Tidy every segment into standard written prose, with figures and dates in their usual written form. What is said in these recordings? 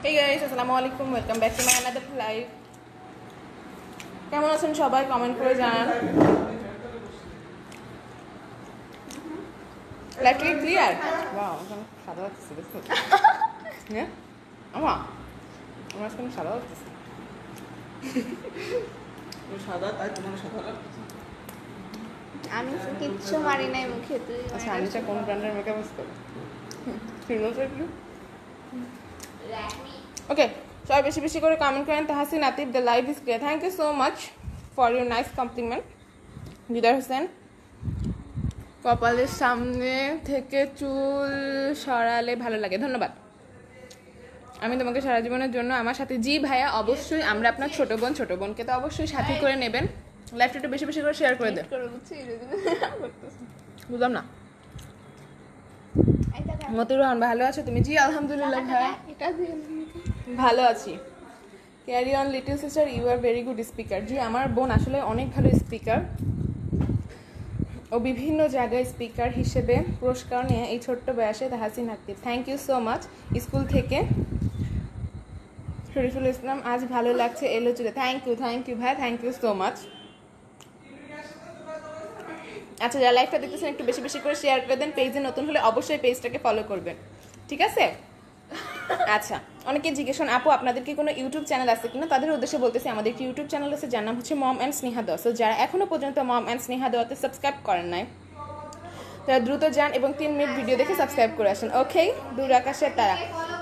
Hey guys, Assalamualaikum. Welcome back to my another live. কেমন আছেন সবাই কমেন্ট করে জানান। লাইভ কি ক্লিয়ার? ওয়াও, সাদা লাগছে দেখো। হ্যাঁ? আমার স্কিন সাদা লাগছে। সাদা তাই তোমার সাদা লাগছে। আমি কিচ্ছু মারি নাই মুখে তুই। আচ্ছা আনিশা কোন ব্র্যান্ডের মেকআপ ইউজ করে? ফিরোজ একটু। ওকে, সবাই বেশি বেশি করে কমেন্ট করেন। Tahsin Atif, the live is clear. Thank you so much for your nice compliment. Didar Hossain, কপালের সামনে থেকে চুল সরালে ভালো লাগে, ধন্যবাদ। আমি তোমাকে সারা জীবনের জন্য আমার সাথে। জি ভাইয়া, অবশ্যই আমরা আপনার ছোট বোনকে তো অবশ্যই সাথে করে নেবেন। লাইভটা একটু বেশি বেশি করে শেয়ার করে দেন। বুঝলাম না। মতিউর রহমান, ভালো আছো তুমি? জি আলহামদুলিল্লাহ ভাই, ভালো আছি। Carry on little sister, you are very good speaker. জি আমার বোন আসলে অনেক ভালো স্পিকার, ও বিভিন্ন জায়গায় স্পিকার হিসেবে পুরস্কার নিয়ে এই ছোট্ট বয়সে Tahsin Atif. Thank you so much. School থেকে শরীফুল ইসলাম, আজ ভালো লাগছে এলো চলে। থ্যাংক ইউ ভাই, থ্যাংক ইউ সো মাচ। আচ্ছা, যারা লাইভটা দেখতেছেন একটু বেশি বেশি করে শেয়ার করে দেন। পেজে নতুন হলে অবশ্যই পেজটাকে ফলো করবেন, ঠিক আছে? আচ্ছা, অনেকে জিজ্ঞেস করেন আপু আপনাদের কি কোনো ইউটিউব চ্যানেল আছে কিনা? তাদের উদ্দেশ্যে বলতেছি আমাদের একটি ইউটিউব চ্যানেল আছে যার নাম হচ্ছে মম অ্যান্ড স্নেহা দোয়া। সো যারা এখনো পর্যন্ত মম অ্যান্ড স্নেহা দোয়াতে সাবস্ক্রাইব করেন নাই তারা দ্রুত যান এবং 3 মিনিট ভিডিও দেখে সাবস্ক্রাইব করে আসেন। ওকে, দূর আকাশের তারা।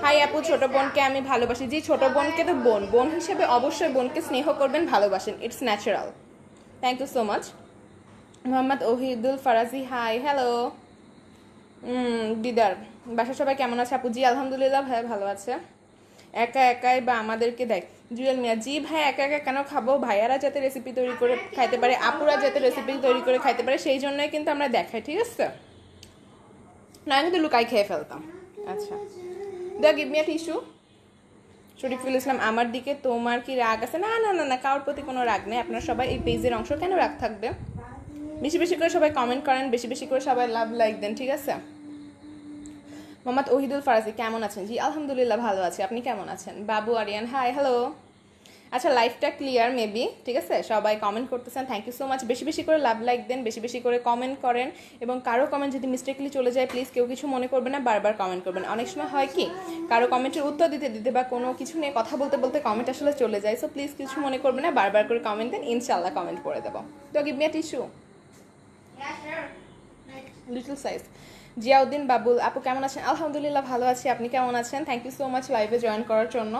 হাই আপু, ছোট বোনকে আমি ভালোবাসি। জি, ছোট বোনকে তো বোন হিসেবে অবশ্যই বোনকে স্নেহ করবেন, ভালোবাসেন, it's natural. Thank you so much. Mohammad Ohidul Faraji, hi, hello. Didar, বাসা সবাই কেমন আছে আপু? জি আলহামদুলিল্লাহ ভাই, ভালো আছে। একা একাই বা আমাদেরকে দেখ। জুয়েল মিয়া, জি ভাই একা একা কেন খাবো? ভাইয়ারা যাতে রেসিপি তৈরি করে খাইতে পারে, আপুরা যাতে রেসিপি তৈরি করে খাইতে পারে, সেই জন্যই কিন্তু আমরা দেখাই, ঠিক আছে? না কিন্তু লুকাই খেয়ে ফেলতাম। আচ্ছা, দা give me a tissue. Shariful Islam, আমার দিকে তোমার কি রাগ আছে? না না না না, কারোর প্রতি কোনো রাগ নেই। আপনারা সবাই এই পেজের অংশ, কেন রাগ থাকবে? বেশি বেশি করে সবাই কমেন্ট করেন, বেশি বেশি করে সবাই লাভ লাইক দেন, ঠিক আছে? মোহাম্মদ ওহিদুল ফারাজি, কেমন আছেন? জি আলহামদুলিল্লাহ ভালো আছি, আপনি কেমন আছেন? বাবু আরিয়ান, হাই, হ্যালো। আচ্ছা, লাইভটা ক্লিয়ার মেবি, ঠিক আছে? সবাই কমেন্ট করতেছেন, থ্যাংক ইউ সো মাচ। বেশি বেশি করে লাভ লাইক দেন, বেশি বেশি করে কমেন্ট করেন, এবং কারো কমেন্ট যদি মিস্টেকলি চলে যায় প্লিজ কেউ কিছু মনে করবে না, বারবার কমেন্ট করবেন। অনেক সময় হয় কি কারো কমেন্টের উত্তর দিতে দিতে বা কোনো কিছু নিয়ে কথা বলতে বলতে কমেন্ট আসলে চলে যায়। সো প্লিজ কিছু মনে করবে না, বারবার করে কমেন্ট দেন, ইনশাল্লাহ কমেন্ট করে দেবো। তো give me a tissue, little size. Ziauddin Babul, আপু কেমন আছেন? আলহামদুলিল্লাহ ভালো আছি, আপনি কেমন আছেন? থ্যাংক ইউ সো মাচ লাইভে জয়েন করার জন্য।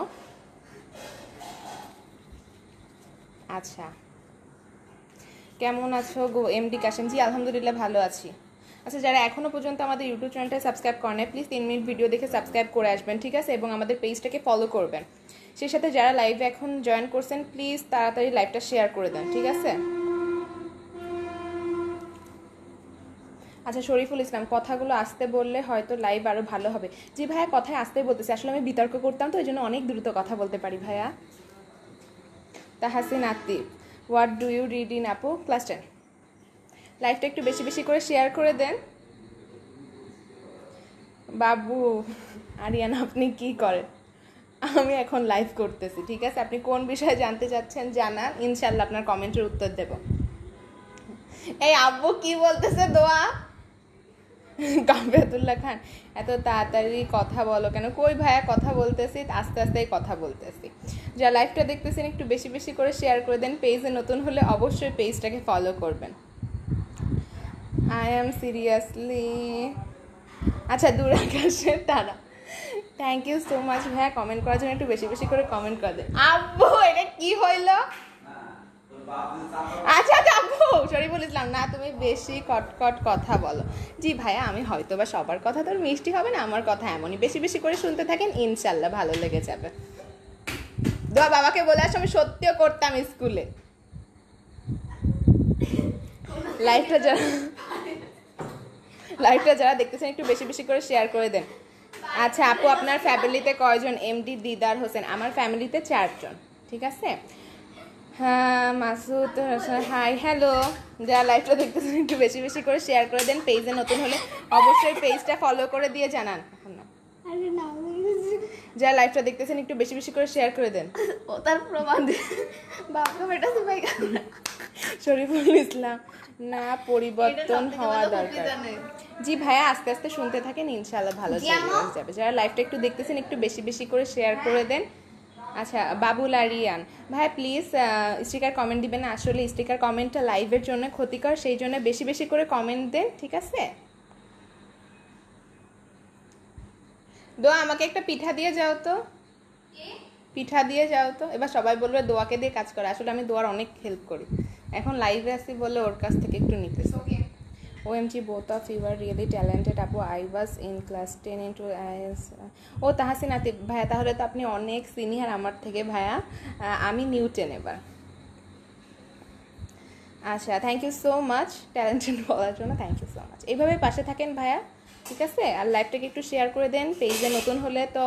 আচ্ছা, কেমন আছো গো এমডি কাশেম? জি আলহামদুলিল্লাহ ভালো আছি। আচ্ছা, যারা এখনও পর্যন্ত আমাদের ইউটিউব চ্যানেলটা সাবস্ক্রাইব করেন নাই প্লিজ 3 মিনিট ভিডিও দেখে সাবস্ক্রাইব করে আসবেন, ঠিক আছে? এবং আমাদের পেজটাকে ফলো করবেন। সেই সাথে যারা লাইভে এখন জয়েন করছেন প্লিজ তাড়াতাড়ি লাইভটা শেয়ার করে দেন, ঠিক আছে? আচ্ছা, শরীফুল ইসলাম, কথাগুলো আসতে বললে হয়তো লাইভ আরও ভালো হবে। জি ভাইয়া, কথায় আসতে বলতেছি, আসলে আমি বিতর্ক করতাম তো এই জন্য অনেক দ্রুত কথা বলতে পারি ভাইয়া। Tahsin Atif, what do you read in আপু? ক্লাস 10। লাইভটা একটু বেশি বেশি করে শেয়ার করে দেন। বাবু আরিয়ান, আপনি কি করেন? আমি এখন লাইভ করতেছি, ঠিক আছে? আপনি কোন বিষয়ে জানতে চাচ্ছেন জানান, ইনশাল্লাহ আপনার কমেন্টের উত্তর দেব। এই আব্বু কি বলতেছে? দোয়া। কাবিয়াতুল্লাহ খান, এত তাড়াতাড়ি কথা বলো কেন? কই ভাইয়া, কথা বলতেছি, আস্তে আস্তেই কথা বলতেছি। যা লাইভটা দেখতেছেন একটু বেশি বেশি করে শেয়ার করে দেন। পেজে নতুন হলে অবশ্যই পেজটাকে ফলো করবেন। I am seriously. আচ্ছা, দূর আকাশের তারা, থ্যাংক ইউ সো মাচ ভাইয়া কমেন্ট করার জন্য। একটু বেশি বেশি করে কমেন্ট করে দেন। আব্বু এটা কি হইল? আচ্ছা আচ্ছা আব্বু, শরীফুল ইসলাম, না তুমি বেশি কটকট কথা বলো। জি ভাইয়া, আমি হয়তো বা সবার কথা তো মিষ্টি হবে না, আমার কথা এমনই। বেশি বেশি করে শুনতে থাকেন, ইনশাল্লাহ ভালো লেগে যাবে। দোয়া বাবাকে বলে আসো, আমি সত্যিও করতাম স্কুলে। লাইভটা যারা দেখতেছেন একটু বেশি বেশি করে শেয়ার করে দেন। আচ্ছা আপু, আপনার ফ্যামিলিতে কয়জন? এমডি দিদার হোসেন, আমার ফ্যামিলিতে 4 জন, ঠিক আছে? হ্যাঁ মাসুদ, হাই, হ্যালো। যারা লাইভটা দেখতেছেন একটু বেশি বেশি করে শেয়ার করে দেন। পেজে নতুন হলে অবশ্যই পেজটা ফলো করে দিয়ে জানান। এখন না, যারা লাইভটা দেখতেছেন একটু বেশি বেশি করে শেয়ার করে দেন। ও তার প্রমাণ দে বাপকে বেটা সিপাই শরীফুল ইসলাম, না পরিবর্তন হওয়া দরকার। জি ভাইয়া, আস্তে আস্তে শুনতে থাকেন, ইনশাআল্লাহ ভালো জায়গায় যাবে। যারা লাইভটা একটু দেখতেছেন একটু বেশি বেশি করে শেয়ার করে দেন। আচ্ছা, বাবুল আরিয়ান ভাই প্লিজ স্টিকার কমেন্ট দিবেন না, আসলে স্টিকার কমেন্টটা লাইভের জন্য ক্ষতিকর, সেই জন্য বেশি বেশি করে কমেন্ট দেন, ঠিক আছে? দোয়া আমাকে একটা পিঠা দিয়ে যাও তো, পিঠা দিয়ে যাও তো। এবার সবাই বলবে দোয়াকে দিয়ে কাজ করে, আসলে আমি দোয়ার অনেক হেল্প করি, এখন লাইভে আসি বলে ওর কাছ থেকে একটু নিতেছি। OMG, both of you are really talented আপু, I was in class 10 into IS। ও তাহাসিন আতিফ ভাইয়া, তাহলে তো আপনি অনেক সিনিয়র আমার থেকে ভাইয়া, আমি নিউ 10 এবার। আচ্ছা, thank you so much talented বলার জন্য, থ্যাংক ইউ সো মাচ। এইভাবে পাশে থাকেন ভাইয়া, ঠিক আছে? আর লাইভটাকে একটু শেয়ার করে দেন। পেজে নতুন হলে তো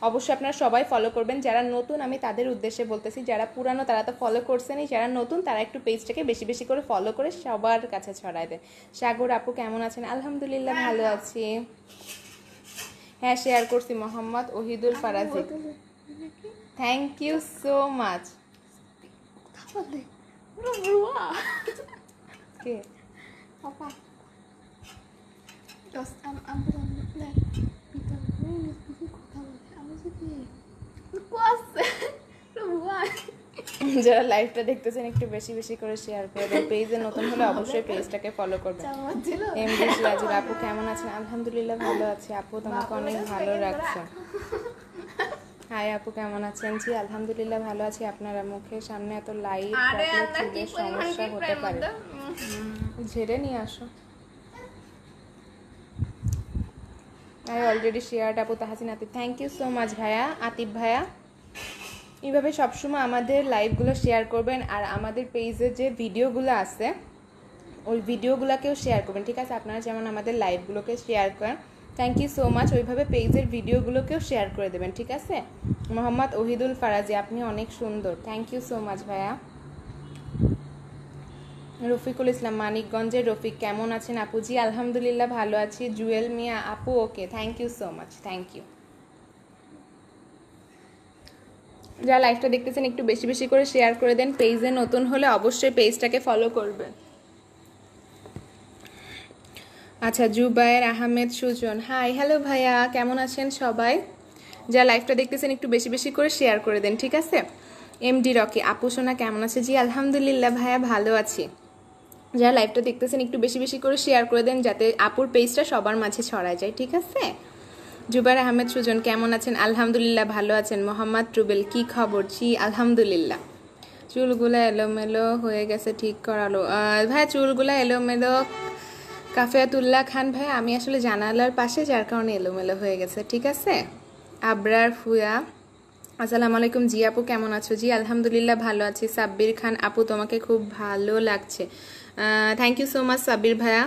অবশ্যই আপনারা সবাই ফলো করবেন। যারা নতুন আমি তাদের উদ্দেশ্যে বলতেছি, যারা পুরানো তারা তো ফলো করছেনই, যারা নতুন তারা একটু পেজটাকে বেশি বেশি করে ফলো করে সবার কাছে ছড়ায় দেন। সাগর আপু কেমন আছেন? আলহামদুলিল্লাহ ভালো আছি। হ্যাঁ শেয়ার করছি। Mohammad Ohidul Faraji, thank you so much. কে Papa. যারা লাইভটা দেখতেছেন একটু বেশি বেশি করে শেয়ার করে দেন। পেজে নতুন হলে অবশ্যই পেজটাকে ফলো করবেন। এমডি সিরাজুল আপু কেমন আছেন? আলহামদুলিল্লাহ ভালো আছি আপু, তোমাকে অনেক ভালো রাখছে। হাই আপু কেমন আছেন? জি আলহামদুলিল্লাহ ভালো আছি। আপনারা মুখের সামনে এত লাইট রাখলে চুলের সমস্যা হতে পারে, ঝেড়ে নিয়ে আসো। আই অলরেডি শেয়ার্ড আপু Tahasin Atif, thank you so much ভাইয়া, আতিফ ভাইয়া। এইভাবে সবসময় আমাদের লাইভগুলো শেয়ার করবেন, আর আমাদের পেজে যে ভিডিওগুলো আছে ওই ভিডিওগুলোকেও শেয়ার করবেন, ঠিক আছে? আপনারা যেমন আমাদের লাইভগুলোকে শেয়ার করেন, থ্যাংক ইউ সো মাচ, ওইভাবে পেজের ভিডিওগুলোকেও শেয়ার করে দেবেন, ঠিক আছে? মোহাম্মদ ওহিদুল ফারাজি, আপনি অনেক সুন্দর, থ্যাংক ইউ সো মাচ ভাইয়া। রফিকুল ইসলাম মানিকগঞ্জের রফিক, কেমন আছেন আপু? জি আলহামদুলিল্লাহ ভালো আছি। জুয়েল মিয়া আপু, okay, thank you so much, thank you. যারা লাইভটা দেখতেছেন একটু বেশি বেশি করে শেয়ার করে দেন। পেজে নতুন হলে অবশ্যই পেজটাকে ফলো করবেন। আচ্ছা, জুবায়ের আহমেদ সুজন, হাই, হ্যালো ভাইয়া, কেমন আছেন সবাই? যারা লাইভটা দেখতেছেন একটু বেশি বেশি করে শেয়ার করে দেন, ঠিক আছে? এমডি রকি আপু সোনা কেমন আছে? জি আলহামদুলিল্লাহ ভাইয়া ভালো আছি। যারা লাইভটা দেখতেছেন একটু বেশি বেশি করে শেয়ার করে দেন, যাতে আপুর পেজটা সবার মাঝে ছড়ায় যায়, ঠিক আছে? জুবায়ের আহমেদ সুজন কেমন আছেন? আলহামদুলিল্লাহ ভালো আছেন। মোহাম্মদ রুবেল, কি খবর? জি আলহামদুলিল্লাহ। চুলগুলা এলোমেলো হয়ে গেছে, ঠিক করালো ভাইয়া? চুলগুলা এলোমেলো কাফিয়াতুল্লাহ খান ভাই, আমি আসলে জানালার পাশে, যার কারণে এলোমেলো হয়ে গেছে, ঠিক আছে? আবরার ফুয়া, আসসালামু আলাইকুম। জি আপু কেমন আছো? জি আলহামদুলিল্লাহ ভালো আছি। সাব্বির খান আপু, তোমাকে খুব ভালো লাগছে, thank you so much Sabbir ভাইয়া।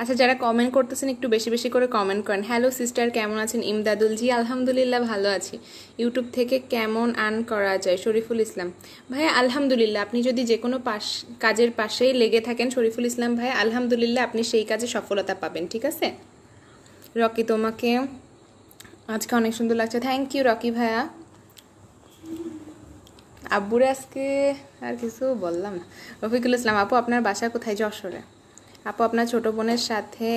আচ্ছা, যারা কমেন্ট করতেছেন একটু বেশি বেশি করে কমেন্ট করেন। হ্যালো সিস্টার কেমন আছেন? ইমদাদুল, জি আলহামদুলিল্লাহ ভালো আছি। ইউটিউব থেকে কেমন আর্ন করা যায়? শরীফুল ইসলাম ভাইয়া, আলহামদুলিল্লাহ, আপনি যদি যে কোনো কাজের পাশেই লেগে থাকেন শরীফুল ইসলাম ভাইয়া, আলহামদুলিল্লাহ আপনি সেই কাজে সফলতা পাবেন, ঠিক আছে? রকি, তোমাকে আজকে অনেক সুন্দর লাগছে, থ্যাংক ইউ রকি ভাইয়া। আব্বুরে আজকে আর কিছু বললাম না। রফিকুল ইসলাম আপু, আপনার বাসা কোথায়? যশোরে। আপু, আপনার ছোট বোনের সাথে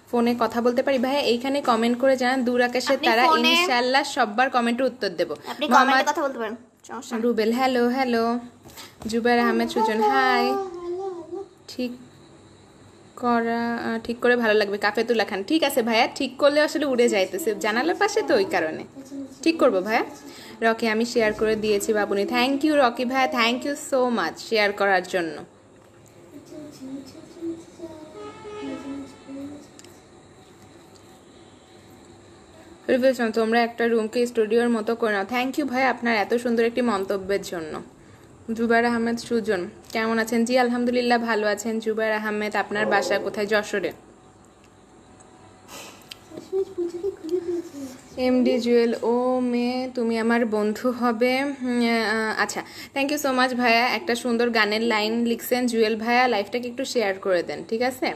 ফোনে কথা বলতে পারি? ভাইয়া এইখানে কমেন্ট করে জানান, দূর আকাশের তারা, ইনশাআল্লাহ সবার কমেন্টের উত্তর দেব। আপনি কমেন্টে কথা বলতে পারেন, সমস্যা নেই। Rubel, hello hello. Jubayer Ahmed Sujon, hi. ঠিক করে ভালো লাগবে। কাফেতুল্লাহ খান, ঠিক আছে ভাইয়া, ঠিক করলে আসলে উড়ে যাইতেছে জানালার পাশে, তো ওই কারণে ঠিক করবো ভাইয়া। রকি, আমি শেয়ার করে দিয়েছি বাবুনি, থ্যাংক ইউ রকি ভাইয়া, thank you so much share করার জন্য। তোমরা একটা রুমকে স্টুডিওর মতো করে নাও, থ্যাংক ইউ ভাই আপনার এত সুন্দর একটি মন্তব্যের জন্য। জুবায়ের আহমেদ সুজন কেমন আছেন? জি আলহামদুলিল্লাহ ভালো আছেন। জুবায়ের আহমেদ, আপনার বাসা কোথায়? যশোরে। এমডি জুয়েল, ও মেয়ে তুমি আমার বন্ধু হবে। আচ্ছা, থ্যাংক ইউ সো মাচ ভাইয়া, একটা সুন্দর গানের লাইন লিখছেন জুয়েল ভাইয়া, লাইফটাকে একটু শেয়ার করে দেন, ঠিক আছে?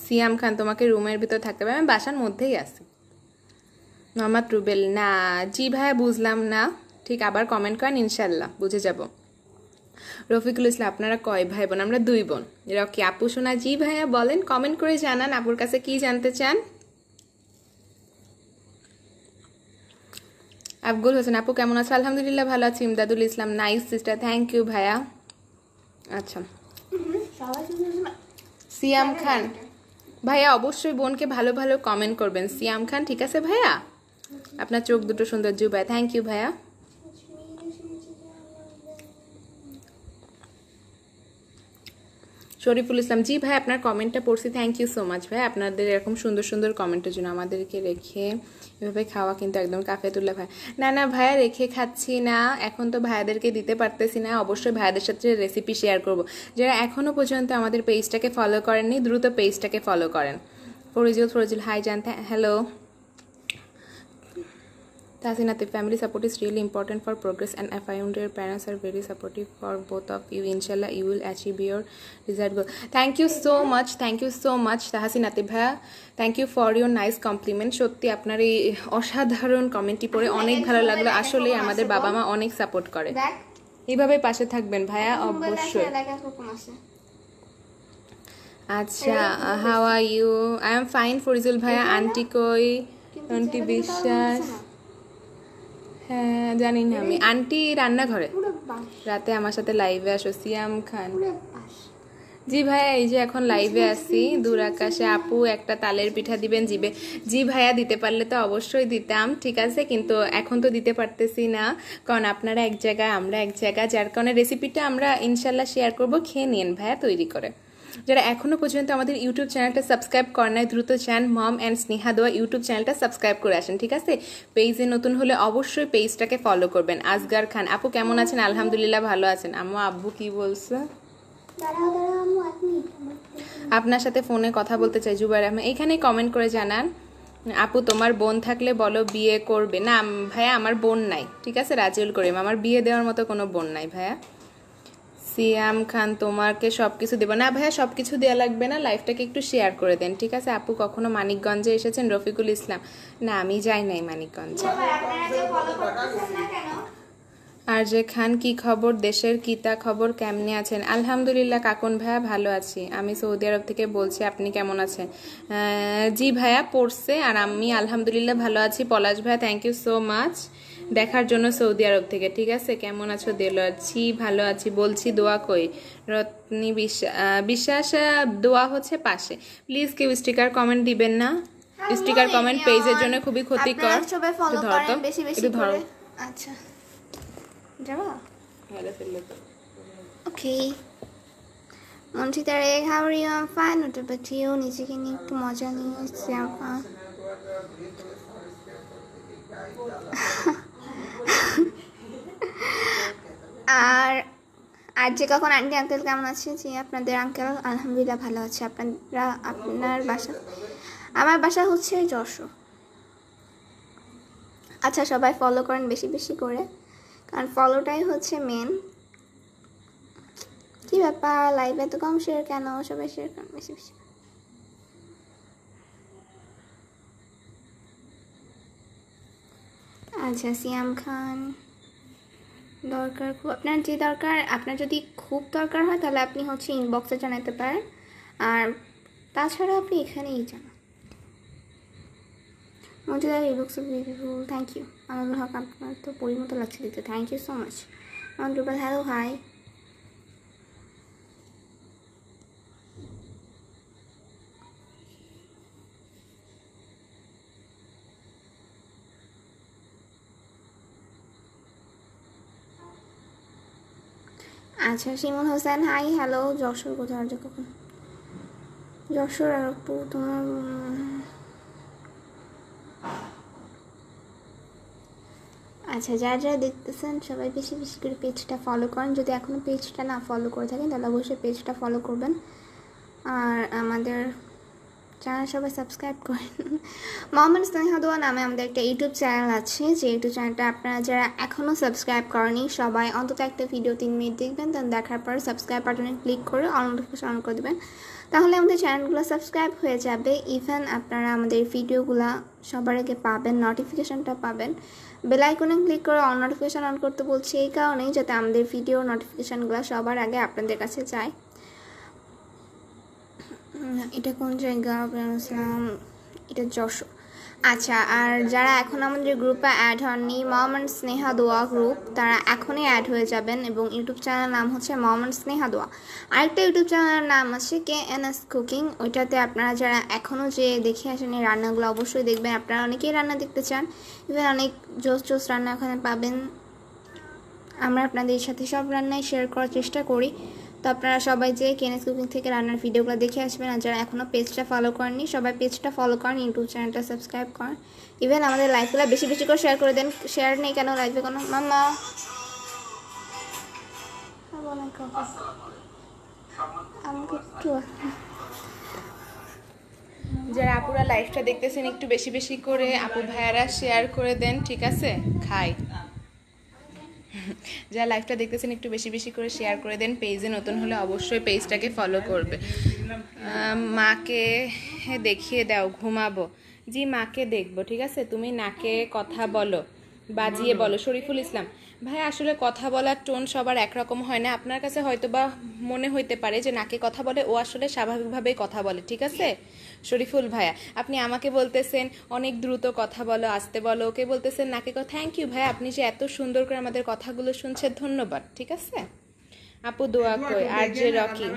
সিয়াম খান তোমাকে রুমের ভিতর থাকতে হবে, আমি বাসার মধ্যেই আছি। মোহাম্মদ রুবেল, না জি ভাইয়া বুঝলাম না, ঠিক আবার কমেন্ট করেন, ইনশাল্লাহ বুঝে যাব। রফিকুল ইসলাম, আপনারা কয় ভাই বোন? আমরা 2 বোন। রকি আপু শোনা, জি ভাইয়া বলেন, কমেন্ট করে জানান আপুর কাছে কি জানতে চান। আফগুল হোসেন, আপু কেমন আছো? আলহামদুলিল্লাহ ভালো আছি। ইমদাদুল ইসলাম, নাইস সিস্টার, থ্যাংক ইউ ভাইয়া। আচ্ছা সিয়াম খান ভাইয়া, অবশ্যই বোনকে ভালো ভালো কমেন্ট করবেন। সিয়াম খান, ঠিক আছে ভাইয়া, আপনার চোখ দুটো সুন্দর। জু ভাই, থ্যাংক ইউ ভাইয়া। শরীফুল ইসলাম, জি ভাই আপনার কমেন্টটা পড়ছি, থ্যাংক ইউ সো মাচ ভাই। আপনাদের এরকম সুন্দর সুন্দর কমেন্টের জন্য। আমাদেরকে রেখে এভাবে খাওয়া কিন্তু একদম কাফেতুল্লাহ ভাই। না না ভাইয়া, রেখে খাচ্ছি না, এখন তো ভাইয়াদেরকে দিতে পারতেছি না। অবশ্যই ভাইয়াদের সাথে রেসিপি শেয়ার করব। যারা এখনও পর্যন্ত আমাদের পেজটাকে ফলো করেননি, দ্রুত পেজটাকে ফলো করেন। ফরিজুল হাই জান, hello. Tahsin Atif, family support is really important for progress, and I found your parents are very supportive for both of you. Inshallah, you will achieve your desired goal. Thank you so much. Thank you so much, Tahsin Atif bhaiya. Thank you for your nice compliment. সত্যি আপনার এই অসাধারণ কমেন্টটি পড়ে অনেক ভালো লাগলো। আসলে আমাদের বাবা মা অনেক সাপোর্ট করে, এইভাবে পাশে থাকবেন ভাইয়া অবশ্যই। আচ্ছা, how are you? I am fine Farizul ভাইয়া। আন্টি কই? আন্টি বিশ্বাস, হ্যাঁ জানি না আমি। আন্টি রান্নাঘরে, রাতে আমার সাথে লাইভে আসো। সিয়াম খান, জি ভাইয়া এই যে এখন লাইভে আসি। দূর আকাশে আপু একটা তালের পিঠা দিবেন জিবে? জি ভাইয়া, দিতে পারলে তো অবশ্যই দিতাম, ঠিক আছে, কিন্তু এখন তো দিতে পারতেছি না, কারণ আপনারা এক জায়গায় আমরা এক জায়গায়, যার কারণে রেসিপিটা আমরা ইনশাল্লাহ শেয়ার করব, খেয়ে নিন ভাইয়া তৈরি করে। যারা এখনও পর্যন্ত আমাদের ইউটিউব চ্যানেলটা সাবস্ক্রাইব করেন নাই, দ্রুত চান মম অ্যান্ড স্নেহা দোয়া ইউটিউব চ্যানেলটা সাবস্ক্রাইব করে আসেন, ঠিক আছে। পেজে নতুন হলে অবশ্যই পেজটাকে ফলো করবেন। আসগার খান, আপু কেমন আছেন? আলহামদুলিল্লাহ ভালো আছেন। আম্মু আব্বু কি বলছে? আপনার সাথে ফোনে কথা বলতে চাই। জুবাইর আহমেদ, এইখানেই কমেন্ট করে জানান। আপু তোমার বোন থাকলে বলো বিয়ে করবে। না ভাইয়া, আমার বোন নাই, ঠিক আছে, রাজিউল করিম, আমার বিয়ে দেওয়ার মতো কোনো বোন নাই ভাইয়া। সিয়াম খান, তোমাকে সব কিছু দেবো না ভাইয়া, সব কিছু দেওয়া লাগবে না, লাইফটাকে একটু শেয়ার করে দেন, ঠিক আছে। আপু কখনো মানিকগঞ্জে এসেছেন? রফিকুল ইসলাম, না আমি যাই নাই মানিকগঞ্জে। আর যে খান, কি খবর? দেশের কিতা খবর, কেমনে আছেন? আলহামদুলিল্লাহ কাকুন ভাইয়া ভালো আছি। আমি সৌদি আরব থেকে বলছি, আপনি কেমন আছেন? জি ভাইয়া পড়ছে, আর আমি আলহামদুলিল্লাহ ভালো আছি। পলাশ ভাইয়া, থ্যাংক ইউ সো মাচ দেখার জন্য সৌদি আরব থেকে, ঠিক আছে। কেমন আছো দেলোয়ার? জি ভালো আছি। বলছি দোয়া কই? রত্নী বিশ্বাস, দোয়া হচ্ছে পাশে। প্লিজ কেউ স্টিকার কমেন্ট দিবেন না, স্টিকার কমেন্ট পেজের জন্য খুবই ক্ষতিকর। একটু ধরো। আচ্ছা যাবা? ওকে মঞ্চিতা রে, how are you? I am fine, what about you? নিজেকে নিয়ে একটু মজা নিয়ে আর যে কখন আন্টি আঙ্কেল কেমন আছে? জি আপনাদের আঙ্কেল আলহামদুলিল্লাহ ভালো আছে। আপনার বাসা? আমার বাসা হচ্ছে যশোর। আচ্ছা সবাই ফলো করেন বেশি বেশি করে, কারণ ফলোটাই হচ্ছে মেন। কি ব্যাপার, লাইভে তো কম শেয়ার কেন? সবাই শেয়ার করেন বেশি বেশি। আচ্ছা সিয়াম খান, দরকার খুব, আপনার যে দরকার, আপনার যদি খুব দরকার হয় তাহলে আপনি হচ্ছে ইনবক্সে জানাতে পারেন, আর তাছাড়া আপনি এখানেই জানান। Manjuda you look beautiful, thank you. Anadul Haque, আপনার তো পরিমতো লাগছে দিতে, thank you so much. Rubel, hello hi. আচ্ছা শিমুল হোসেন, হাই হ্যালো। যশোর কোথায়? যে কখন যশোর? আর আপু তোমার আচ্ছা যারা যারা দেখতেছেন সবাই বেশি বেশি করে পেজটা ফলো করেন। যদি এখনও পেজটা না ফলো করে থাকেন তাহলে অবশ্যই পেজটা ফলো করবেন, আর আমাদের চ্যানেল সবাই সাবস্ক্রাইব করেন। মোহাম্মদ স্নেহা দোয়া নামে আমাদের একটা ইউটিউব চ্যানেল আছে, যে ইউটিউব চ্যানেলটা আপনারা যারা এখনও সাবস্ক্রাইব করেনি সবাই অন্তত একটা ভিডিও 3 মিনিট দেখবেন, দেন দেখার পর সাবস্ক্রাইব বাটনে ক্লিক করে অল নোটিফিকেশন অন করে দেবেন, তাহলে আমাদের চ্যানেলগুলো সাবস্ক্রাইব হয়ে যাবে। ইভেন আপনারা আমাদের ভিডিওগুলো সবার আগে পাবেন, নোটিফিকেশনটা পাবেন। বেল আইকনে ক্লিক করে অল নোটিফিকেশান অন করতে বলছি এই কারণেই, যাতে আমাদের ভিডিও নোটিফিকেশানগুলো সবার আগে আপনাদের কাছে যায়। এটা কোন জায়গা? এটা যশোর। আচ্ছা, আর যারা এখন আমাদের গ্রুপে অ্যাড হননি, মম অ্যান্ড স্নেহা দোয়া গ্রুপ, তারা এখনই অ্যাড হয়ে যাবেন। এবং ইউটিউব চ্যানেলের নাম হচ্ছে মম অ্যান্ড স্নেহা দোয়া। আরেকটা ইউটিউব চ্যানেলের নাম আছে KNS কুকিং। ওইটাতে আপনারা যারা এখনও যে দেখে আসেন এই রান্নাগুলো অবশ্যই দেখবেন। আপনারা অনেকেই রান্না দেখতে চান, ইভেন অনেক জোস রান্না ওখানে পাবেন। আমরা আপনাদের সাথে সব রান্নাই শেয়ার করার চেষ্টা করি। তো আপনারা সবাই যে KNS কুকিং থেকে রান্নার ভিডিওগুলো দেখে আসবেন। আর যারা এখনও পেজটা ফলো করেননি, সবাই পেজটা ফলো করেন, ইউটিউব চ্যানেলটা সাবস্ক্রাইব করেন। ইভেন আমাদের লাইভগুলো বেশি বেশি করে শেয়ার করে দেন। শেয়ার নেই কেন লাইভে কোনো? মাম্মা আমাকে একটু যারা আপুরা লাইভটা দেখতেছেন একটু বেশি বেশি করে আপু ভাইয়ারা শেয়ার করে দেন, ঠিক আছে? খাই। যারা লাইভটা দেখতেছেন একটু বেশি বেশি করে শেয়ার করে দেন। পেজে নতুন হলে অবশ্যই পেজটাকে ফলো করবে। মাকে দেখিয়ে দাও, ঘুমাবো। জি, মাকে দেখবো, ঠিক আছে? তুমি নাকে কথা বলো, বাজিয়ে বলো। শরীফুল ইসলাম ভাই, আসলে কথা বলার টোন সবার একরকম হয় না। আপনার কাছে হয়তো বা মনে হইতে পারে যে নাকে কথা বলে, ও আসলে স্বাভাবিকভাবেই কথা বলে, ঠিক আছে? শরীফুল ভাইয়া, আপনি আমাকে বলতেছেন অনেক দ্রুত কথা বলো, আসতে বলো, ওকে বলতেছেন নাকে কথা। থ্যাংক ইউ ভাইয়া, আপনি যে এত সুন্দর করে আমাদের কথাগুলো শুনছেন, ধন্যবাদ, ঠিক আছে? আপু দোয়া কই? আর যে রকি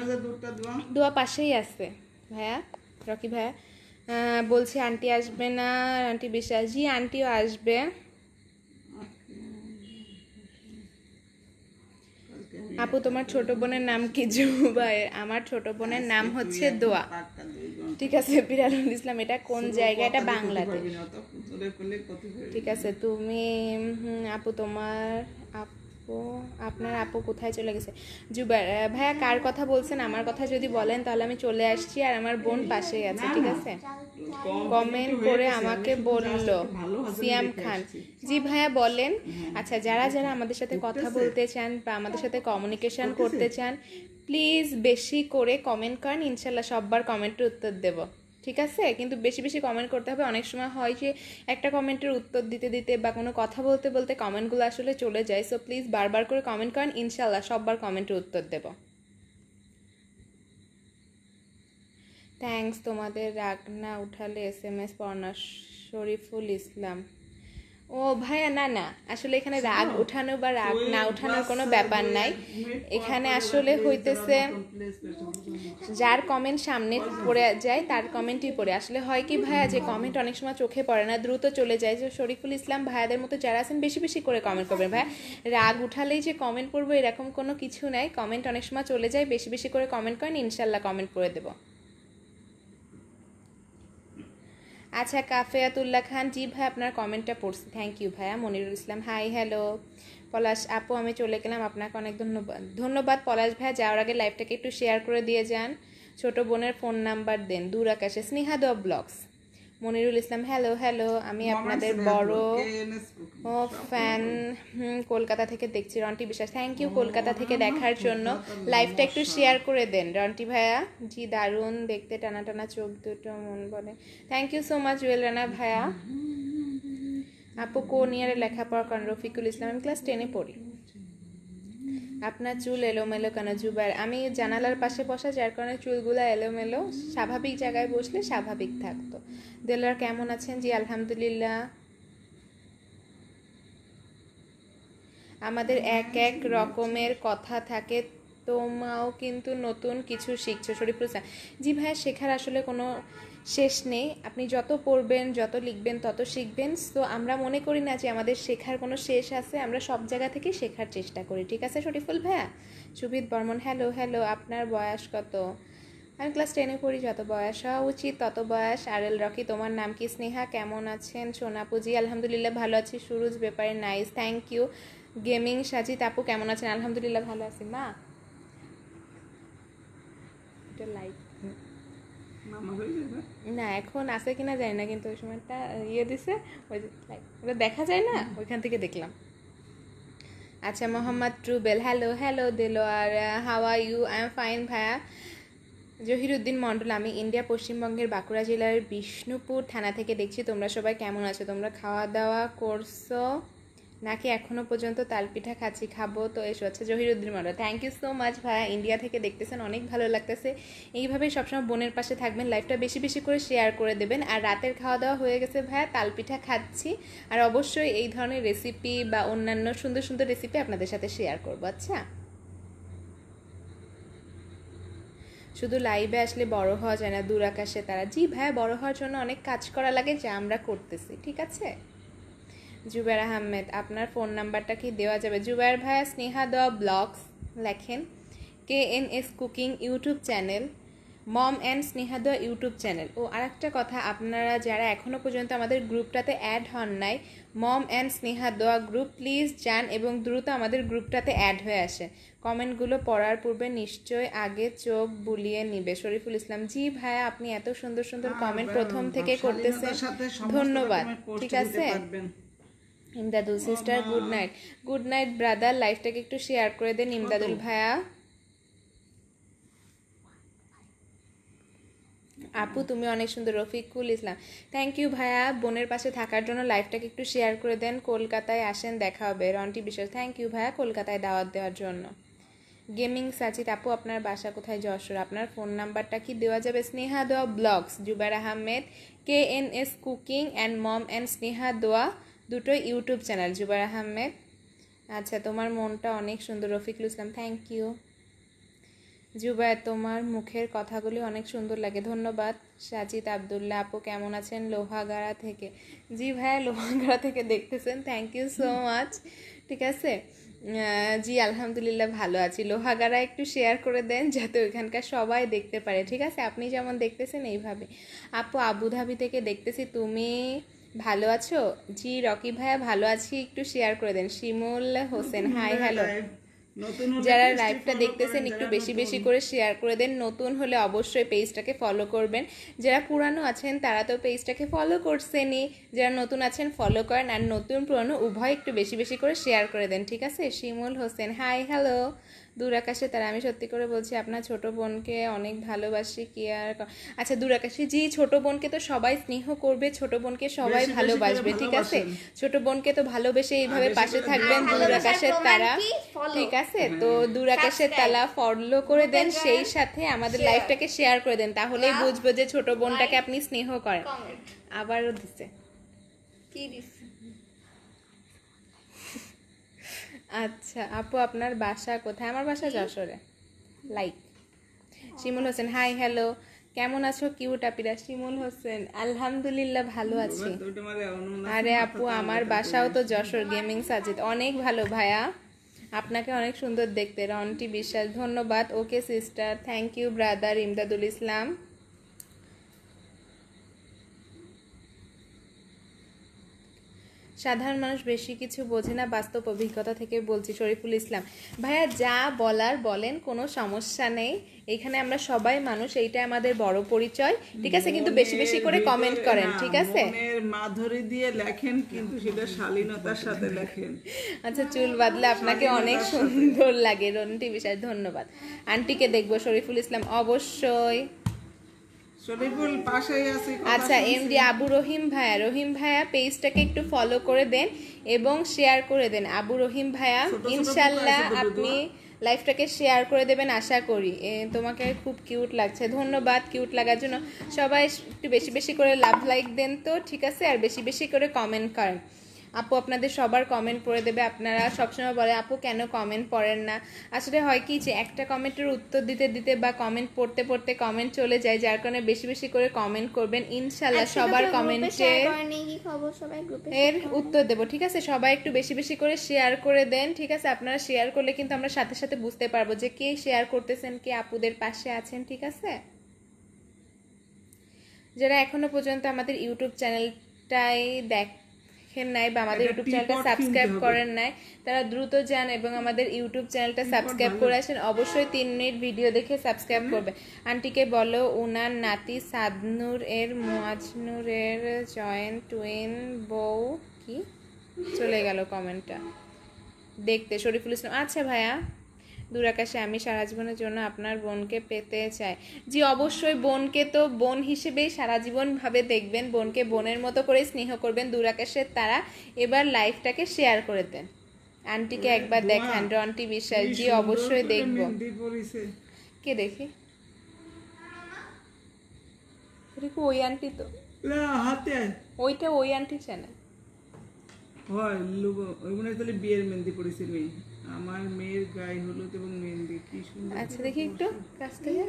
দোয়া পাশেই আছে ভাইয়া, রকি ভাইয়া বলছি আন্টি আসবে না? আন্টি বিশ্বাস, জি আন্টিও আসবে। আপু তোমার ছোট বোনের নাম কি? জুবাইর। আমার ছোট বোনের নাম হচ্ছে দোয়া, ঠিক আছে? বিরালুল ইসলাম, এটা কোন জায়গা? এটা বাংলাদেশ, ঠিক আছে? তুমি আপু তোমার আপু, আপনার আপু কোথায় চলে গেছে? জুবাইর ভাইয়া, কার কথা বলছেন? আমার কথা যদি বলেন তাহলে আমি চলে আসছি। আর আমার বোন পাশেই আছে, ঠিক আছে? কমেন্ট করে আমাকে বললো সিয়াম খান। জি ভাইয়া বলেন। আচ্ছা, যারা যারা আমাদের সাথে কথা বলতে চান বা আমাদের সাথে কমিউনিকেশন করতে চান, প্লিজ বেশি করে কমেন্ট করেন। ইনশাল্লাহ সববার কমেন্টের উত্তর দেব, ঠিক আছে? কিন্তু বেশি বেশি কমেন্ট করতে হবে। অনেক সময় হয় যে একটা কমেন্টের উত্তর দিতে দিতে বা কোনো কথা বলতে বলতে কমেন্টগুলো আসলে চলে যায়। সো প্লিজ বারবার করে কমেন্ট করেন, ইনশাল্লাহ সববার কমেন্টের উত্তর দেব। থ্যাঙ্কস। তোমাদের রাগ না উঠালে SMS পড়না। শরীফুল ইসলাম, ও ভাইয়া না না, আসলে এখানে রাগ উঠানো বা রাগ না উঠানোর কোনো ব্যাপার নাই। এখানে আসলে হইতেছে যার কমেন্ট সামনে পড়ে যায় তার কমেন্টই পড়ে। আসলে হয় কি ভাইয়া, যে কমেন্ট অনেক সময় চোখে পড়ে না, দ্রুত চলে যায়। যে শরীফুল ইসলাম ভাইয়াদের মতো যারা আছেন বেশি বেশি করে কমেন্ট করবেন। ভাইয়া রাগ উঠালেই যে কমেন্ট পড়বো এরকম কোনো কিছু নাই। কমেন্ট অনেক সময় চলে যায়, বেশি বেশি করে কমেন্ট করেন, ইনশাল্লাহ কমেন্ট পড়ে দেবো। আচ্ছা, কাফেয়াতুল্লাহ খান, জি ভাই আপনার কমেন্টটা পড়ছি, থ্যাংক ইউ ভাইয়া। মনিরুল ইসলাম, হাই হ্যালো। পলাশ আপু আমি চলে গেলাম, আপনাকে অনেক ধন্যবাদ। ধন্যবাদ পলাশ ভাইয়া। যাওয়ার আগে লাইভটাকে একটু শেয়ার করে দিয়ে যান। ছোট বোনের ফোন নাম্বার দেন। দূর আকাশে স্নেহা দোয়া ব্লগস। মনিরুল ইসলাম, হ্যালো হ্যালো, আমি আপনাদের বড় ফ্যান, কলকাতা থেকে দেখছি। রন্টি বিশ্বাস, থ্যাংক ইউ কলকাতা থেকে দেখার জন্য। লাইভটা একটু শেয়ার করে দেন রন্টি ভাইয়া। জি দারুণ দেখতে, টানা টানা চোখ দুটো, মন বলে। Thank you so much Jewel Rana ভাইয়া। আপু কোন ইয়ারে লেখাপড়া করেন? রফিকুল ইসলাম, আমি ক্লাস 10-এ পড়ি। আপনার চুল এলোমেলো কেন? জুবাইর, আমি জানালার পাশে বসা, যার কারণে চুলগুলো এলোমেলো। স্বাভাবিক জায়গায় বসলে স্বাভাবিক থাকতো। দেলার কেমন আছেন? জি আলহামদুলিল্লাহ। আমাদের এক এক রকমের কথা থাকে, তোমরাও কিন্তু নতুন কিছু শিখছো। শরীফুল ইসলাম, জি ভাইয়া শেখার আসলে কোনো শেষ নেই। আপনি যত পড়বেন, যত লিখবেন, তত শিখবেন। তো আমরা মনে করি না যে আমাদের শেখার কোনো শেষ আছে। আমরা সব জায়গা থেকে শেখার চেষ্টা করি, ঠিক আছে শরীফুল ভাইয়া? সুবিত বর্মন, হ্যালো হ্যালো, আপনার বয়স কত? আমি ক্লাস 10-এ পড়ি, যত বয়স হওয়া উচিত তত বয়স। আরএল রকি, তোমার নাম কি? স্নেহা, কেমন আছেন? সোনাপুজি, আলহামদুলিল্লাহ ভালো আছি। সুরজ ব্যাপারে, nice, thank you. Gaming Sajid আপু কেমন আছেন? আলহামদুলিল্লাহ ভালো আছি। মা এটা লাইক না এখন আছে কিনা জানি না, কিন্তু ওই সময়টা ইয়ে দিছে, ওই যে লাইক ওটা দেখা যায় না, ওইখান থেকে দেখলাম। আচ্ছা, মোহাম্মদ ট্রুবেল, হ্যালো হ্যালো দিলো। আর how are you? I am fine ভাইয়া। জহিরুদ্দিন মণ্ডল, আমি ইন্ডিয়া পশ্চিমবঙ্গের বাঁকুড়া জেলার বিষ্ণুপুর থানা থেকে দেখছি। তোমরা সবাই কেমন আছো? তোমরা খাওয়া দাওয়া করছো নাকি এখনো পর্যন্ত? তালপিঠা খাবো তো এসো। আচ্ছা জহিরুদ্দিন মণ্ডল, থ্যাংক ইউ সো মাচ ভাইয়া, ইন্ডিয়া থেকে দেখতেছেন, অনেক ভালো লাগতেছে। এইভাবেই সবসময় বোনের পাশে থাকবেন, লাইফটা বেশি বেশি করে শেয়ার করে দেবেন। আর রাতের খাওয়া দাওয়া হয়ে গেছে ভাইয়া, তালপিঠা খাচ্ছি। আর অবশ্যই এই ধরনের রেসিপি বা অন্যান্য সুন্দর সুন্দর রেসিপি আপনাদের সাথে শেয়ার করবো। আচ্ছা, শুধু লাইভে আসলে বড় হওয়া যায় না, দূর আকাশে তারা। জি ভাইয়া, বড় হওয়ার জন্য অনেক কাজ করা লাগে, যা আমরা করতেছি, ঠিক আছে। জুবের আহমেদ, আপনার ফোন নাম্বারটা কি দেওয়া যাবে? জুবের ভাইয়া স্নেহা দোয়া ব্লগস লেখেন, KNS cooking YouTube channel, mom and Sneha Doya YouTube channel. ও আরেকটা কথা, আপনারা যারা এখনও পর্যন্ত আমাদের গ্রুপটাতে অ্যাড হন নাই, মম অ্যান্ড স্নেহা দোয়া গ্রুপ, প্লিজ যান এবং দ্রুত আমাদের গ্রুপটাতে অ্যাড হয়ে আসে। কমেন্টগুলো পড়ার পূর্বে নিশ্চয় আগে চোখ বুলিয়ে নিবে। শরীফুল ইসলাম, জি ভাইয়া, আপনি এত সুন্দর সুন্দর কমেন্ট প্রথম থেকে করতেছেন, ধন্যবাদ, ঠিক আছে। Imdadul sister, good night brother, লাইফটাকে একটু শেয়ার করে দেন ইমদাদুল ভাইয়া। আপু তুমি অনেক সুন্দর। রফিকুল ইসলাম, থ্যাংক ইউ ভাইয়া, বোনের পাশে থাকার জন্য। লাইফটাকে একটু শেয়ার করে দেন। কলকাতায় আসেন, দেখা হবে। রন্টি বিশ্বাস, থ্যাংক ইউ ভাইয়া কলকাতায় দাওয়াত দেওয়ার জন্য। গেমিং সাচিদ, আপু আপনার বাসা কোথায়? যশোর। আপনার ফোন নাম্বারটা কি দেওয়া যাবে? Sneha Doya blogs, Jubair Ahmed, KNS cooking and mom and Sneha Doya, দুটোই ইউটিউব চ্যানেল। জুবের আহমেদ, আচ্ছা তোমার মনটা অনেক সুন্দর। Rafiqul Islam, thank you. জুবায়ের, তোমার মুখের কথাগুলি অনেক সুন্দর লাগে, ধন্যবাদ। সাজিদ আবদুল্লাহ, আপু কেমন আছেন? লোহাগাড়া থেকে। জি ভাইয়া, লোহাগাড়া থেকে দেখতেছেন, থ্যাংক ইউ সো মাচ, ঠিক আছে। জি আলহামদুলিল্লাহ ভালো আছি। লোহাগাড়া একটু শেয়ার করে দেন যাতে ওইখানকার সবাই দেখতে পারে, ঠিক আছে। আপনি যেমন দেখতেছেন এইভাবে। আপু আবুধাবি থেকে দেখতেছি, তুমি ভালো আছো? জি রকি ভাইয়া ভালো আছি, একটু শেয়ার করে দেন। শিমুল হোসেন, হাই হ্যালো। যারা লাইভটা দেখতেছেন একটু বেশি বেশি করে শেয়ার করে দেন। নতুন হলে অবশ্যই পেজটাকে ফলো করবেন। যারা পুরানো আছেন তারা তো পেজটাকে ফলো করছেনই, যারা নতুন আছেন ফলো করেন। আর নতুন পুরানো উভয় একটু বেশি বেশি করে শেয়ার করে দেন, ঠিক আছে। শিমুল হোসেন, হাই হ্যালো। দূর আকাশে তারা, আমি সত্যি করে বলছি আপনার ছোট বোনকে অনেক ভালোবাসি, কি আর। আচ্ছা দূর আকাশে, জি ছোট বোনকে তো সবাই স্নেহ করবে, ছোট বোনকে সবাই ভালোবাসবে, ঠিক আছে। ছোট বোনকে তো ভালোবেসে এইভাবে পাশে থাকবেন। দূর আকাশের তারা, ঠিক আছে। তো দূর আকাশের তালা ফলো করে দেন, সেই সাথে আমাদের লাইফটাকে শেয়ার করে দেন, তাহলেই বুঝবো যে ছোট বোনটাকে আপনি স্নেহ করেন। আবারও দিছে, কি দিছে? আচ্ছা আপু আপনার বাসা কোথায়? আমার বাসা যশোরে। লাইক। শিমুল হোসেন, হাই হ্যালো, কেমন আছো কিউট আপিরা? শিমুল হোসেন, আলহামদুলিল্লাহ ভালো আছি। আরে আপু আমার বাসাও তো যশোর। গেমিং সাজিদ, অনেক ভালো ভাইয়া, আপনাকে অনেক সুন্দর দেখতে। রন্টি বিশ্বাস, ধন্যবাদ। Okay sister, thank you brother. Imdadul Islam, সাধারণ মানুষ বেশি কিছু বোঝে না, বাস্তব অভিজ্ঞতা থেকে বলছি। শরীফুল ইসলাম, ভাইয়া যা বলার বলেন, কোনো সমস্যা নেই। এখানে আমরা সবাই মানুষ, এইটা আমাদের বড় পরিচয়, ঠিক আছে। কিন্তু বেশি বেশি করে কমেন্ট করেন, ঠিক আছে। মনের মাধুরী দিয়ে লেখেন, কিন্তু সেটা শালীনতার সাথে লেখেন। আচ্ছা চুল বাদলে আপনাকে অনেক সুন্দর লাগে। রন্টি বিশ্বাস, ধন্যবাদ। আন্টিকে দেখবো। শরীফুল ইসলাম, অবশ্যই। শরীফুল পাশেই আছে। আচ্ছা এমডি আবু রহিম ভাইয়া পেজটাকে একটু ফলো করে দেন এবং শেয়ার করে দেন। আবু রহিম ভাইয়া, ইনশাল্লাহ আপনি লাইফটাকে শেয়ার করে দেবেন আশা করি। তোমাকে খুব কিউট লাগছে, ধন্যবাদ কিউট লাগার জন্য। সবাই একটু বেশি বেশি করে লাভ লাইক দেন তো, ঠিক আছে। আর বেশি বেশি করে কমেন্ট করেন। আপু আপনাদের সবার কমেন্ট পড়ে দেবে। আপনারা সবসময় বলে আপু কেন কমেন্ট পড়েন না। আসলে হয় কি যে একটা কমেন্টের উত্তর দিতে দিতে বা কমেন্ট পড়তে পড়তে কমেন্ট চলে যায়, যার কারণে বেশি বেশি করে কমেন্ট করবেন। ইনশাল্লাহ সবার কমেন্টে এর উত্তর দেবো, ঠিক আছে। সবাই একটু বেশি বেশি করে শেয়ার করে দেন, ঠিক আছে। আপনারা শেয়ার করলে কিন্তু আমরা সাথে সাথে বুঝতে পারবো যে কে শেয়ার করতেছেন, কে আপুদের পাশে আছেন, ঠিক আছে। যারা এখনো পর্যন্ত আমাদের ইউটিউব চ্যানেলটাই দেখেন নাই বা আমাদের ইউটিউব চ্যানেলটা সাবস্ক্রাইব করেন নাই, তারা দ্রুত যান এবং আমাদের ইউটিউব চ্যানেলটা সাবস্ক্রাইব করে আসেন। অবশ্যই 3 মিনিট ভিডিও দেখে সাবস্ক্রাইব করবে। আন্টিকে বলো উনার নাতি সাদনুর এর মুয়াজনুর এর জয়েন্ট টুইন বউ কি চলে গেল কমেন্টটা দেখতে। শরীফুল ইসলাম, আচ্ছা ভাইয়া দূর আকাশে আমি সারা জীবনের জন্য আপনার বোনকে পেতে চাই। জি অবশ্যই, বোনকে তো বোন হিসেবেই সারা জীবন ভাবে দেখবেন, বোনকে বোনের মতো করে স্নেহ করবেন। দূর আকাশের তারা এবার লাইফটাকে শেয়ার করে দেন, আন্টিকে একবার দেখান। রন্টি বিশ্বাস, জি অবশ্যই দেখব। কে দেখি? ওই আন্টি তো, হাতে ওইটা ওই আন্টি চ্যানেল। হয় লোক ওই মনে হয় তাহলে বিয়ের মেহেন্দি পড়েছিল। আমার মেয়ের গায়ে হলুদ এবং মেহেন্দি কি সুন্দর। আচ্ছা দেখি একটু কাছ থেকে।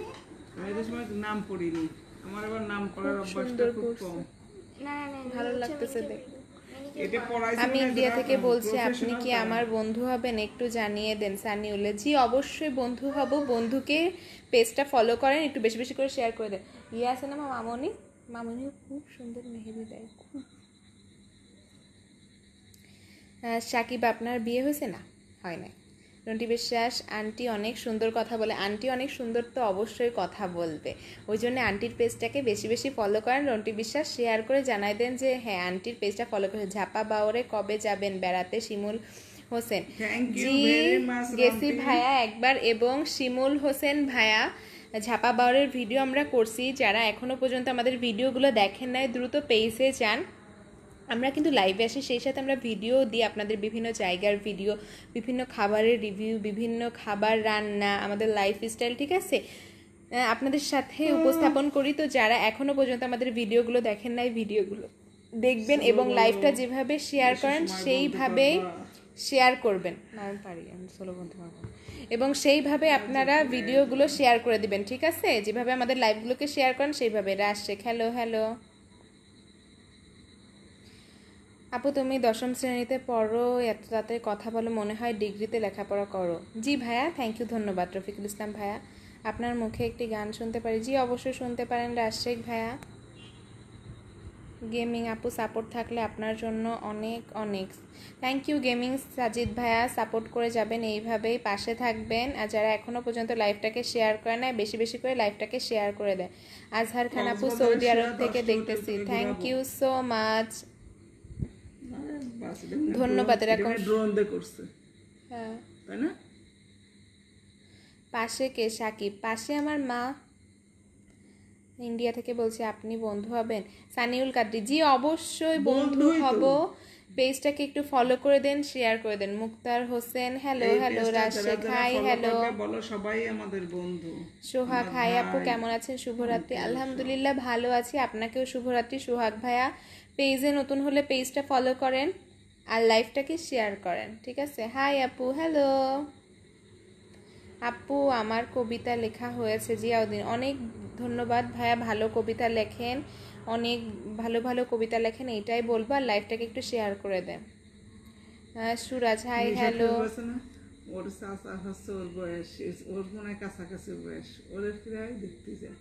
মেয়েদের সময় নাম পড়িনি, আমার আবার নাম পড়ার অভ্যাসটা খুব কম। ভালো লাগতেছে দেখতে। এটা পড়াইছি আমি ইন্ডিয়া থেকে বলছি, আপনি কি আমার বন্ধু হবেন? একটু জানিয়ে দেন। সানিউল্লাহ, জি অবশ্যই বন্ধু হব। বন্ধুকে পেজটা ফলো করেন, একটু বেশি বেশি করে শেয়ার করে দেন। ইয়ে আছে না মামনি, মামনিও খুব সুন্দর মেহেদি দেয় খুব। সাকিব, আপনার বিয়ে হয়েছে? না, হয় নাই। রন্টি বিশ্বাস, আন্টি অনেক সুন্দর কথা বলে। আন্টি অনেক সুন্দর তো অবশ্যই কথা বলবে, ওই জন্য আন্টির পেজটাকে বেশি বেশি ফলো করেন। রন্টি বিশ্বাস শেয়ার করে জানাই দেন যে হ্যাঁ আন্টির পেজটা ফলো করে। ঝাপা বাওরে কবে যাবেন বেড়াতে? শিমুল হোসেন, জি গেছি ভাইয়া একবার। এবং শিমুল হোসেন ভাইয়া, ঝাপা বাওরের ভিডিও আমরা করছি। যারা এখনো পর্যন্ত আমাদের ভিডিওগুলো দেখেন নাই দ্রুত পেজে যান। আমরা কিন্তু লাইভে আসি, সেই সাথে আমরা ভিডিও দিই আপনাদের, বিভিন্ন জায়গার ভিডিও, বিভিন্ন খাবারের রিভিউ, বিভিন্ন খাবার রান্না, আমাদের লাইফস্টাইল, ঠিক আছে, আপনাদের সাথে উপস্থাপন করি। তো যারা এখনো পর্যন্ত আমাদের ভিডিওগুলো দেখেন নাই, ভিডিওগুলো দেখবেন এবং লাইভটা যেভাবে শেয়ার করেন সেইভাবেই শেয়ার করবেন। আমি পারি, আমি সোলো বলতে পারবো। এবং সেইভাবে আপনারা ভিডিওগুলো শেয়ার করে দিবেন, ঠিক আছে, যেভাবে আমাদের লাইভগুলোকে শেয়ার করেন সেইভাবে। রাশেখ, হ্যালো হ্যালো। আপু তুমি 10ম শ্রেণীতে পড়ো, এত তাড়াতাড়ি কথা বলো, মনে হয় ডিগ্রিতে লেখাপড়া করো। জি ভাইয়া, থ্যাংক ইউ, ধন্যবাদ। রফিকুল ইসলাম ভাইয়া, আপনার মুখে একটি গান শুনতে পারি? জি অবশ্যই শুনতে পারেন রাশেখ ভাইয়া। গেমিং আপু, সাপোর্ট থাকলে আপনার জন্য অনেক অনেক থ্যাংক ইউ। গেমিং সাজিদ ভাইয়া, সাপোর্ট করে যাবেন, এইভাবেই পাশে থাকবেন। আর যারা এখনও পর্যন্ত লাইভটাকে শেয়ার করে না, বেশি বেশি করে লাইভটাকে শেয়ার করে দেয়। আজহার খান আপু, সৌদি আরব থেকে দেখতেছি, থ্যাংক ইউ সো মাচ, ধন্যবাদ। এরকম ড্রোন দিয়ে করছে, হ্যাঁ। তাই না? পাশে কে? সাকিব, পাশে আমার মা। ইন্ডিয়া থেকে বলছি, আপনি বন্ধু হবেন? সানিউল কাদ্রি, জি অবশ্যই বন্ধু হব। পেজটাকে একটু ফলো করে দেন, শেয়ার করে দেন। Mukhtar Hossain, hello hello. Rashekh, hi hello. বলো সবাই আমাদের বন্ধু। সোহাগ, হাই আপু, কেমন আছেন? শুভরাত্রি। আলহামদুলিল্লাহ ভালো আছি, আপনাকেও শুভরাত্রি সোহাগ ভাইয়া। পেজে নতুন হলে পেজটা ফলো করেন আর লাইভটাকে শেয়ার করেন, ঠিক আছে। হাই আপু, হ্যালো আপু, আমার কবিতা লেখা হয়েছে জিয়াউদ্দিন, অনেক ধন্যবাদ ভাইয়া। ভালো কবিতা লেখেন, অনেক ভালো ভালো কবিতা লেখেন, এইটাই বলবো। আর লাইভটাকে একটু শেয়ার করে দেন। সুরাজ, হাই হ্যালো। ওর চাচা হচ্ছে ওর বয়স, ওর মনে হয় কাছাকাছি বয়স, ওরে প্রায় দেখতে যায়,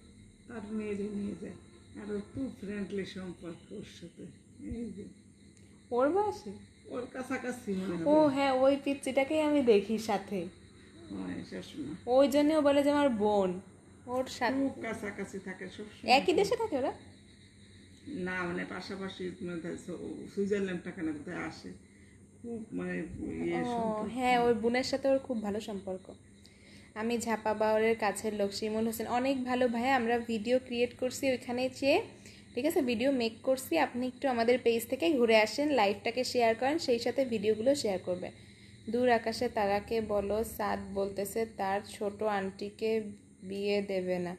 তার মেয়েরে নিয়ে যায়, আর ওর খুব ফ্রেন্ডলি সম্পর্ক ওর সাথে। এই যে ওর বয়সে, ওর কাছাকাছি মনে ও হয়। হ্যাঁ, ওই পিচ্চিটাকেই আমি দেখি সাথে, শাশুড়ি ওই জন্য ও বলে যে আমার বোন। ওর সাথে খুব কাছাকাছি থাকে সবসময়। একই দেশে থাকে ওরা? না মানে পাশাপাশি, সুইজারল্যান্ড টাকা না কোথায় আসে, খুব মানে হ্যাঁ, ওই বোনের সাথে ওর খুব ভালো সম্পর্ক। আমি ঝাপা বাওরের কাছের লোক, শিমুল হোসেন, অনেক ভালো ভাই। আমরা ভিডিও ক্রিয়েট করছি ওইখানে চেয়ে, ঠিক আছে, ভিডিও মেক করছি। আপনি একটু আমাদের পেজ থেকে ঘুরে আসেন, লাইভটাকে শেয়ার করেন, সেই সাথে ভিডিওগুলো শেয়ার করবেন। দূর আকাশে তারাকে বলো সাদ বলতেছে তার ছোট আন্টিকে বিয়ে দেবে না।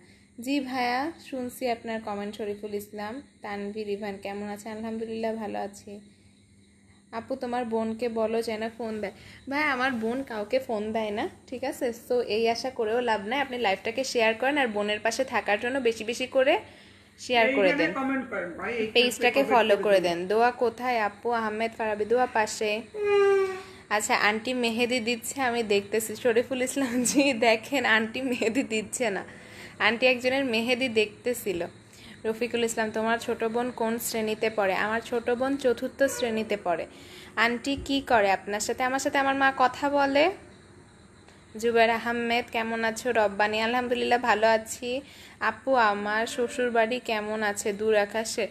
জি ভাইয়া, শুনছি আপনার কমেন্ট। শরীফুল ইসলাম, তানভীর ইভান, কেমন আছেন? আলহামদুলিল্লাহ ভালো আছি। আপু তোমার বোনকে বলো যেন ফোন দেয়। ভাই আমার বোন কাউকে ফোন দেয় না, ঠিক আছে, সো এই আশা করেও লাভ নাই। আপনি লাইভটাকে শেয়ার করেন আর বোনের পাশে থাকার জন্য বেশি বেশি করে শেয়ার করে দেন, পেজটাকে ফলো করে দেন। দোয়া কোথায় আপু? আহমেদ ফারাবি, দোয়া পাশে। আচ্ছা, আন্টি মেহেদি দিচ্ছে, আমি দেখতেছি। শরীফুল ইসলাম, জি দেখেন আন্টি মেহেদি দিচ্ছে না, আন্টি একজনের মেহেদি দেখতেছিল। রফিকুল ইসলাম, তোমার ছোট বোন কোন শ্রেণীতে পড়ে? আমার ছোট বোন 4র্থ শ্রেণীতে পড়ে। আন্টি কি করে আপনার সাথে? আমার সাথে আমার মা কথা বলে। জুবের আহমেদ, কেমন আছো? রব্বানি, আলহামদুলিল্লাহ ভালো আছি। আপু আমার শ্বশুর বাড়ি কেমন আছে? দূর আকাশে।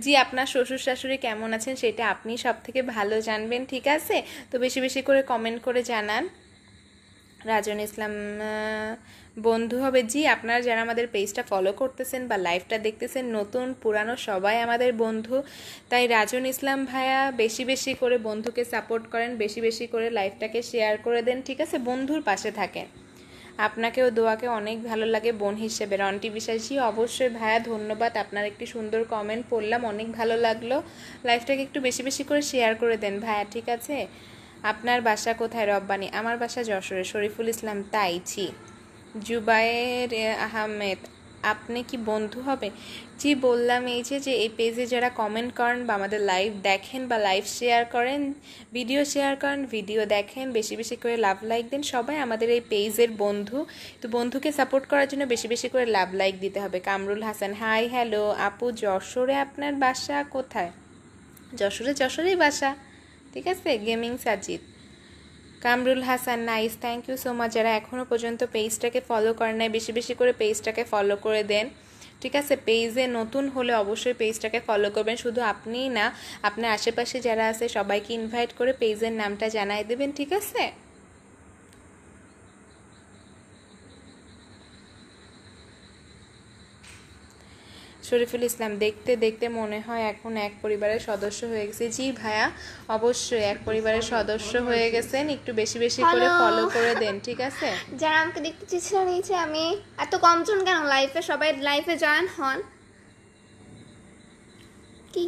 জি, আপনার শ্বশুর শাশুড়ি কেমন আছেন সেটা আপনি সব থেকে ভালো জানবেন, ঠিক আছে, তো বেশি বেশি করে কমেন্ট করে জানান। রাজন ইসলাম বন্ধু হবে। জি, আপনারা যারা আমাদের পেজটা ফলো করতেছেন বা লাইভটা দেখতেছেন, নতুন পুরানো সবাই আমাদের বন্ধু। তাই রাজন ইসলাম ভাইয়া বেশি বেশি করে বন্ধুকে সাপোর্ট করেন, বেশি বেশি করে লাইভটাকে শেয়ার করে দেন, ঠিক আছে? বন্ধুর পাশে থাকেন। আপনাকেও দোয়াকে অনেক ভালো লাগে বোন হিসেবে। রন্টি বিশ্বাস জি অবশ্যই ভাইয়া, ধন্যবাদ। আপনার একটি সুন্দর কমেন্ট পড়লাম, অনেক ভালো লাগলো। লাইভটাকে একটু বেশি বেশি করে শেয়ার করে দেন ভাইয়া, ঠিক আছে? আপনার বাসা কোথায় রব্বানি? আমার বাসা যশোরে। শরীফুল ইসলাম তাই জি। জুবায়ের আহমেদ আপনি কি বন্ধু হবে? জি বললাম এই যে এই পেজে যারা কমেন্ট করেন বা আমাদের লাইভ দেখেন বা লাইভ শেয়ার করেন, ভিডিও শেয়ার করেন, ভিডিও দেখেন, বেশি বেশি করে লাভ লাইক দেন, সবাই আমাদের এই পেজের বন্ধু। তো বন্ধুকে সাপোর্ট করার জন্য বেশি বেশি করে লাভ লাইক দিতে হবে। কামরুল হাসান হাই হ্যালো আপু, যশোরে আপনার বাসা কোথায়? যশোরেই বাসা, ঠিক আছে। Gaming Sajid Kamrul Hasan nice, thank you so much. যারা এখনও পর্যন্ত পেজটাকে ফলো করেন নাই, বেশি বেশি করে পেজটাকে ফলো করে দেন, ঠিক আছে? পেজে নতুন হলে অবশ্যই পেজটাকে ফলো করবেন। শুধু আপনিই না, আপনার আশেপাশে যারা আছে সবাইকে ইনভাইট করে পেজের নামটা জানাই দেবেন, ঠিক আছে? শরীফুল ইসলাম দেখতে দেখতে মনে হয় এখন এক পরিবারের সদস্য হয়ে গেছে। জি ভাইয়া, অবশ্যই এক পরিবারের সদস্য হয়ে গেছেন। একটু বেশি বেশি করে ফলো করে দেন, ঠিক আছে? যারা আমাকে দেখতে চেয়েছিলেন, এই যে আমি এত কমজন কেন লাইফে, সবাই লাইফে জয়েন হন। কি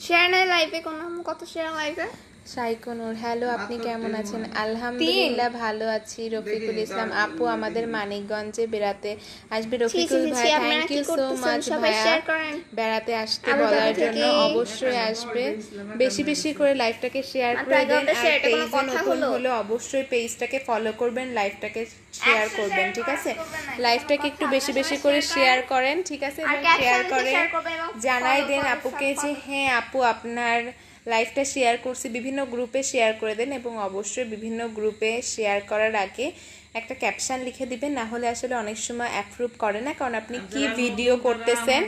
শেয়ার নাই লাইফে, কোনো কত শেয়ার লাইফে। সাইকোনুর হ্যালো, আপনি কেমন আছেন? আলহামদুলিল্লাহ ভালো আছি। রফিকুল ইসলাম আপু আমাদের মানিকগঞ্জে বেড়াতে আসবে। রফিকুল ভাই থ্যাংক ইউ সো মাচ ভাইয়া, বেড়াতে আসতে বলার জন্য। অবশ্যই আসবে, বেশি বেশি করে লাইভটাকে শেয়ার করে দেন। আর পেজে নতুন হলে অবশ্যই পেজটাকে ফলো করবেন, লাইভটাকে শেয়ার করবেন, ঠিক আছে? লাইভটাকে একটু বেশি বেশি করে শেয়ার করেন, ঠিক আছে? এবং শেয়ার করে জানাই দেন আপুকে যে হ্যাঁ আপু আপনার লাইভটা শেয়ার করছি, বিভিন্ন গ্রুপে শেয়ার করে দেন। এবং অবশ্যই বিভিন্ন গ্রুপে শেয়ার করার আগে একটা ক্যাপশন লিখে দিবেন, না হলে আসলে অনেক সময় অ্যাপ্রুভ করে না, কারণ আপনি কি ভিডিও করতেছেন,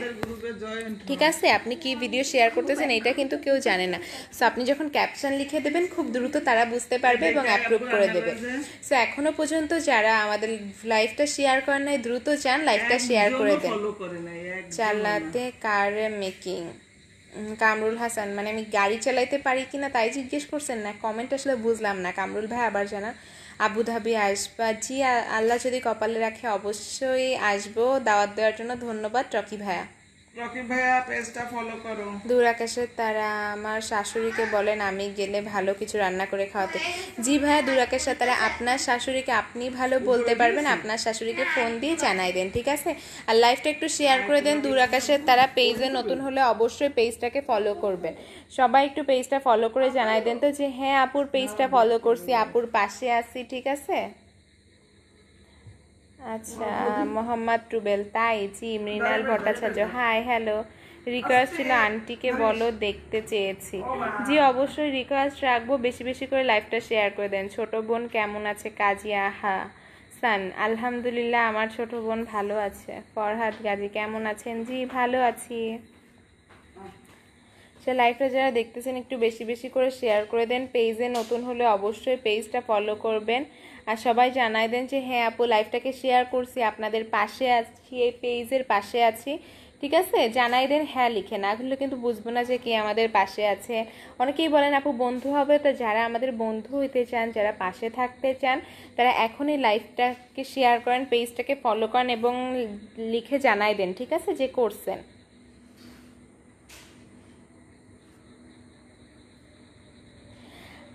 ঠিক আছে? আপনি কি ভিডিও শেয়ার করতেছেন এটা কিন্তু কেউ জানে না। সো আপনি যখন ক্যাপশন লিখে দেবেন, খুব দ্রুত তারা বুঝতে পারবে এবং অ্যাপ্রুভ করে দেবে। সো এখনো পর্যন্ত যারা আমাদের লাইভটা শেয়ার করেন নাই, দ্রুত চান লাইভটা শেয়ার করে দেন। চালাতে কার মেকিং কামরুল হাসান মানে আমি গাড়ি চালাইতে পারি কিনা তাই জিজ্ঞেস করছেন, না কমেন্ট আসলে বুঝলাম না। কামরুল ভাই আবার জানান। আবুধাবি আসবা? জি আল্লাহ যদি কপালে রাখে অবশ্যই আসবো। দাওয়াত দেওয়ার জন্য ধন্যবাদ রকি ভাইয়া। রকি ভাইয়া পেজটা ফলো করো। দূর আকাশের তারা আমার শাশুড়িকে বলেন আমি গেলে ভালো কিছু রান্না করে খাওয়াতে। জি ভাইয়া, দূর আকাশের তারা আপনার শাশুড়িকে আপনি ভালো বলতে পারবেন, আপনার শাশুড়িকে ফোন দিয়ে জানাই দেন, ঠিক আছে? আর লাইভটা একটু শেয়ার করে দেন। দূর আকাশের তারা পেজে নতুন হলে অবশ্যই পেজটাকে ফলো করবেন। সবাই একটু পেজটা ফলো করে জানাই দেন তো যে হ্যাঁ আপুর পেজটা ফলো করছি, আপুর পাশে আছি, ঠিক আছে? আচ্ছা মোহাম্মদ রুবেল তাই জি। Mrinal Bhattacharya hi hello, request ছিল আন্টিকে বলো দেখতে চেয়েছি। জি অবশ্যই রিকোয়েস্ট রাখবো, বেশি বেশি করে লাইভটা শেয়ার করে দেন। ছোট বোন কেমন আছে? কাজিয়া হাসান আলহামদুলিল্লাহ, আমার ছোট বোন ভালো আছে। ফরহাদ গাজী কেমন আছেন? জি ভালো আছি। সে লাইভটা যারা দেখতেছেন একটু বেশি বেশি করে শেয়ার করে দেন। পেজে নতুন হলে অবশ্যই পেজটা ফলো করবেন। আর সবাই জানাই দেন যে হ্যাঁ আপু লাইভটাকে শেয়ার করছি, আপনাদের পাশে আছি, এই পেজের পাশে আছি, ঠিক আছে? জানাই দেন হ্যাঁ লিখে, না হলে কিন্তু বুঝবো না যে কে আমাদের পাশে আছে। অনেকেই বলেন আপু বন্ধু হবে, তো যারা আমাদের বন্ধু হইতে চান, যারা পাশে থাকতে চান, তারা এখনই লাইভটাকে শেয়ার করেন, পেজটাকে ফলো করেন এবং লিখে জানাই দেন, ঠিক আছে, যে করছেন।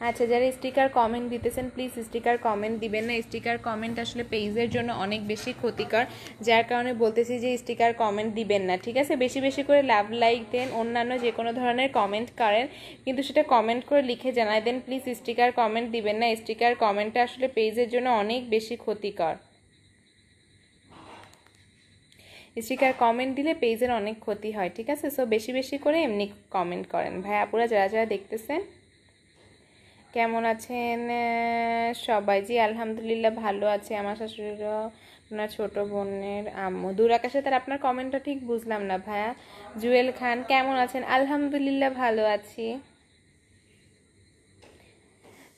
আচ্ছা যারা স্টিকার কমেন্ট দিতেছেন প্লিজ স্টিকার কমেন্ট দিবেন না। স্টিকার কমেন্ট আসলে পেজের জন্য অনেক বেশি ক্ষতিকর, যার কারণে বলতেছি যে স্টিকার কমেন্ট দিবেন না, ঠিক আছে? বেশি বেশি করে লাভ লাইক দেন, অন্যান্য যে কোনো ধরনের কমেন্ট করেন, কিন্তু সেটা কমেন্ট করে লিখে জানাই দেন প্লিজ। স্টিকার কমেন্ট দিবেন না, স্টিকার কমেন্টটা আসলে পেজের জন্য অনেক বেশি ক্ষতিকর। স্টিকার কমেন্ট দিলে পেজের অনেক ক্ষতি হয়, ঠিক আছে? সো বেশি বেশি করে এমনি কমেন্ট করেন। ভাই আপুরা যারা যারা দেখতেছেন কেমন আছেন সবাই? জি আলহামদুলিল্লাহ ভালো আছে। আমার শাশুড়িরও আপনার ছোট বোনের আম্মু। দূর আকাশে তার আপনার কমেন্টটা ঠিক বুঝলাম না ভাইয়া। জুয়েল খান কেমন আছেন? আলহামদুলিল্লাহ ভালো আছি।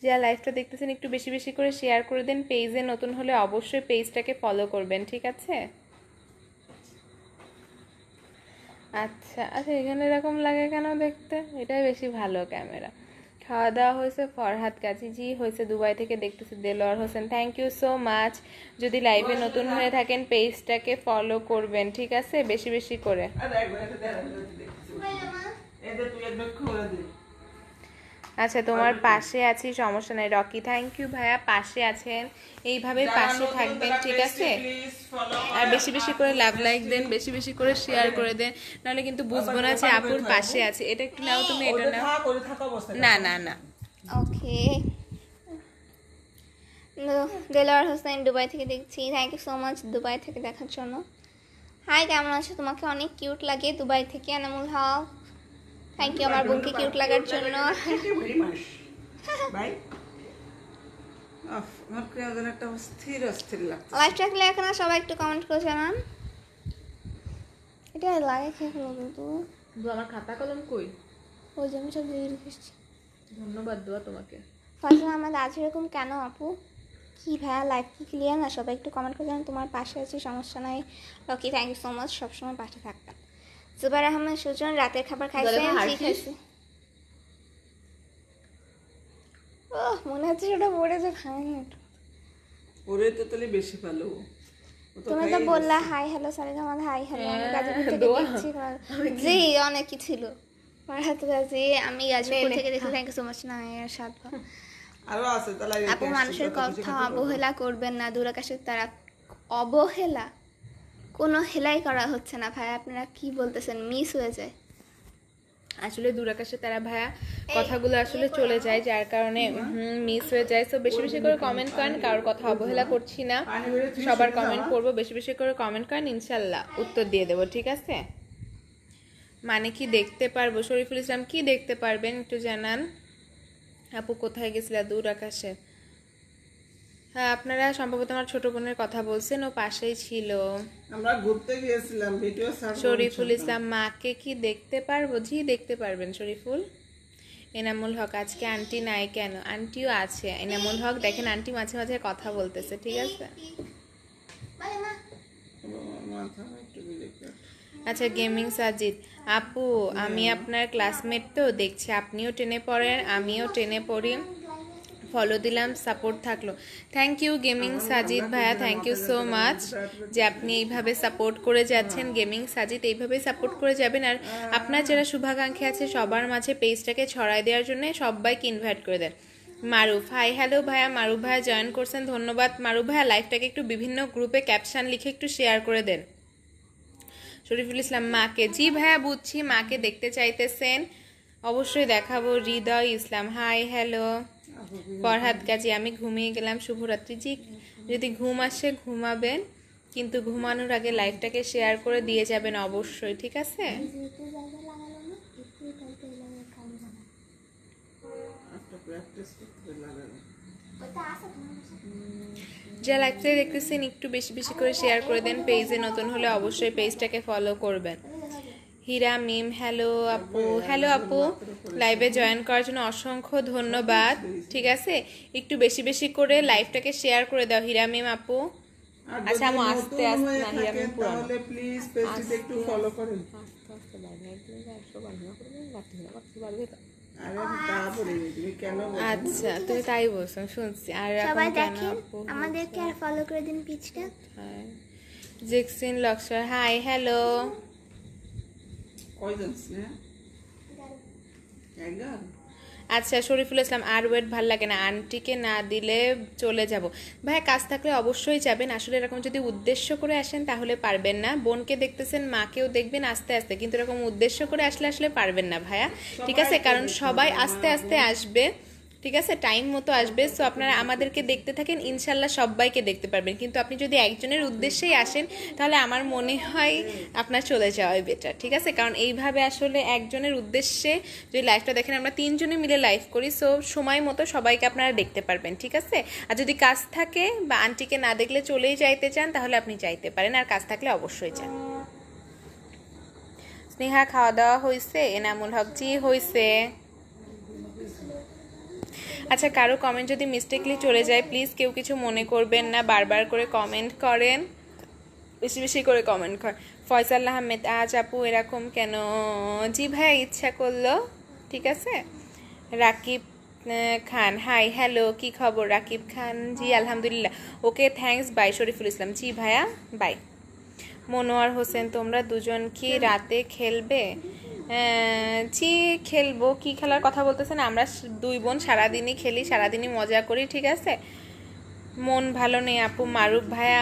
যা লাইভটা দেখতেছেন একটু বেশি বেশি করে শেয়ার করে দেন, পেজে নতুন হলে অবশ্যই পেজটাকে ফলো করবেন, ঠিক আছে? আচ্ছা আচ্ছা, এখানে এরকম লাগে কেন দেখতে? এটাই বেশি ভালো ক্যামেরা। খাওয়া দাওয়া হয়েছে ফরহাদ কাজী, জি হয়েছে, দুবাই থেকে দেখতেছি Delwar Hossain, thank you so much. যদি লাইভে নতুন হয়ে থাকেন পেজটাকে ফলো করবেন, ঠিক আছে, বেশি বেশি করে। আচ্ছা তোমার পাশে আছি, সমস্যা নাই রকি, থ্যাংক ইউ ভাইয়া, পাশে আছেন, এইভাবে পাশে থাকবেন, ঠিক আছে? আর বেশি বেশি করে লাভ লাইক দেন, বেশি বেশি করে শেয়ার করে দেন, নাহলে কিন্তু বুঝবো না যে আপুর পাশে আছে। এটা একটু নাও তুমি, এটা নাও। না না না, ওকে, দেলোয়ার হোসেন দুবাই থেকে দেখছি, thank you so much Dubai থেকে দেখার জন্য। হাই, কেমন আছো? তোমাকে অনেক কিউট লাগে দুবাই থেকে, এনামুল হক, থ্যাংক ইউ আমার বোনকে কিউট লাগার জন্য। আমার কেমন একটা অস্থির অস্থির লাগছে। লাইভটা দেখলে এখন সবাই একটু কমেন্ট করে জানান। এটা লাগে খেয়ে ফেলো তো, আমার খাতা কলম কই? ওই জন্য সব দিয়ে রেখেছি। ধন্যবাদ দোয়া তোমাকে। ফাজলা আহমেদ, আজ এরকম কেন আপু? কি ভাইয়া লাইভ কি ক্লিয়ার না? সবাই একটু কমেন্ট করে জানান। তোমার পাশে আছি, সমস্যা নাই Rocky, thank you so much, সবসময় পাশে থাকবেন। জুবাইর আহমেদ সুজন, রাতের খাবার খাইছেন? জি খাইছি। ও মনে হচ্ছে সেটা পড়ে যে খায়নি একটু। ওরে তো তাহলে বেশি ভালো। তুমি তো বললা হাই হ্যালো সারিকা, আমার হাই হ্যালো, আমি গাজীপুর থেকে দেখছি। জি অনেকই ছিল ফারহাদ গাজী, আমি গাজীপুর থেকে দেখছি, থ্যাংক ইউ সো মাচ। না এর সাথ আরো আছে তাহলে আপু, মানুষের কথা অবহেলা করবেন না, দূরাকাশের তারা। অবহেলা? কোনো হেলাই করা হচ্ছে না ভাই, আপনারা কি বলতেছেন? মিস হয়ে যায় আসলে দূরাকাশে তারা ভাইয়া কথাগুলো আসলে চলে যায়, যার কারণে মিস হয়ে যায়। তো বেশি বেশি করে কমেন্ট করেন, কারোর কথা অবহেলা করছি না, সবার কমেন্ট পড়বো, বেশি বেশি করে কমেন্ট করেন, ইনশাল্লাহ উত্তর দিয়ে দেবো, ঠিক আছে? মানে কি দেখতে পারবো? শরীফুল ইসলাম, কি দেখতে পারবেন একটু জানান। আপু কোথায় গেছিলা? দূর আকাশে। হ্যাঁ, আপনারা সম্ভবত আমার ছোট বোনের কথা বলছেন, ও পাশেই ছিল। আমরা ঘুরতে গিয়েছিলাম, ভিডিও শরীফুল ইসলাম, মাকে কি দেখতে পারবো? জি দেখতে পারবেন শরীফুল। এনামুল হক, আজকে আন্টি নাই কেন? আন্টিও আছে। এনামুল হক দেখেন, আন্টি মাঝে মাঝে কথা বলতেছে, ঠিক আছে? আচ্ছা গেমিং সাজিদ, আপু আমি আপনার ক্লাসমেট, তো দেখছি আপনিও টেনে পড়েন, আমিও টেনে পড়ি, ফলো দিলাম, সাপোর্ট থাকলো। থ্যাংক ইউ গেমিং সাজিদ ভাইয়া, থ্যাংক ইউ সো মাচ যে আপনি এইভাবে সাপোর্ট করে যাচ্ছেন। গেমিং সাজিদ এইভাবে সাপোর্ট করে যাবেন, আর আপনার যারা শুভাকাঙ্ক্ষী আছে সবার মাঝে পেজটাকে ছড়াই দেওয়ার জন্য সবাইকে ইনভাইট করে দেন। মারুফ, হাই হ্যালো ভাইয়া, মারুফ ভাইয়া জয়েন করছেন, ধন্যবাদ মারুফ ভাইয়া। লাইভটাকে একটু বিভিন্ন গ্রুপে ক্যাপশন লিখে একটু শেয়ার করে দেন। শরীফুল ইসলাম, মাকে, জি ভাইয়া বুঝছি, মাকে দেখতে চাইতেছেন, অবশ্যই দেখাবো। হৃদয় ইসলাম, হাই হ্যালো। ফরহাদ গাজী, আমি ঘুমিয়ে গেলাম, শুভরাত্রি। জি, যদি ঘুম আসে ঘুমাবেন, কিন্তু ঘুমানোর আগে লাইভটাকে শেয়ার করে দিয়ে যাবেন অবশ্যই, ঠিক আছে? যা লাইভটা দেখতেছেন একটু বেশি বেশি করে শেয়ার করে দেন, পেজে নতুন হলে অবশ্যই পেজটাকে ফলো করবেন। হীরা মিম, হ্যালো আপু, হ্যালো আপু, লাইভে জয়েন করার জন্য অসংখ্য ধন্যবাদ, ঠিক আছে? একটু বেশি বেশি করে লাইভটাকে শেয়ার করে দাও হীরা মিম আপু। আচ্ছা আমি আস্তে আস্তে, না হীরা মিম পুরো, তাহলে প্লিজ পেজটিতে একটু ফলো করেন। আস্তে আস্তে বাড়বে, একদম 100 বাড়বে না, করবেন রাখতে না, রাখতে পারবে তো। আরে তারপরে তুমি কেন আচ্ছা তুমি তাই বলছো, শুনছি। আর সবাই এখন কেন দেখেন, আপু? আমাদেরকে আর ফলো করে দিন পেজটা। হ্যাঁ, জেক্সিন লক্সর, হাই হ্যালো। কয়জন স্নেহা? একজন? আচ্ছা শরীফুল ইসলাম, আর ওয়েট ভাল লাগে না, আন্টিকে না দিলে চলে যাব। ভাই কাজ থাকলে অবশ্যই যাবেন, আসলে এরকম যদি উদ্দেশ্য করে আসেন তাহলে পারবেন না। বোনকে দেখতেছেন, মাকেও দেখবেন আস্তে আস্তে, কিন্তু এরকম উদ্দেশ্য করে আসলে আসলে পারবেন না ভাইয়া, ঠিক আছে? কারণ সবাই আস্তে আস্তে আসবে, ঠিক আছে, টাইম মতো আসবে। সো আপনারা আমাদেরকে দেখতে থাকেন, ইনশাল্লাহ সবাইকে দেখতে পারবেন। কিন্তু আপনি যদি একজনের উদ্দেশ্যেই আসেন তাহলে আমার মনে হয় আপনার চলে যাওয়াই বেটার, ঠিক আছে? কারণ এইভাবে আসলে একজনের উদ্দেশ্যে যদি লাইভটা দেখেন, আমরা 3 জনে মিলে লাইভ করি, সো সময় মতো সবাইকে আপনারা দেখতে পারবেন, ঠিক আছে? আর যদি কাজ থাকে বা আন্টিকে না দেখলে চলেই যাইতে চান তাহলে আপনি যাইতে পারেন, আর কাজ থাকলে অবশ্যই যান। স্নেহা, খাওয়া দাওয়া হয়েছে? এনামুল হক, জি হয়েছে। আচ্ছা, কারো কমেন্ট যদি মিস্টেকলি চলে যায় প্লিজ কেউ কিছু মনে করবেন না, বারবার করে কমেন্ট করেন, বেশি বেশি করে কমেন্ট করেন। ফয়সাল আহমেদ, আজ আপু এরকম কেন? জি ভাইয়া, ইচ্ছা করলো। ঠিক আছে। রাকিব খান, হাই হ্যালো, কি খবর রাকিব খান? জি আলহামদুলিল্লাহ। Okay thanks, bye. Shariful Islam, জি ভাইয়া বাই। মনোয়ার হোসেন, তোমরা দুজন কি রাতে খেলবে? জি খেলবো। কি খেলার কথা বলতেছেন? আমরা দুই বোন সারাদিনই খেলি, সারাদিনই মজা করি। ঠিক আছে। মন ভালো নেই আপু। মারুফ ভাইয়া,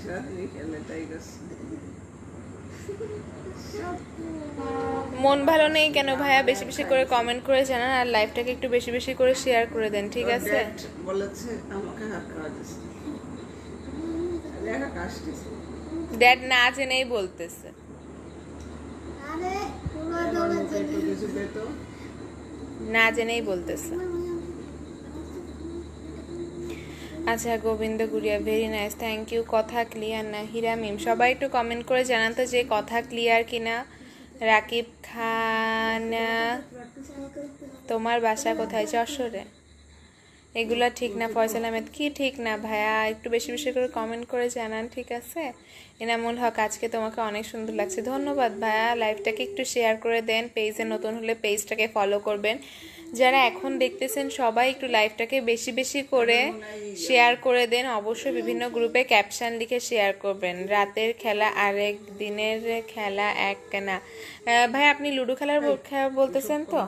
সারাদিনই খেলে তাই মন ভালো নেই কেন ভাইয়া? বেশি বেশি করে কমেন্ট করে জানান, আর লাইভটাকে একটু বেশি বেশি করে শেয়ার করে দেন। ঠিক আছে। বলেছে আমাকে হাত খাওয়া দিচ্ছে, একা কাশতেছে। ড্যাড না জেনেই বলতেছে। কিছু পেতো না জেনেই বলতেছে। আচ্ছা, গোবিন্দ গুড়িয়া, ভেরি নাইস, থ্যাংক ইউ। কথা ক্লিয়ার না? হীরা মিম, সবাই একটু কমেন্ট করে জানান তো যে কথা ক্লিয়ার কিনা। রাকিব খান, তোমার বাসা কোথায়? যশোরে। এগুলা ঠিক না। ফয়সাল আহমেদ, কি ঠিক না ভাইয়া? একটু বেশি বেশি করে কমেন্ট করে জানান। ঠিক আছে। এনামুল হক, আজকে তোমাকে অনেক সুন্দর লাগছে। ধন্যবাদ ভাইয়া। লাইভটাকে একটু শেয়ার করে দেন। পেজে নতুন হলে পেজটাকে ফলো করবেন। যারা এখন দেখতেছেন সবাই একটু লাইভটাকে বেশি বেশি করে শেয়ার করে দেন। অবশ্যই বিভিন্ন গ্রুপে ক্যাপশন লিখে শেয়ার করবেন। রাতের খেলা আরেক দিনের খেলা এক না। ভাই আপনি লুডো খেলার বলতেছেন তো?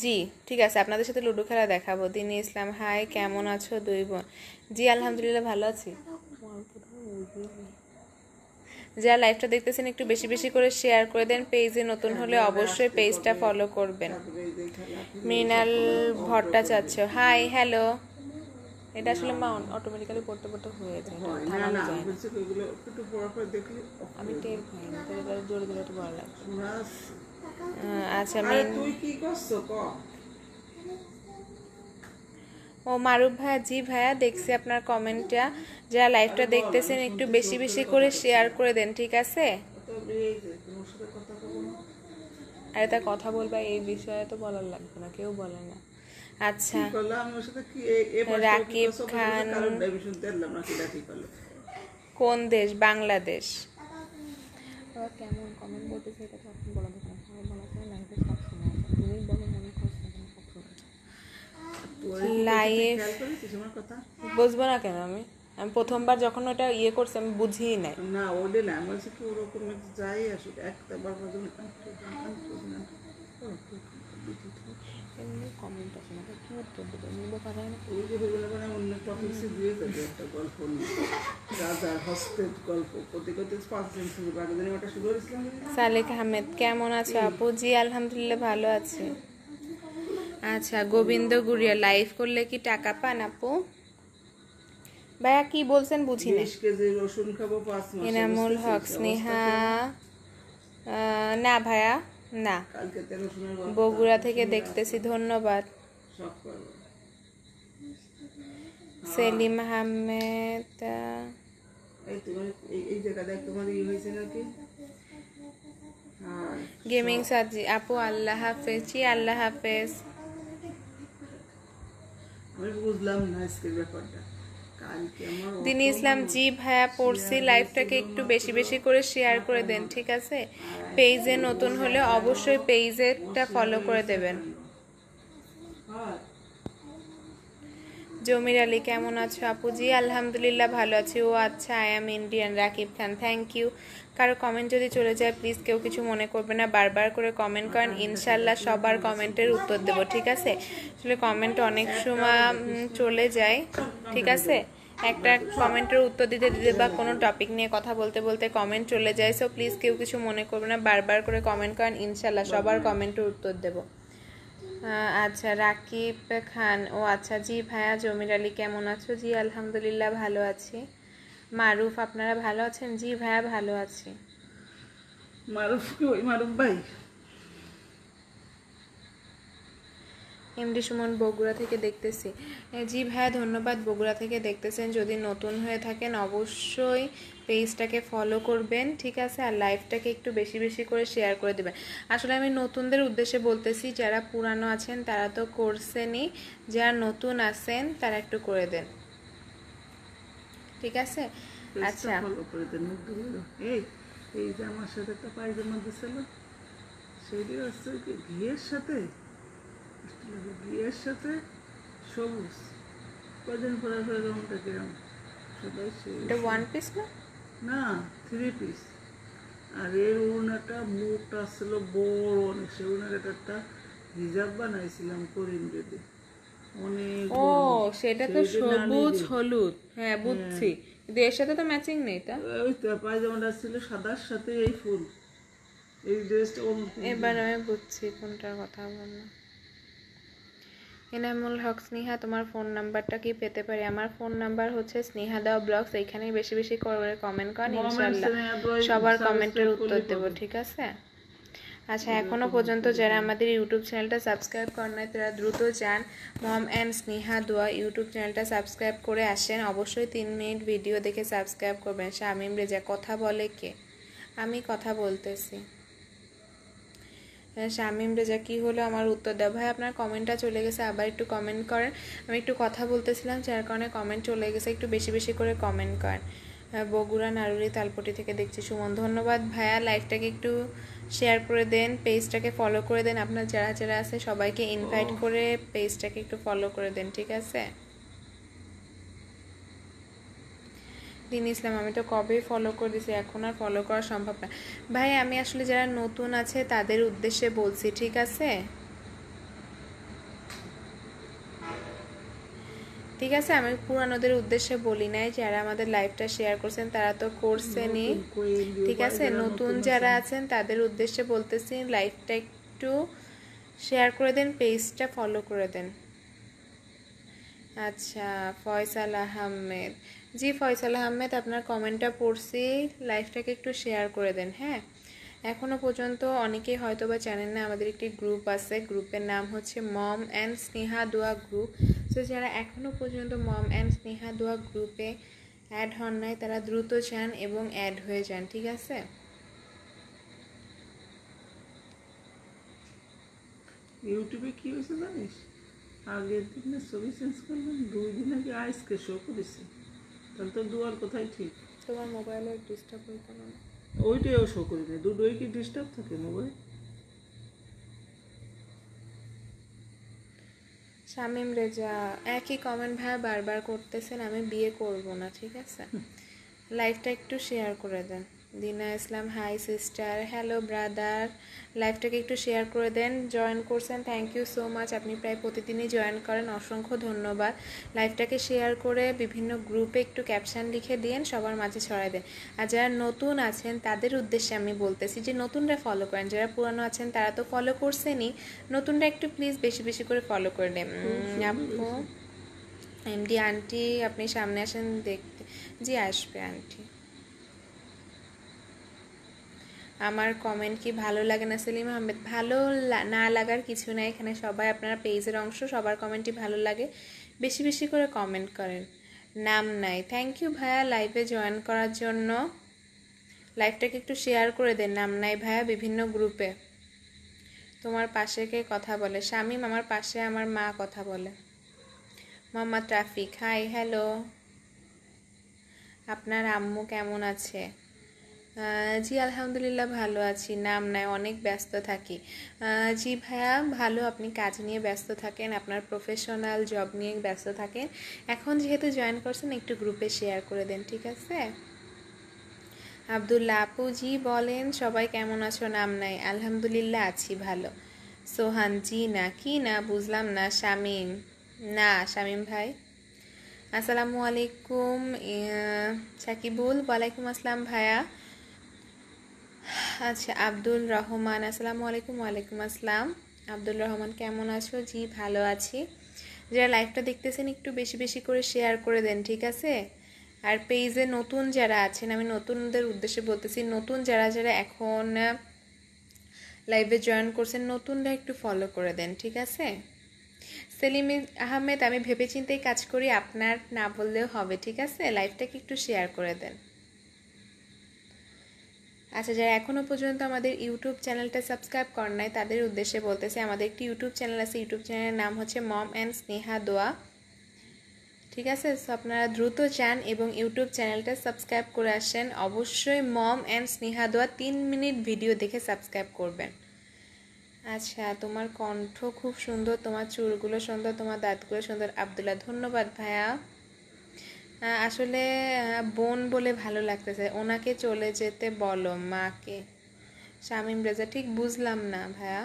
জি ঠিক আছে, আপনাদের সাথে লুডো খেলা দেখাবো। দিনী ইসলাম, হাই কেমন আছো দুই বোন? জি আলহামদুলিল্লাহ ভালো আছি। যারা লাইভটা দেখতেছেন একটু বেশি বেশি করে শেয়ার করে দেন। পেজে নতুন হলে অবশ্যই পেজটা ফলো করবেন। Mrinal Bhattacharya, hi hello. এটা আসলে মা অটোমেটিক্যালি পড়তে পড়তে হয়ে যায়, থামানো যায় না। আমি টের পাই না, তো এটা জোরে জোরে একটু ভালো লাগবে। আচ্ছা তুই কি করছো ক? ও মারুফ ভাইয়া, জি ভাইয়া দেখছি আপনার কমেন্টটা। যারা লাইভটা দেখতেছেন একটু বেশি বেশি করে শেয়ার করে দেন। ঠিক আছে। আর এটা কথা বলবা এই বিষয়ে তো বলার লাগবে না, কেউ বলে না। আচ্ছা, রাকিব খান, কোন দেশ? বাংলাদেশ। কেমন কমেন্ট বলতেছে এটা তো আপনি বলা দরকার না, বলা যায় লাইভে সব সময় তুমি বলো মনে করছো না সবসময় লাইভ বুঝবো না কেন? আমি প্রথমবার যখন ওটা ইয়ে করছি আমি বুঝিই নাই। না ওটা না, আমি বলছি কি ওরকম যাই আসুক একটা বার পর্যন্ত এমনি কমেন্ট আছে না, কি উত্তর দেবো? নিবো পারে না। ওই যে হইগুলো মানে অন্য টপিক্সে দিয়ে দেবে একটা গল্প নিয়ে, রাজার হস্তের গল্প করতে করতে 5 দিন শুরু আগে দিনে ওটা শুরু হয়েছিলাম। সালেক আহমেদ, কেমন আছো আপু? জি আলহামদুলিল্লাহ ভালো আছি। আচ্ছা, গোবিন্দ গুড়িয়া, লাইভ করলে কি টাকা পান আপু? ভাইয়া কি বলছেন বুঝি না। 20 কেজি রসুন খাবো 5 মাস। এনামুল হক, স্নেহা, না ভাইয়া না, কালকে 13 রসুনের বগুড়া থেকে দেখতেছি, ধন্যবাদ। সব করবো। সেলিম আহমেদ, এই তোমার এই জায়গাটা তোমার ই হয়েছে নাকি? হ্যাঁ গেমিং সাজি আপু, আল্লাহ হাফেজ। জি আল্লাহ হাফেজ। আমি বুঝলাম না আজকের ব্যাপারটা। কালকে আমার দিনী ইসলাম, জি ভাইয়া পড়ছি। লাইভটাকে একটু বেশি বেশি করে শেয়ার করে দেন। ঠিক আছে। পেজে নতুন হলে অবশ্যই পেজেরটা ফলো করে দেবেন। জমির আলী, কেমন আছো আপু? জি আলহামদুলিল্লাহ ভালো আছি। ও আচ্ছা, I am Indian. Rakib Khan, thank you. কারো কমেন্ট যদি চলে যায় প্লিজ কেউ কিছু মনে করবে না, বারবার করে কমেন্ট করেন, ইনশাল্লাহ সবার কমেন্টের উত্তর দেব। ঠিক আছে। আসলে কমেন্ট অনেক সময় চলে যায়। ঠিক আছে। একটা কমেন্টের উত্তর দিতে দিতে বা কোনো টপিক নিয়ে কথা বলতে বলতে কমেন্ট চলে যায়। সো প্লিজ কেউ কিছু মনে করবে না, বারবার করে কমেন্ট করেন, ইনশাল্লাহ সবার কমেন্টের উত্তর দেব। আচ্ছা, রাকিব খান, ও আচ্ছা, জি ভাইয়া। জমির আলী, কেমন আছো? জি আলহামদুলিল্লাহ ভালো আছি। মারুফ, আপনারা ভালো আছেন? জি ভাইয়া ভালো আছি। মারুফ কি ওই মারুফ ভাই? এমডি সুমন বগুড়া থেকে দেখতেছি। জি ভাইয়া ধন্যবাদ, বগুড়া থেকে দেখতেছেন। যদি নতুন হয়ে থাকেন অবশ্যই পেজটাকে ফলো করবেন, ঠিক আছে? আর লাইভটাকে একটু বেশি বেশি করে শেয়ার করে দেবেন। আসলে আমি নতুনদের উদ্দেশ্যে বলতেছি, যারা পুরানো আছেন তারা তো করছেনই, যারা নতুন আছেন তারা একটু করে দেন, ঠিক আছে? আচ্ছা, ফলো করে দেন মুগ্ধগুলো। এই যে আমার সাথে একটা পায়জামা দিছিল, সেইটা হচ্ছে কি ঘিয়ের সাথে সবুজ, কদিন পরে পরে রঙটা কিরম সবাই এটা ওয়ান পিস না? না, 3 পিস। আর এর ওড়নাটা মুখটা ছিল বড় অনেক, সে ওড়নার একটা হিজাব বানাইছিলাম করিম দিদি, অনেক ও বড়। সেটা তো সবুজ হলুদ, হ্যাঁ বুঝছি, কিন্তু এর সাথে তো ম্যাচিং নেই। তা ওই তো পায়জামাটা ছিল সাদার সাথে এই ফুল, এই ড্রেসটা এবার আমি বুঝছি কোনটার কথা বললো। এনামুল হক স্নেহা, তোমার ফোন নাম্বারটা কি পেতে পারি? আমার ফোন নাম্বার হচ্ছে স্নেহা দাও ব্লগস, এইখানেই বেশি বেশি করে কমেন্ট করেন, ইনশাল্লাহ সবার কমেন্টের উত্তর দেব, ঠিক আছে? আচ্ছা, এখনো পর্যন্ত যারা আমাদের ইউটিউব চ্যানেলটা সাবস্ক্রাইব করেন নাই তারা দ্রুত যান মম অ্যান্ড স্নেহা দোয়া ইউটিউব চ্যানেলটা সাবস্ক্রাইব করে আসেন। অবশ্যই 3 মিনিট ভিডিও দেখে সাবস্ক্রাইব করবেন। শামিম রেজা, কথা বলে কে? আমি কথা বলতেছি। শামিম রেজা, কি হলো আমার উত্তর দাও। ভাই আপনার কমেন্টটা চলে গেছে, আবার একটু কমেন্ট করেন। আমি একটু কথা বলতেছিলাম যার কারণে কমেন্ট চলে গেছে, একটু বেশি বেশি করে কমেন্ট করেন। বগুড়া নারুরি তালপটি থেকে দেখছি সুমন, ধন্যবাদ ভাইয়া। লাইভটাকে একটু শেয়ার করে দেন, পেজটাকে ফলো করে দেন, আপনার যারা যারা আছে সবাইকে ইনভাইট করে পেজটাকে একটু ফলো করে দেন, ঠিক আছে? দিন ইসলাম, আমি তো কবেই ফলো করে দিছি, এখন আর ফলো করা সম্ভব না ভাই। আমি আসলে যারা নতুন আছে তাদের উদ্দেশ্যে বলছি, ঠিক আছে? ঠিক আছে, আমি পুরানোদের উদ্দেশ্যে বলি নাই। যারা আমাদের লাইভটা শেয়ার করছেন তারা তো করছেনই, ঠিক আছে? নতুন যারা আছেন তাদের উদ্দেশ্যে বলতেছি, লাইভটা একটু শেয়ার করে দেন, পেজটা ফলো করে দেন। আচ্ছা, ফয়সাল আহমেদ, জি ফয়সাল আহমেদ, আপনার কমেন্টটা পড়ছি, লাইভটাকে একটু শেয়ার করে দেন, হ্যাঁ? এখনও পর্যন্ত অনেকেই হয়তো বা জানেন না, আমাদের একটি গ্রুপ আছে, গ্রুপের নাম হচ্ছে মম অ্যান্ড স্নেহা দোয়া গ্রুপ। তো যারা এখনও পর্যন্ত মম অ্যান্ড স্নেহা দোয়া গ্রুপে অ্যাড হন নাই তারা দ্রুত যান এবং অ্যাড হয়ে যান, ঠিক আছে? ইউটিউবে কি হয়েছে জানিস, আগের দিনে ছবি চেঞ্জ করলাম, 2 দিন আগে আইসকে শো করেছে, তাহলে তো দুয়ার কোথায় ঠিক। তোমার মোবাইলে ডিস্টার্ব হয়ে কোনো না? ওইটাও শো করি না, দুটোই কি ডিস্টার্ব থাকে মোবাইল? শামিম রেজা, একই কমেন্ট ভাইয়া বারবার করতেছেন, আমি বিয়ে করব না, ঠিক আছে? লাইভটা একটু শেয়ার করে দেন। দিনা ইসলাম, হাই সিস্টার, হ্যালো ব্রাদার, লাইভটাকে একটু শেয়ার করে দেন। জয়েন করছেন, থ্যাংক ইউ সো মাচ। আপনি প্রায় প্রতিদিনই জয়েন করেন, অসংখ্য ধন্যবাদ। লাইভটাকে শেয়ার করে বিভিন্ন গ্রুপে একটু ক্যাপশন লিখে দিন, সবার মাঝে ছড়াই দেন। আর যারা নতুন আছেন তাদের উদ্দেশ্যে আমি বলতেছি যে নতুনরা ফলো করেন, যারা পুরানো আছেন তারা তো ফলো করছেনই, নতুনরা একটু প্লিজ বেশি বেশি করে ফলো করে নেন। আপু এমডি আন্টি, আপনি সামনে আসেন দেখতে। জি আসবে আন্টি। আমার কমেন্ট কি ভালো লাগে না সেলিম আহমেদ? ভালো না লাগার কিছু নাই, এখানে সবাই আপনারা পেজের অংশ, সবার কমেন্টই ভালো লাগে, বেশি বেশি করে কমেন্ট করেন। নাম নাই, থ্যাংক ইউ ভাইয়া লাইভে জয়েন করার জন্য। লাইভটাকে একটু শেয়ার করে দেন। নাম নাই ভাইয়া বিভিন্ন গ্রুপে। তোমার পাশে কে কথা বলে? শামিম, আমার পাশে আমার মা কথা বলে। মোহাম্মদ ট্রাফিক, হাই হ্যালো, আপনার আম্মু কেমন আছে? জি আলহামদুলিল্লাহ ভালো আছি। নাম নাই, অনেক ব্যস্ত থাকি। জি ভাইয়া ভালো, আপনি কাজ নিয়ে ব্যস্ত থাকেন, আপনার প্রফেশনাল জব নিয়ে ব্যস্ত থাকেন। এখন যেহেতু জয়েন করছেন একটু গ্রুপে শেয়ার করে দেন, ঠিক আছে? আবদুল্লা আপু, জি বলেন, সবাই কেমন আছো? নাম নাই, আলহামদুলিল্লাহ আছি ভালো। সোহান, জি না, কি না বুঝলাম না। শামিম, না শামিম ভাই। আসসালামু আলাইকুম সাকিবুল, ওয়ালাইকুম আসসালাম ভাইয়া। আচ্ছা, আব্দুল রহমান, আসসালামু আলাইকুম। ওয়ালাইকুম আসসালাম। আব্দুল রহমান, কেমন আছো? জি ভালো আছি। যারা লাইভটা দেখতেছেন একটু বেশি বেশি করে শেয়ার করে দেন, ঠিক আছে? আর পেজে নতুন যারা আছেন, আমি নতুনদের উদ্দেশ্যে বলতেছি, নতুন যারা যারা এখন লাইভে জয়েন করছেন নতুনরা একটু ফলো করে দেন, ঠিক আছে? সেলিম আহমেদ, আমি ভেবেচিন্তেই কাজ করি, আপনার না বললেও হবে, ঠিক আছে? লাইভটাকে একটু শেয়ার করে দেন। আচ্ছা, যারা এখনও পর্যন্ত আমাদের ইউটিউব চ্যানেলটা সাবস্ক্রাইব করেন নাই তাদের উদ্দেশ্যে বলতেছি, আমাদের একটি ইউটিউব চ্যানেল আছে, ইউটিউব চ্যানেলের নাম হচ্ছে মম অ্যান্ড স্নেহা দোয়া, ঠিক আছে? সো আপনারা দ্রুত যান এবং ইউটিউব চ্যানেলটা সাবস্ক্রাইব করে আসেন। অবশ্যই মম অ্যান্ড স্নেহা দোয়া 3 মিনিট ভিডিও দেখে সাবস্ক্রাইব করবেন। আচ্ছা, তোমার কণ্ঠ খুব সুন্দর, তোমার চুলগুলো সুন্দর, তোমার দাঁতগুলো সুন্দর। আব্দুল্লাহ, ধন্যবাদ ভাইয়া। আসলে বোন বলে ভালো লাগতেছে, ওনাকে চলে যেতে বলো মাকে। শামীম রেজা, ঠিক বুঝলাম না ভাইয়া।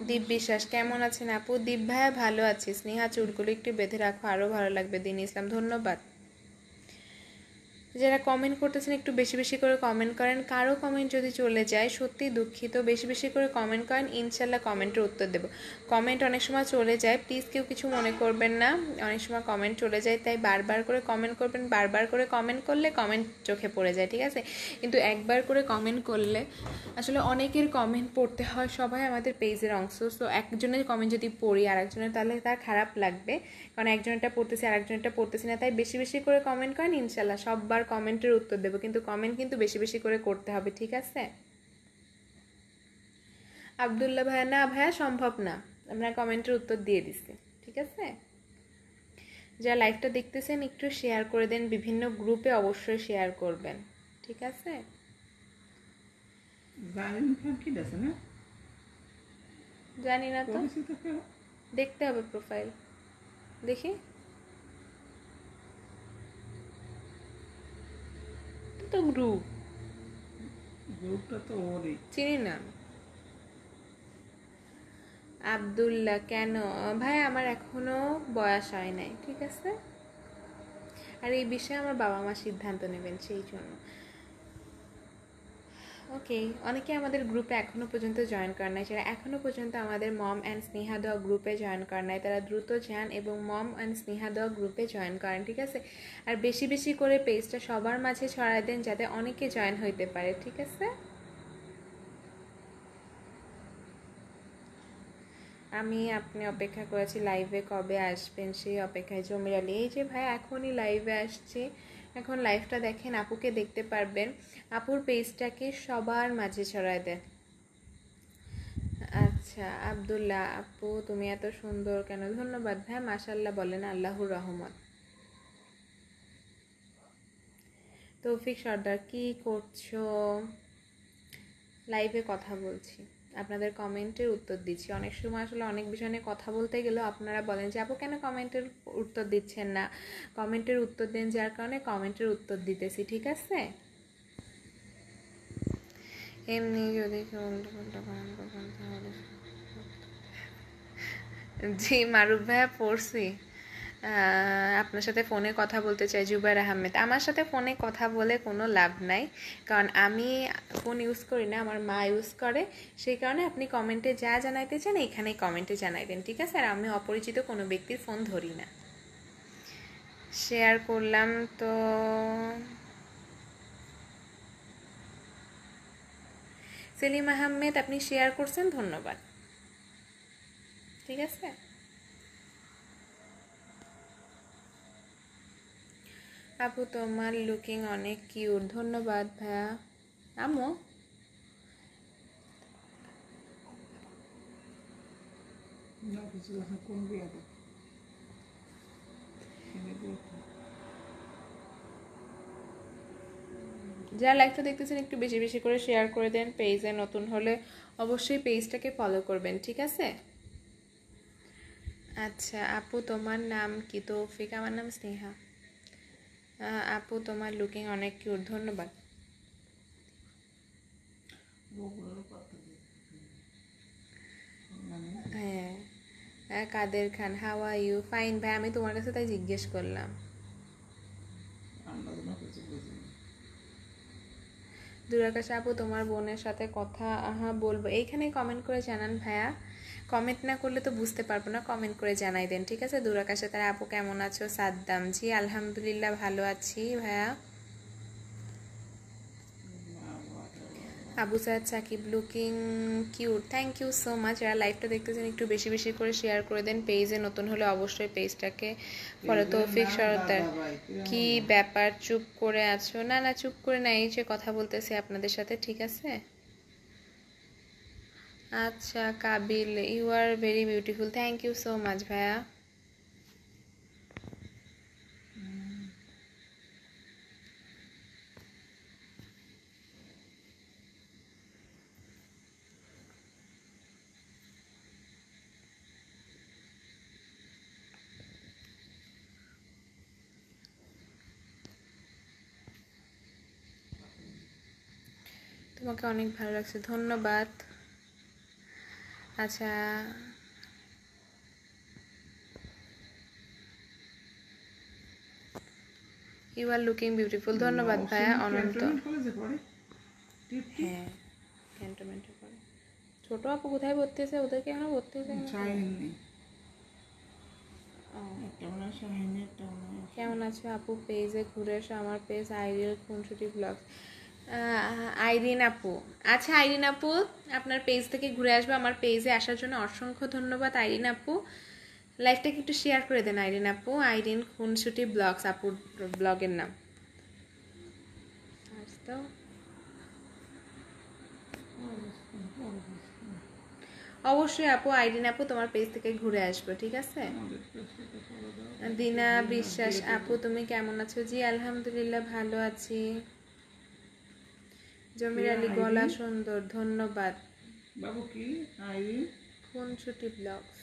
দীপ বিশ্বাস, কেমন আছেন আপু? দীপ ভাইয়া, ভালো আছি। স্নেহা, চুলগুলো একটু বেঁধে রাখো, আরও ভালো লাগবে। দিন ইসলাম, ধন্যবাদ। যারা কমেন্ট করতেছেন একটু বেশি বেশি করে কমেন্ট করেন। কারো কমেন্ট যদি চলে যায় সত্যি দুঃখিত, বেশি বেশি করে কমেন্ট করেন, ইনশাল্লাহ কমেন্টের উত্তর দেব। কমেন্ট অনেক সময় চলে যায়, প্লিজ কেউ কিছু মনে করবেন না, অনেক সময় কমেন্ট চলে যায়, তাই বারবার করে কমেন্ট করবেন। বারবার করে কমেন্ট করলে কমেন্ট চোখে পড়ে যায়, ঠিক আছে? কিন্তু একবার করে কমেন্ট করলে আসলে অনেকের কমেন্ট পড়তে হয়, সবাই আমাদের পেজের অংশ। সো একজনের কমেন্ট যদি পড়ি আর একজনের, তাহলে তার খারাপ লাগবে, কারণ একজনেরটা পড়তেছি আর একজনেরটা পড়তেছি না। তাই বেশি বেশি করে কমেন্ট করেন, ইনশাল্লাহ সববার কমেন্টের উত্তর দেবো, কিন্তু কমেন্ট কিন্তু বেশি বেশি করে করতে হবে, ঠিক আছে? আব্দুল্লাহ ভাইয়া, না ভাইয়া সম্ভব না, আমরা কমেন্টের উত্তর দিয়ে দিচ্ছি, ঠিক আছে? যারা লাইভটা দেখতেছেন একটু শেয়ার করে দেন, বিভিন্ন গ্রুপে অবশ্যই শেয়ার করবেন, ঠিক আছে? জানি না তো, দেখতে হবে প্রোফাইল, দেখি তো গ্রুপটা তো ওরই। চিনি না। আব্দুল্লাহ, কেন ভাই? আমার এখনো বয়স হয় নাই, ঠিক আছে? আর এই বিষয়ে আমার বাবা মা সিদ্ধান্ত নেবেন, সেই জন্য। ওকে, অনেকে আমাদের গ্রুপে এখনো পর্যন্ত জয়েন করেন নাই, যারা এখনো পর্যন্ত আমাদের মম অ্যান্ড স্নেহা দোয়া গ্রুপে জয়েন করেন নাই তারা দ্রুত যান এবং মম অ্যান্ড স্নেহা দোয়া গ্রুপে জয়েন করেন, ঠিক আছে? আর বেশি বেশি করে পেজটা সবার মাঝে ছড়ায় দেন যাতে অনেকে জয়েন হইতে পারে, ঠিক আছে? আমি আপনি অপেক্ষা করেছি, লাইভে কবে আসবেন সেই অপেক্ষায়। জমির আলী, এই যে ভাই এখনই লাইভে আসছি, এখন লাইভটা দেখেন, আপুকে দেখতে পারবেন। আপুর পেজটাকে সবার মাঝে ছড়ায় দেন। আচ্ছা আব্দুল্লাহ, আপু তুমি এত সুন্দর কেন? ধন্যবাদ ভাই, মাশাল্লাহ বলেন, আল্লাহুর রহমত। তৌফিক সর্দার, কি করছো? লাইভে কথা বলছি, আপনাদের কমেন্টের উত্তর দিচ্ছি। অনেক সময় আসলে অনেক বিষয় নিয়ে কথা বলতে গেলেও আপনারা বলেন যে আপু কেন কমেন্টের উত্তর দিচ্ছেন না, কমেন্টের উত্তর দেন, যার কারণে কমেন্টের উত্তর দিতেছি, ঠিক আছে? এমনি যদি জি মারুফ ভাইয়া, পড়ছি। আপনার সাথে ফোনে কথা বলতে চাই। জুবাইর আহমেদ, আমার সাথে ফোনে কথা বলে কোনো লাভ নাই, কারণ আমি ফোন ইউজ করি না, আমার মা ইউজ করে, সেই কারণে আপনি কমেন্টে যা জানাইতে চান এখানেই কমেন্টে জানাই দেন, ঠিক আছে? আর আমি অপরিচিত কোনো ব্যক্তির ফোন ধরি না। শেয়ার করলাম তো, সেলিম আহমেদ আপনি শেয়ার করছেন, ধন্যবাদ, ঠিক আছে? আপু তোমার লুকিং অনেক কিউট, ধন্যবাদ ভাইয়া। আমো কোন বিয়াতে যারা লাইভটা দেখতেছেন একটু বেশি বেশি করে শেয়ার করে দেন। পেজে নতুন হলে অবশ্যই পেজটাকে ফলো করবেন, ঠিক আছে? আচ্ছা আপু তোমার নাম কি? তৌফিক, আমার নাম স্নেহা। আপু তোমার লুকিং অনেক কিউট, ধন্যবাদ। হ্যাঁ কাদের খান, হাউ আর ইউ? ফাইন ভাই, আমি তোমার কাছে তাই জিজ্ঞেস করলাম। দুরাকাশ আপু তোমার বোনের সাথে কথা বলবো, এইখানে কমেন্ট করে জানান ভাইয়া। কমেন্ট না করলে তো বুঝতে পারবো না, কমেন্ট করে জানাই দেন, ঠিক আছে? দুরাকাশে তারা, আপু কেমন আছো? সাদ্দাম, জি আলহামদুলিল্লাহ ভালো আছি ভাইয়া। Abu Saeed Sakib looking cute, thank you so much. যারা লাইভটা দেখতেছেন একটু বেশি বেশি করে শেয়ার করে দেন। পেজে নতুন হলে অবশ্যই পেজটাকে ফলো। তৌফিক সরদার, কি ব্যাপার চুপ করে আছো? না না, চুপ করে নাই, এই যে কথা বলতেছি আপনাদের সাথে, ঠিক আছে। আচ্ছা Kabil, you are very beautiful, thank you so much ভাইয়া। তোমাকে অনেক ভালো লাগছে, ধন্যবাদ। আচ্ছা ইউ আর লুকিং বিউটিফুল, ধন্যবাদ ভাইয়া। অনন্ত, কলেজে পড়ে টিপটি হ্যাঁ ক্যান্টনমেন্টে পড়ে। ছোট আপু কোথায় ভর্তি আছে? ওদেরকে এখনো ভর্তি হয়েছে কিনা? শাহিন নেই, ও, একটা মনে হয় শাহিন, একটা মনে হয় কেমন আছো আপু? পেজে ঘুরে এসো, আমার পেজ আইরিল খুনসুটি ব্লগ। আইরিন আপু, আচ্ছা আইরিন আপু আপনার পেজ থেকে ঘুরে আসবে, আমার পেজে আসার জন্য অসংখ্য ধন্যবাদ আইরিন আপু। লাইভটাকে একটু শেয়ার করে দেন আইরিন আপু। আইরিন খুনসুটি ব্লগস আপুর ব্লগের নাম। তো অবশ্যই আপু, আইরিন আপু তোমার পেজ থেকে ঘুরে আসবো, ঠিক আছে। আমাদের পেজটাকে ফলো দাও। দিনা বিশ্বাস আপু, তুমি কেমন আছো? জি আলহামদুলিল্লাহ ভালো আছি। জমির আলী, গলা সুন্দর, ধন্যবাদ। বাবু কি আইরি? খুনসুটি ব্লগস।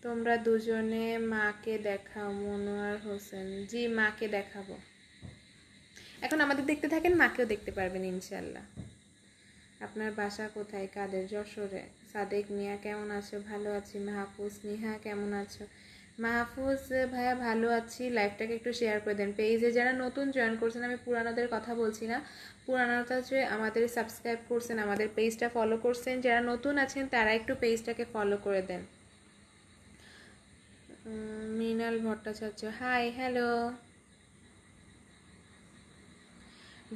তোমরা দুজনে মাকে দেখাও। মনোয়ার হোসেন, জি মাকে দেখাবো। এখন আমাদের দেখতে থাকেন, মাকেও দেখতে পারবেন ইনশাল্লাহ। আপনার বাসা কোথায়? কাদের? যশোরে। সাদেক মিয়া, কেমন আছো? ভালো আছি। মাহফুজ নিহা, কেমন আছো? মাহফুজ ভাইয়া ভালো আছি। লাইভটাকে একটু শেয়ার করে দেন। পেজে যারা নতুন জয়েন করছেন, আমি পুরানোদের কথা বলছি না, পুরানোটা যে আমাদের সাবস্ক্রাইব করছেন, আমাদের পেজটা ফলো করছেন, যারা নতুন আছেন তারা একটু পেজটাকে ফলো করে দেন। Mrinal Bhattacharya, hi, hello.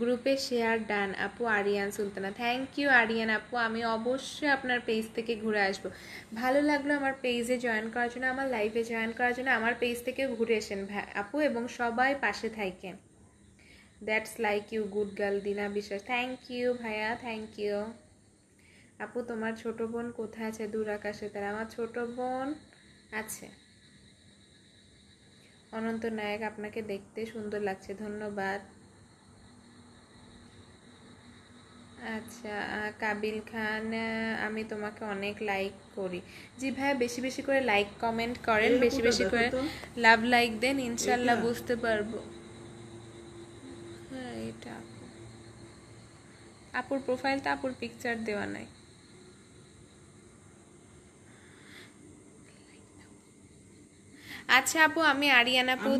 গ্রুপে শেয়ার ডান আপু। আরিয়ান সুলতানা, থ্যাংক ইউ আরিয়ান আপু, আমি অবশ্যই আপনার পেজ থেকে ঘুরে আসবো। ভালো লাগলো আমার পেজে জয়েন করার জন্য, আমার লাইভে জয়েন করার জন্য। আমার পেজ থেকে ঘুরে এসেন আপু, এবং সবাই পাশে থাকেন। That's like you good girl. Dina Biswas, thank you ভাইয়া, থ্যাংক ইউ আপু। তোমার ছোট বোন কোথায় আছে? দূর আকাশে তারা। আমার ছোট বোন আছে। অনন্ত নায়ক, আপনাকে দেখতে সুন্দর লাগছে, ধন্যবাদ। আচ্ছা কাবিল খান, আমি তোমাকে অনেক লাইক করি। জি ভাইয়া, বেশি বেশি করে লাইক কমেন্ট করেন, বেশি বেশি করে লাভ লাইক দেন, ইনশাল্লাহ বুঝতে পারবো। হ্যাঁ এটা আপুর প্রোফাইলটা, আপুর পিকচার দেওয়া নাই। আচ্ছা আপু, আমি আরিয়ান আপু,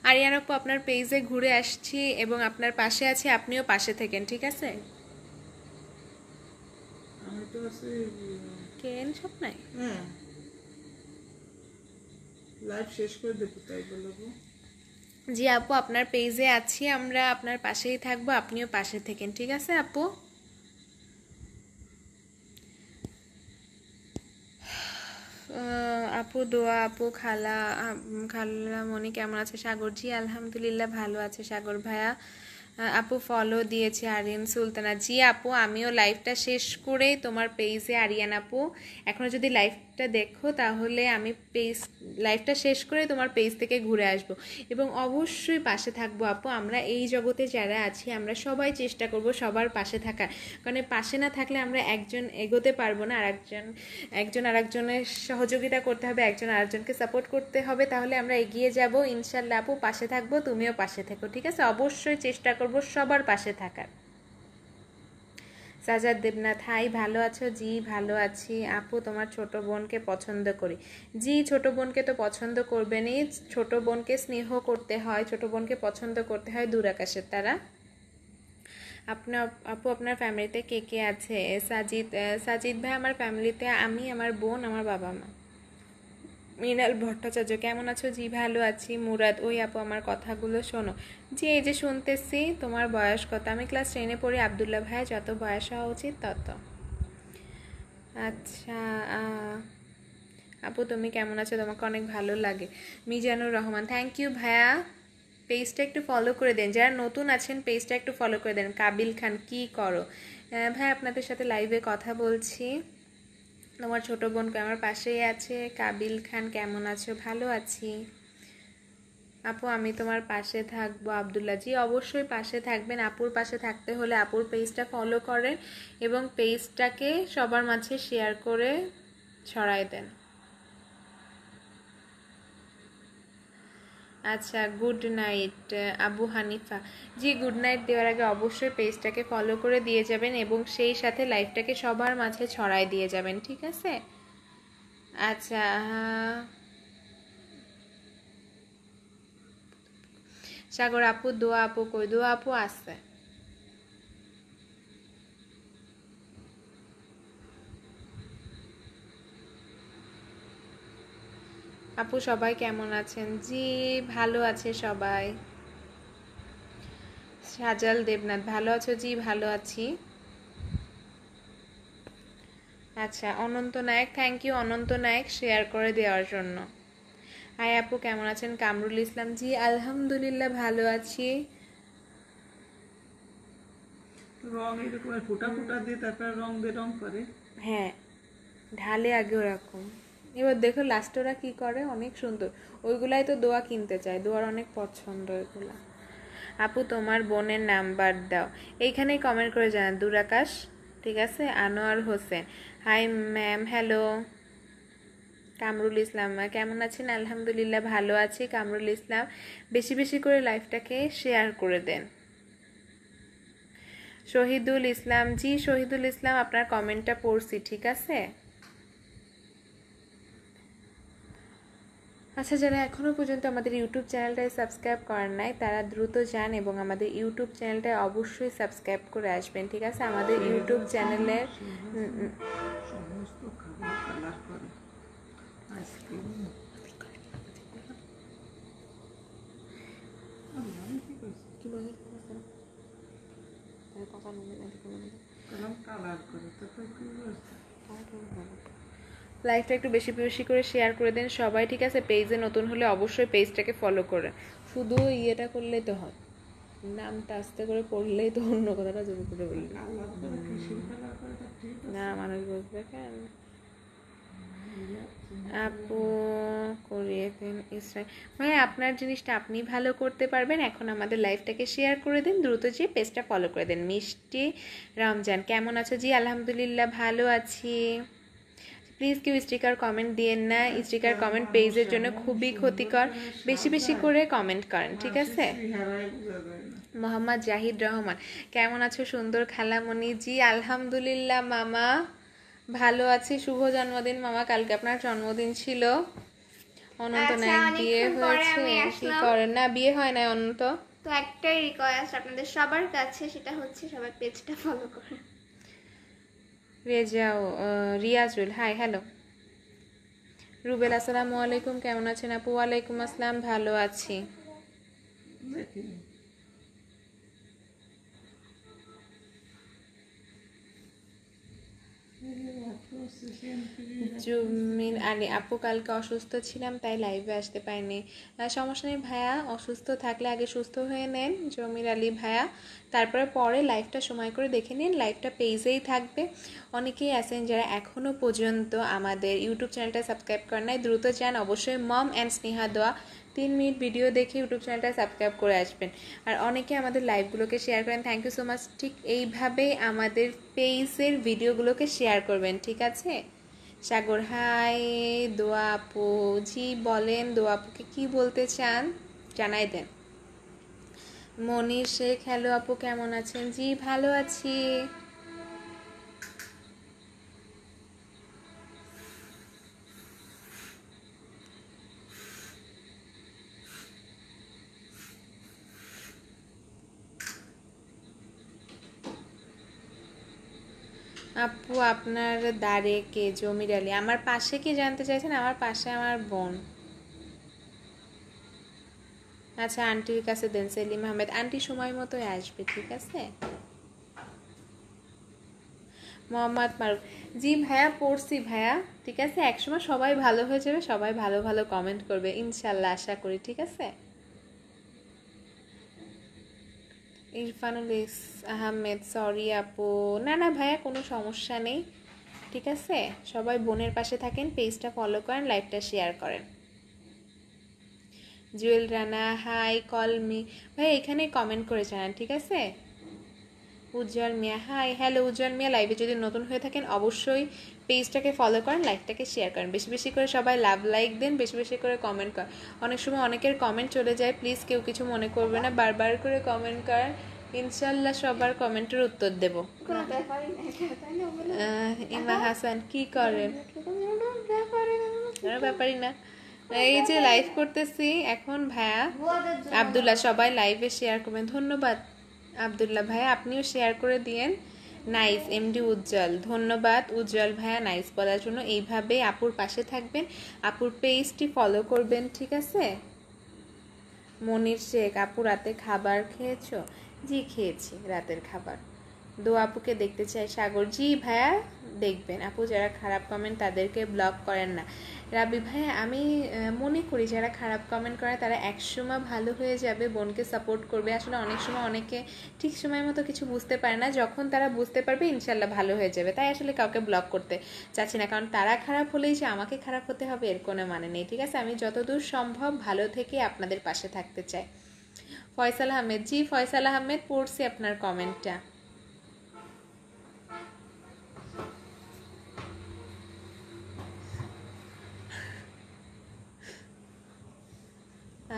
আরিয়ান আপু আপনার পেজে ঘুরে আসছি এবং আপনার পাশে আছি, আপনিও পাশে থাকেন, ঠিক আছে। আমি তো আছি। কেন সব নাই? হ্যাঁ, লাইভ শেষ করে দেবো, তাই বলবো। জি আপু, আপনার পেজে আছি, আমরা আপনার পাশেই থাকবো, আপনিও পাশে থাকেন, ঠিক আছে আপু। আপু দোয়া আপু। খালা মনি কেমন আছে? সাগর, জি আলহামদুলিল্লাহ ভালো আছে সাগর ভাইয়া। আপু ফলো দিয়েছে আরিয়ান সুলতানা, জি আপু আমিও লাইভটা শেষ করে তোমার পেজে, আরিয়ান আপু এখনো যদি লাইভটা দেখো তাহলে আমি লাইভটা শেষ করে তোমার পেজ থেকে ঘুরে আসব এবং অবশ্যই পাশে থাকবো আপু। আমরা এই জগতে যারা আছি আমরা সবাই চেষ্টা করব সবার পাশে থাকার, কারণ পাশে না থাকলে আমরা একজন এগোতে পারবো না, আর একজন আরেকজনের সহযোগিতা করতে হবে, একজন আরেকজনকে সাপোর্ট করতে হবে, তাহলে আমরা এগিয়ে যাব ইনশাল্লাহ। আপু পাশে থাকবো, তুমিও পাশে থেকো, ঠিক আছে। অবশ্যই চেষ্টা করব সবার পাশে থাকার। সাজাদ দেবনাথ, হাই ভালো আছো? জি ভালো আছি আপু, তোমার ছোট বোনকে পছন্দ করি। জি ছোট বোনকে তো পছন্দ করবেনই, ছোট বোনকে স্নেহ করতে হয়, ছোট বোনকে পছন্দ করতে হয়, দূর আকাশের তারা। আপনার আপু আপনার ফ্যামিলিতে কে কে আছে? সাজিদ ভাই, আমার ফ্যামিলিতে আমি, আমার বোন, আমার বাবা মা। মৃণাল ভট্টাচার্য কেমন আছো? জি ভালো আছি। মুরাদ, ওই আপু আমার কথাগুলো শোনো। জি এই যে শুনতেছি। তোমার বয়স কত? আমি ক্লাস 10-এ পড়ি। আব্দুল্লাহ ভাই, যত বয়স হওয়া উচিত তত। আচ্ছা আপু তুমি কেমন আছো? তোমাকে অনেক ভালো লাগে। মিজানুর রহমান, থ্যাংক ইউ ভাইয়া। পেজটা একটু ফলো করে দেন, যারা নতুন আছেন পেজটা একটু ফলো করে দেন। কাবিল খান, কি করো? ভাই আপনাদের সাথে লাইভে কথা বলছি। তোমার ছোট বোনকে আমার পাশেই আছে। কাবিল খান কেমন আছো? ভালো আছি আপু, আমি তোমার পাশে থাকবো। আব্দুল্লাহ, জি অবশ্যই পাশে থাকবেন। আপুর পাশে থাকতে হলে আপুর পেজটা ফলো করেন এবং পেজটাকে সবার মাঝে শেয়ার করে ছড়াই দেন। আচ্ছা গুড নাইট আবু হানিফা, জি গুড নাইট দেওয়ার আগে অবশ্যই পেজটাকে ফলো করে দিয়ে যাবেন এবং সেই সাথে লাইভটাকে সবার মাঝে ছড়াই দিয়ে যাবেন, ঠিক আছে? আচ্ছা সাগর আপু, দোয়া আপু কই? দোয়া আপু আছে। আপু সবাই কেমন আছেন? জি ভালো আছে সবাই। সাজাল দেবনাথ, ভালো আছো? জি ভালো আছি। আচ্ছা Ananta Nayak, thank you Ananta Nayak share করে দেওয়ার জন্য। হাই আপু কেমন আছেন? কামরুল ইসলাম, জি আলহামদুলিল্লাহ ভালো আছি। রং এরকম ফুটা ফুটা দিয়ে তারপর রং দিয়ে রং করে। হ্যাঁ ঢালে আগে ওরকম। এবার দেখো লাস্টে ওরা কি করে, অনেক সুন্দর। ওইগুলাই তো দোয়া কিনতে চায়, দোয়ার অনেক পছন্দ ওইগুলা। আপু তোমার বোনের নাম্বার দাও। এইখানেই কমেন্ট করে জানান। দুরাকাশ, ঠিক আছে। Anwar Hossain, hi ma'am, hello. Kamrul Islam কেমন আছেন? আলহামদুলিল্লাহ ভালো আছি। কামরুল ইসলাম, বেশি বেশি করে লাইফটাকে শেয়ার করে দেন। শহীদুল ইসলাম, জি শহীদুল ইসলাম আপনার কমেন্টটা পড়ছি, ঠিক আছে। আচ্ছা যারা এখনও পর্যন্ত আমাদের ইউটিউব চ্যানেলটায় সাবস্ক্রাইব করেন নাই তারা দ্রুত যান এবং আমাদের ইউটিউব চ্যানেলটায় অবশ্যই সাবস্ক্রাইব করে আসবেন, ঠিক আছে। আমাদের ইউটিউব চ্যানেলের সমস্ত খাবার কালার করে আইসক্রিম। কালার করে তারপর কি বলছে? লাইভটা একটু বেশি বেশি করে শেয়ার করে দেন সবাই, ঠিক আছে। পেজে নতুন হলে অবশ্যই পেজটাকে ফলো করে। শুধু ইয়েটা করলেই তো হয়, নামটা আস্তে করে পড়লেই তো, অন্য কথাটা জোর করে বললে কালার করে কিসের কালার করে তা ঠিক আছে। না, মানুষ বুঝবে কেন। আপু করিয়ে দিন ইসরায়েল ভাই, আপনার জিনিসটা আপনি ভালো করতে পারবেন। এখন আমাদের লাইভটাকে শেয়ার করে দিন, দ্রুত যে পেজটা ফলো করে দেন। মিষ্টি রমজান কেমন আছো? জি আলহামদুলিল্লাহ ভালো আছি। প্লিজ কেউ স্টিকার কমেন্ট দিয়েন না, স্টিকার কমেন্ট পেজের জন্য খুবই ক্ষতিকর। বেশি বেশি করে কমেন্ট করেন, ঠিক আছে। মোহাম্মদ জাহিদ রহমান কেমন আছো সুন্দর খালামণি? জি আলহামদুলিল্লাহ মামা ভালো আছি। শুভ জন্মদিন মামা, কালকে আপনার জন্মদিন ছিল। অনন্ত আচ্ছা, নায়ক বিয়ে অনেকক্ষণ পরে হয়েছে? আমি কি আসলাম। করেন? না বিয়ে হয় না অনন্ত। তো একটাই রিকোয়েস্ট আপনাদের সবার কাছে, সেটা হচ্ছে সবাই পেজটা ফলো করুন। রেজাও রিয়াজুল, হাই হ্যালো। রুবেল, আসসালামু আলাইকুম, কেমন আছেন আপু? ওয়ালাইকুম আসসালাম, ভালো আছি। দেখি জুমিন আলী আপু, কালকে অসুস্থ ছিলাম তাই লাইভে আসতে পারিনি। সমস্যা নেই ভাইয়া, অসুস্থ থাকলে আগে সুস্থ হয়ে নেন জমির আলী ভাইয়া, তারপরে পরে লাইভটা সময় করে দেখে নিন। লাইভটা পেজেই থাকবে। অনেকেই আছেন যারা এখনও পর্যন্ত আমাদের ইউটিউব চ্যানেলটা সাবস্ক্রাইব করেন নাই, দ্রুত যান। অবশ্যই মম অ্যান্ড স্নেহা দোয়া 3 মিনিট ভিডিও দেখে ইউটিউব চ্যানেলটা সাবস্ক্রাইব করে আসবেন। আর অনেকে আমাদের লাইভগুলোকে শেয়ার করেন, থ্যাংক ইউ সো মাচ। ঠিক এইভাবেই আমাদের পেজের ভিডিওগুলোকে শেয়ার করবেন, ঠিক আছে। সাগর হাই। দোয়া আপু, জি বলেন দোয়া আপুকে কী বলতে চান জানাই দেন। মনির শেখ, হ্যালো আপু কেমন আছেন? জি ভালো আছি। আপু আপনার দাঁড়ে কে? জমির আলী। আমার পাশে কি জানতে চাইছেন? আমার পাশে আমার বোন। আচ্ছা আন্টির কাছে দেন। সেলিম আহমেদ আন্টি সময় মতোই আসবে, ঠিক আছে। মোহাম্মদ মারুফ, জি ভাইয়া পড়ছি ভাইয়া, ঠিক আছে। একসময় সবাই ভালো হয়ে যাবে, সবাই ভালো ভালো কমেন্ট করবে ইনশাল্লাহ, আশা করি, ঠিক আছে। ইরফানুল আহমেদ, সরি আপু। না না ভাইয়া, কোনো সমস্যা নেই, ঠিক আছে। সবাই বোনের পাশে থাকেন, পেজটা ফলো করেন, লাইভটা শেয়ার করেন। Jewel Rana, hi call me. ভাই এখানে কমেন্ট করে জানান, ঠিক আছে। উজ্জ্বল মিয়া, হাই। হ্যালো উজ্জ্বল মিয়া, লাইভে যদি নতুন হয়ে থাকেন অবশ্যই পেজটাকে ফলো করেন, লাইভটাকে শেয়ার করেন, বেশি বেশি করে সবাই লাভ লাইক দেন, বেশি বেশি করে কমেন্ট করেন। অনেক সময় অনেকের কমেন্ট চলে যায়, প্লিজ কেউ কিছু মনে করবে না, বারবার করে কমেন্ট করেন, ইনশাল্লাহ সবার কমেন্টের উত্তর দেব। ইমা হাসান, কি করেন? কোনো ব্যাপারই না। এই যে লাইভ করতেছি এখন ভাইয়া আব্দুল্লাহ, সবাই লাইভে শেয়ার করবেন, ধন্যবাদ আব্দুল্লাহ ভাইয়া, আপনিও শেয়ার করে দিয়েন। নাইস এমডি উজ্জ্বল, ধন্যবাদ উজ্জ্বল ভাইয়া নাইস বলার জন্য। এইভাবে আপুর পাশে থাকবেন, আপুর পেজটি ফলো করবেন, ঠিক আছে। মনির শেখ, আপু রাতে খাবার খেয়েছো? জি খেয়েছি রাতের খাবার। দো আপুকে দেখতে চাই সাগর, জি ভাইয়া দেখবেন। আপু যারা খারাপ কমেন্ট তাদেরকে ব্লক করেন না। রাবি ভাইয়া আমি মনে করি যারা খারাপ কমেন্ট করে তারা একসময় ভালো হয়ে যাবে, বোনকে সাপোর্ট করবে। আসলে অনেক সময় অনেকে ঠিক সময় মতো কিছু বুঝতে পারে না, যখন তারা বুঝতে পারবে ইনশাল্লাহ ভালো হয়ে যাবে। তাই আসলে কাউকে ব্লক করতে চাচ্ছি না, কারণ তারা খারাপ হলেই যে আমাকে খারাপ হতে হবে এর কোনো মানে নেই, ঠিক আছে। আমি যতদূর সম্ভব ভালো থেকে আপনাদের পাশে থাকতে চাই। ফয়সাল আহমেদ, জি ফয়সাল আহমেদ পড়ছি আপনার কমেন্টটা।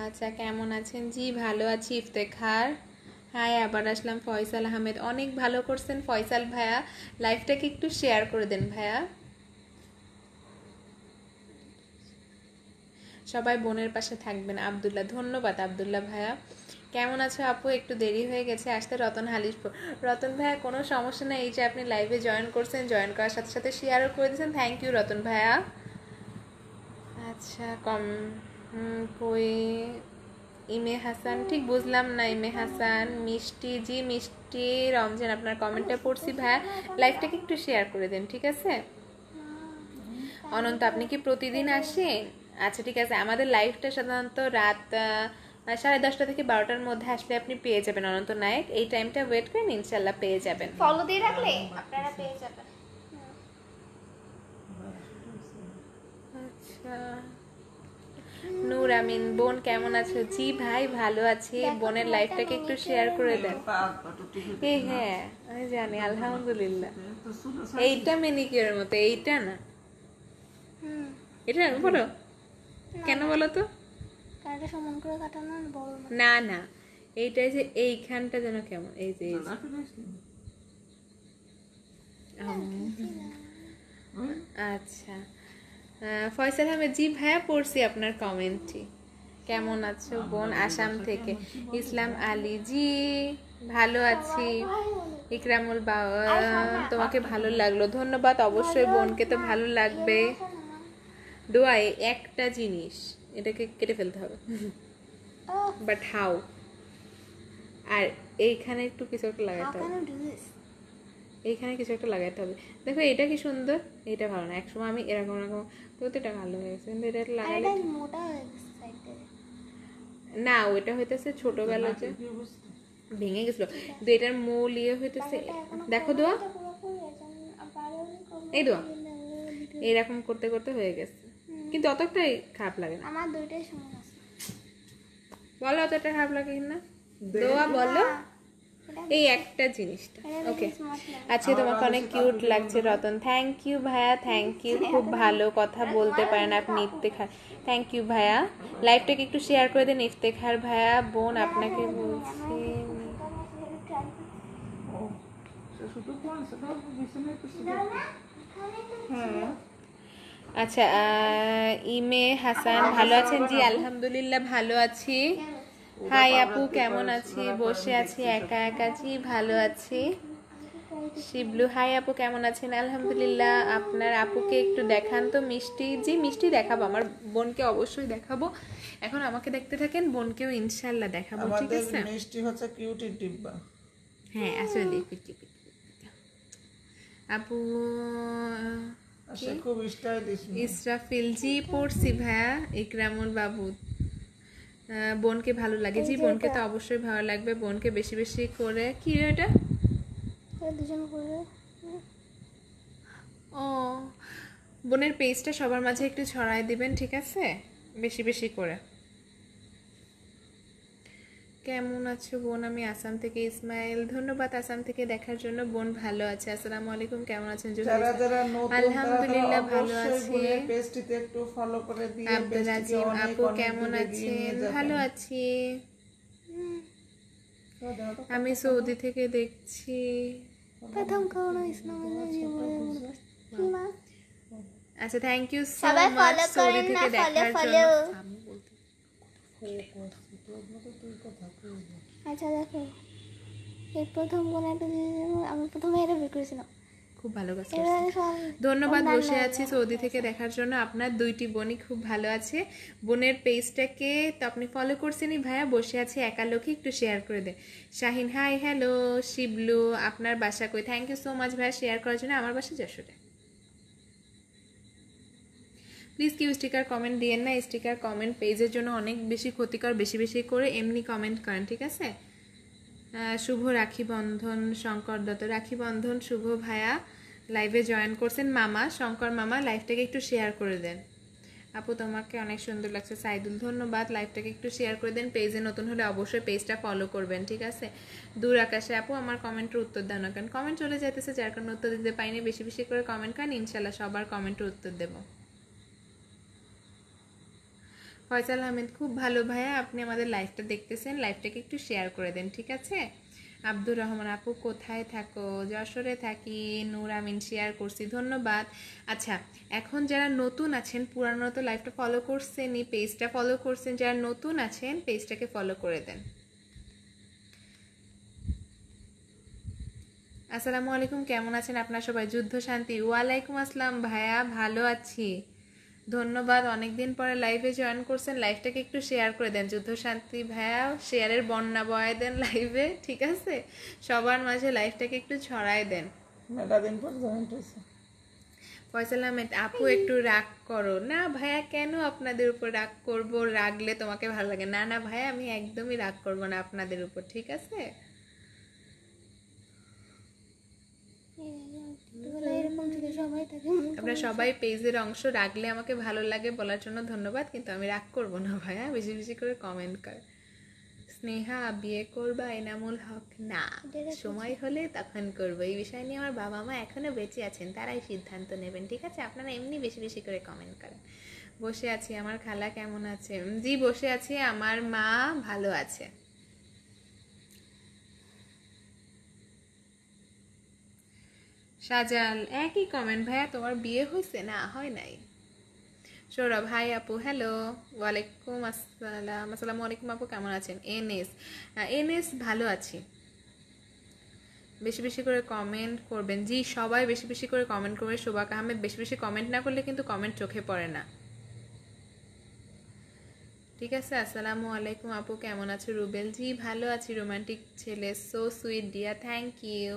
আচ্ছা কেমন আছেন? জি ভালো আছি ইফতেখার। হাই আবার আসলাম। ফয়সাল আহমেদ, অনেক ভালো করছেন ফয়সাল ভাইয়া, লাইভটাকে একটু শেয়ার করে দেন ভাইয়া। সবাই বোনের পাশে থাকবেন। আব্দুল্লাহ, ধন্যবাদ আব্দুল্লাহ ভাইয়া। কেমন আছো আপু? একটু দেরি হয়ে গেছে আসতে। রতন হালিশপুর, রতন ভাইয়া কোনো সমস্যা নেই, এই যে আপনি লাইভে জয়েন করছেন, জয়েন করার সাথে সাথে শেয়ারও করে দিয়েছেন, থ্যাংক ইউ রতন ভাইয়া। আচ্ছা কই ইমে হাসান, ঠিক বুঝলাম না। ইমে হাসান, মিষ্টি, জি মিষ্টি রমজান, আপনার কমেন্টটা পড়ছি ভাইয়া, লাইভটাকে একটু শেয়ার করে দেন, ঠিক আছে। অনন্ত, আপনি কি প্রতিদিন আসেন? আচ্ছা ঠিক আছে, আমাদের লাইভটা সাধারণত রাত 10:30 থেকে 12টার মধ্যে আসলে আপনি পেয়ে যাবেন অনন্ত নায়ক। এই টাইমটা ওয়েট করেন, ইনশাল্লাহ পেয়ে যাবেন। ফলো দিয়ে রাখলে আপনারা পেয়ে যাবেন। আচ্ছা নূর আমিন, বোন কেমন আছো? জি ভাই ভালো আছি। বোনের লাইফটাকে একটু শেয়ার করে দেন। এই হ্যাঁ আমি জানি, আলহামদুলিল্লাহ। এইটা মেনিকিউরের মতো, এইটা না, এটা বলো কেন বলো তো? কারটা সমান করে কাটানো বড় না না, এইটাই যে এইখানটা যেন কেমন, এই যে আচ্ছা ফয়সাল আহমেদ, জি ভাইয়া পড়ছি আপনার কমেন্টটি। কেমন আছো বোন? আসাম থেকে। ইসলাম আলী, জি ভালো আছি। ইকরামুল বাবা, তোমাকে ভালো লাগলো, ধন্যবাদ। অবশ্যই বোনকে তো ভালো লাগবে। দোয়াই একটা জিনিস, এটাকে কেটে ফেলতে হবে, বাট হাউ। আর এইখানে একটু কিছু একটা লাগাতে হবে, এইখানে কিছু একটা লাগাতে হবে। দেখো এটা কি সুন্দর, এটা ভালো না। একসময় আমি এরকম এরকম প্রতিটা ভালো হয়ে গেছে, কিন্তু এটা লাগালে না, ওইটা হইতেছে ছোটবেলা যে ভেঙে গেছিল, কিন্তু এটার মূল ইয়ে হইতেছে। দেখো দোয়া, এই দোয়া এইরকম করতে করতে হয়ে গেছে, কিন্তু অতটাই খারাপ লাগে না। আমার দুইটাই সমান আছে। বলো অতটা খারাপ লাগে না দোয়া, বলো এই একটা জিনিসটা। ওকে আজকে তোমাকে অনেক কিউট লাগছে রতন, থ্যাংক ইউ ভাইয়া, থ্যাংক ইউ। খুব ভালো কথা বলতে পারেন আপনি ইফতেখার, থ্যাংক ইউ ভাইয়া। লাইভটাকে একটু শেয়ার করে দেন ইফতেখার ভাইয়া। বোন আপনাকে বলছি আচ্ছা ইমে হাসান, ভালো আছেন? জি আলহামদুলিল্লাহ ভালো আছি। হাই আপু কেমন আছি? বসে আছি একা একা, জি ভালো আছি। শিবলু হাই আপু কেমন আছেন? আলহামদুলিল্লাহ। আপনার আপুকে একটু দেখান তো মিষ্টি। জি মিষ্টি দেখাবো, আমার বোনকে অবশ্যই দেখাবো। এখন আমাকে দেখতে থাকেন, বোনকেও ইনশাল্লাহ দেখাবো, ঠিক আমাদের আছে? মিষ্টি হচ্ছে কিউটির ডিব্বা। হ্যাঁ আসলে আপু আর সে খুব স্টাইলিশ। ইসরাফিল জি পড়ছি ভাইয়া। ইকরামুল বাবু বোনকে ভালো লাগে। জি বোনকে তো অবশ্যই ভালো লাগবে, বোনকে বেশি বেশি করে কি রে এটা দুজন করে ও বোনের পেজটা সবার মাঝে একটু ছড়ায় দিবেন, ঠিক আছে? বেশি বেশি করে। কেমন আছো বোন? আমি আসাম থেকে ইসমাইল। ধন্যবাদ আসাম থেকে দেখার জন্য। বোন ভালো আছে। আসসালামু আলাইকুম, কেমন আছেন? যারা যারা নতুন আলহামদুলিল্লাহ ভালো আছি। পেজটিতে একটু ফলো করে দিয়ে আব্দুল পেজটিকে আজিম অনেক আপু অনেক কেমন দূরে এগিয়ে নিয়ে আছেন? যাবেন। ভালো আছি। আমি সৌদি থেকে দেখছি। প্রথম করোনা ইসলামের জীবনে আচ্ছা থ্যাংক ইউ সো সবাই মাচ follow সৌদি করেন না, থেকে দেখার follow। জন্য। আচ্ছা দেখো, এই প্রথম কোন একটা আমি প্রথমে এটা বের করেছিলাম। খুব ভালো কাজ এবার করছেন। সব ধন্যবাদ অন্যান্য বসে আছি সৌদি থেকে দেখার জন্য। আপনার দুইটি বোনই খুব ভালো আছে। বোনের পেজটাকে তো আপনি ফলো করছেনই ভাইয়া। বসে আছি একা লোকে, একটু শেয়ার করে দেন। Shahin hi hello. শিবলু আপনার বাসা কই? থ্যাংক ইউ সো মাচ ভাইয়া শেয়ার করার জন্য। আমার বাসা যশোরে। প্লিজ কেউ স্টিকার কমেন্ট দিয়েন না, স্টিকার কমেন্ট পেজের জন্য অনেক বেশি ক্ষতিকর। বেশি বেশি করে এমনি কমেন্ট করেন, ঠিক আছে? শুভ রাখি বন্ধন শঙ্কর দত্ত। রাখি বন্ধন শুভ ভাইয়া লাইভে জয়েন করছেন। মামা শঙ্কর মামা লাইভটাকে একটু শেয়ার করে দেন। আপু তোমাকে অনেক সুন্দর লাগছে সাইদুল, ধন্যবাদ। লাইভটাকে একটু শেয়ার করে দেন। পেজে নতুন হলে অবশ্যই পেজটা ফলো করবেন, ঠিক আছে? দূর আকাশে আপু আমার কমেন্টের উত্তর দাও না কেন? কমেন্ট চলে যাইতেছে, যার কারণে উত্তর দিতে পাইনি। বেশি বেশি করে কমেন্ট করেন, ইনশাল্লাহ সবার কমেন্টের উত্তর দেবো। ফয়সাল আহমেদ খুব ভালো ভাইয়া, আপনি আমাদের লাইভটা দেখতেছেন, লাইভটাকে একটু শেয়ার করে দেন, ঠিক আছে? আব্দুর রহমান আপু কোথায় থাকো? যশোরে থাকি। নূর আমিন শেয়ার করছি, ধন্যবাদ। আচ্ছা এখন যারা নতুন আছেন, পুরানো তো লাইভটা ফলো করছেনই, পেজটা ফলো করছেন। যারা নতুন আছেন পেজটাকে ফলো করে দেন। আসসালামু আলাইকুম, কেমন আছেন আপনারা সবাই? যুদ্ধ শান্তি। ওয়ালাইকুম আসসালাম ভাইয়া, ভালো আছি, ধন্যবাদ। অনেকদিন পরে লাইভে জয়েন করছেন, লাইভটাকে একটু শেয়ার করে দেন। যুদ্ধ শান্তি ভাইয়া শেয়ারের বন্যা বয়ে দেন লাইভে, ঠিক আছে? সবার মাঝে লাইভটাকে একটু ছড়ায় দেন। মেলাদিন পর জয়েন্ট হয়েছে। ফয়সাল আহমেদ আপু একটু রাগ করো না। ভাইয়া কেন আপনাদের উপর রাগ করব? রাগলে তোমাকে ভালো লাগে? না না ভাইয়া, আমি একদমই রাগ করব না আপনাদের উপর, ঠিক আছে? এরকম যদি সবাই থাকে আপনারা সবাই পেজের অংশ, রাগলে আমাকে ভালো লাগে বলার জন্য ধন্যবাদ, কিন্তু আমি রাগ করব না ভাইয়া। বেশি বেশি করে কমেন্ট কর। স্নেহা বিয়ে করবা? এনামুল হক না, সময় হলে তখন করবো। এই বিষয় নিয়ে আমার বাবা মা এখনো বেঁচে আছেন, তারাই সিদ্ধান্ত নেবেন, ঠিক আছে? আপনারা এমনি বেশি বেশি করে কমেন্ট করেন। বসে আছি, আমার খালা কেমন আছে? জি বসে আছি, আমার মা ভালো আছে। সাজাল একই কমেন্ট ভাইয়া, তোমার বিয়ে হয়েছে? না হয় নাই। সৌরভ হাই আপু হ্যালো। ওয়ালাইকুম আসসালাম। আসসালামু আলাইকুম আপু, কেমন আছেন? এনএস ভালো আছি। বেশি বেশি করে কমেন্ট করবেন। জি সবাই বেশি বেশি করে কমেন্ট করবে। শোভাক আহমেদ বেশি বেশি কমেন্ট না করলে কিন্তু কমেন্ট চোখে পড়ে না, ঠিক আছে? আসসালামু আলাইকুম আপু, কেমন আছো? রুবেল জি ভালো আছি। রোমান্টিক ছেলে, so sweet dear, thank you.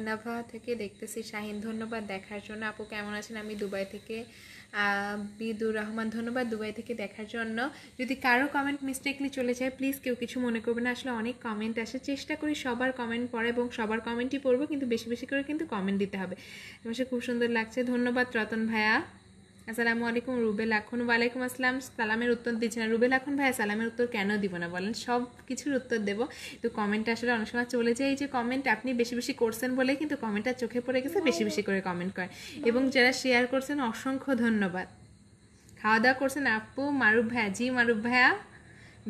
Nava থেকে দেখতেছি। শাহিন ধন্যবাদ দেখার জন্য। আপু কেমন আছেন? আমি দুবাই থেকে। বিদুর রহমান ধন্যবাদ দুবাই থেকে দেখার জন্য। যদি কারো কমেন্ট মিস্টেকলি চলে যায় প্লিজ কেউ কিছু মনে করবেন না। আসলে অনেক কমেন্ট আসে, চেষ্টা করি সবার কমেন্ট পড়া এবং সবার কমেন্টই পড়বো, কিন্তু বেশি বেশি করে কিন্তু কমেন্ট দিতে হবে। আমার খুব সুন্দর লাগছে, ধন্যবাদ রতন ভাইয়া। আসসালামু আলাইকুম রুবেল আখন। ওয়ালাইকুম আসসালাম। সালামের উত্তর দিচ্ছে না রুবেল আখন ভাইয়া, সালামের উত্তর কেন দিব না বলেন? সব কিছুর উত্তর দেবো, তো কমেন্ট আসলে অনেক সময় চলে যায়। এই যে কমেন্ট আপনি বেশি বেশি করছেন বলে কিন্তু কমেন্টটা চোখে পড়ে গেছে, বেশি বেশি করে কমেন্ট করেন। এবং যারা শেয়ার করছেন অসংখ্য ধন্যবাদ। খাওয়া দাওয়া করছেন আপু? মারুফ ভাইয়া জি মারুফ ভাইয়া।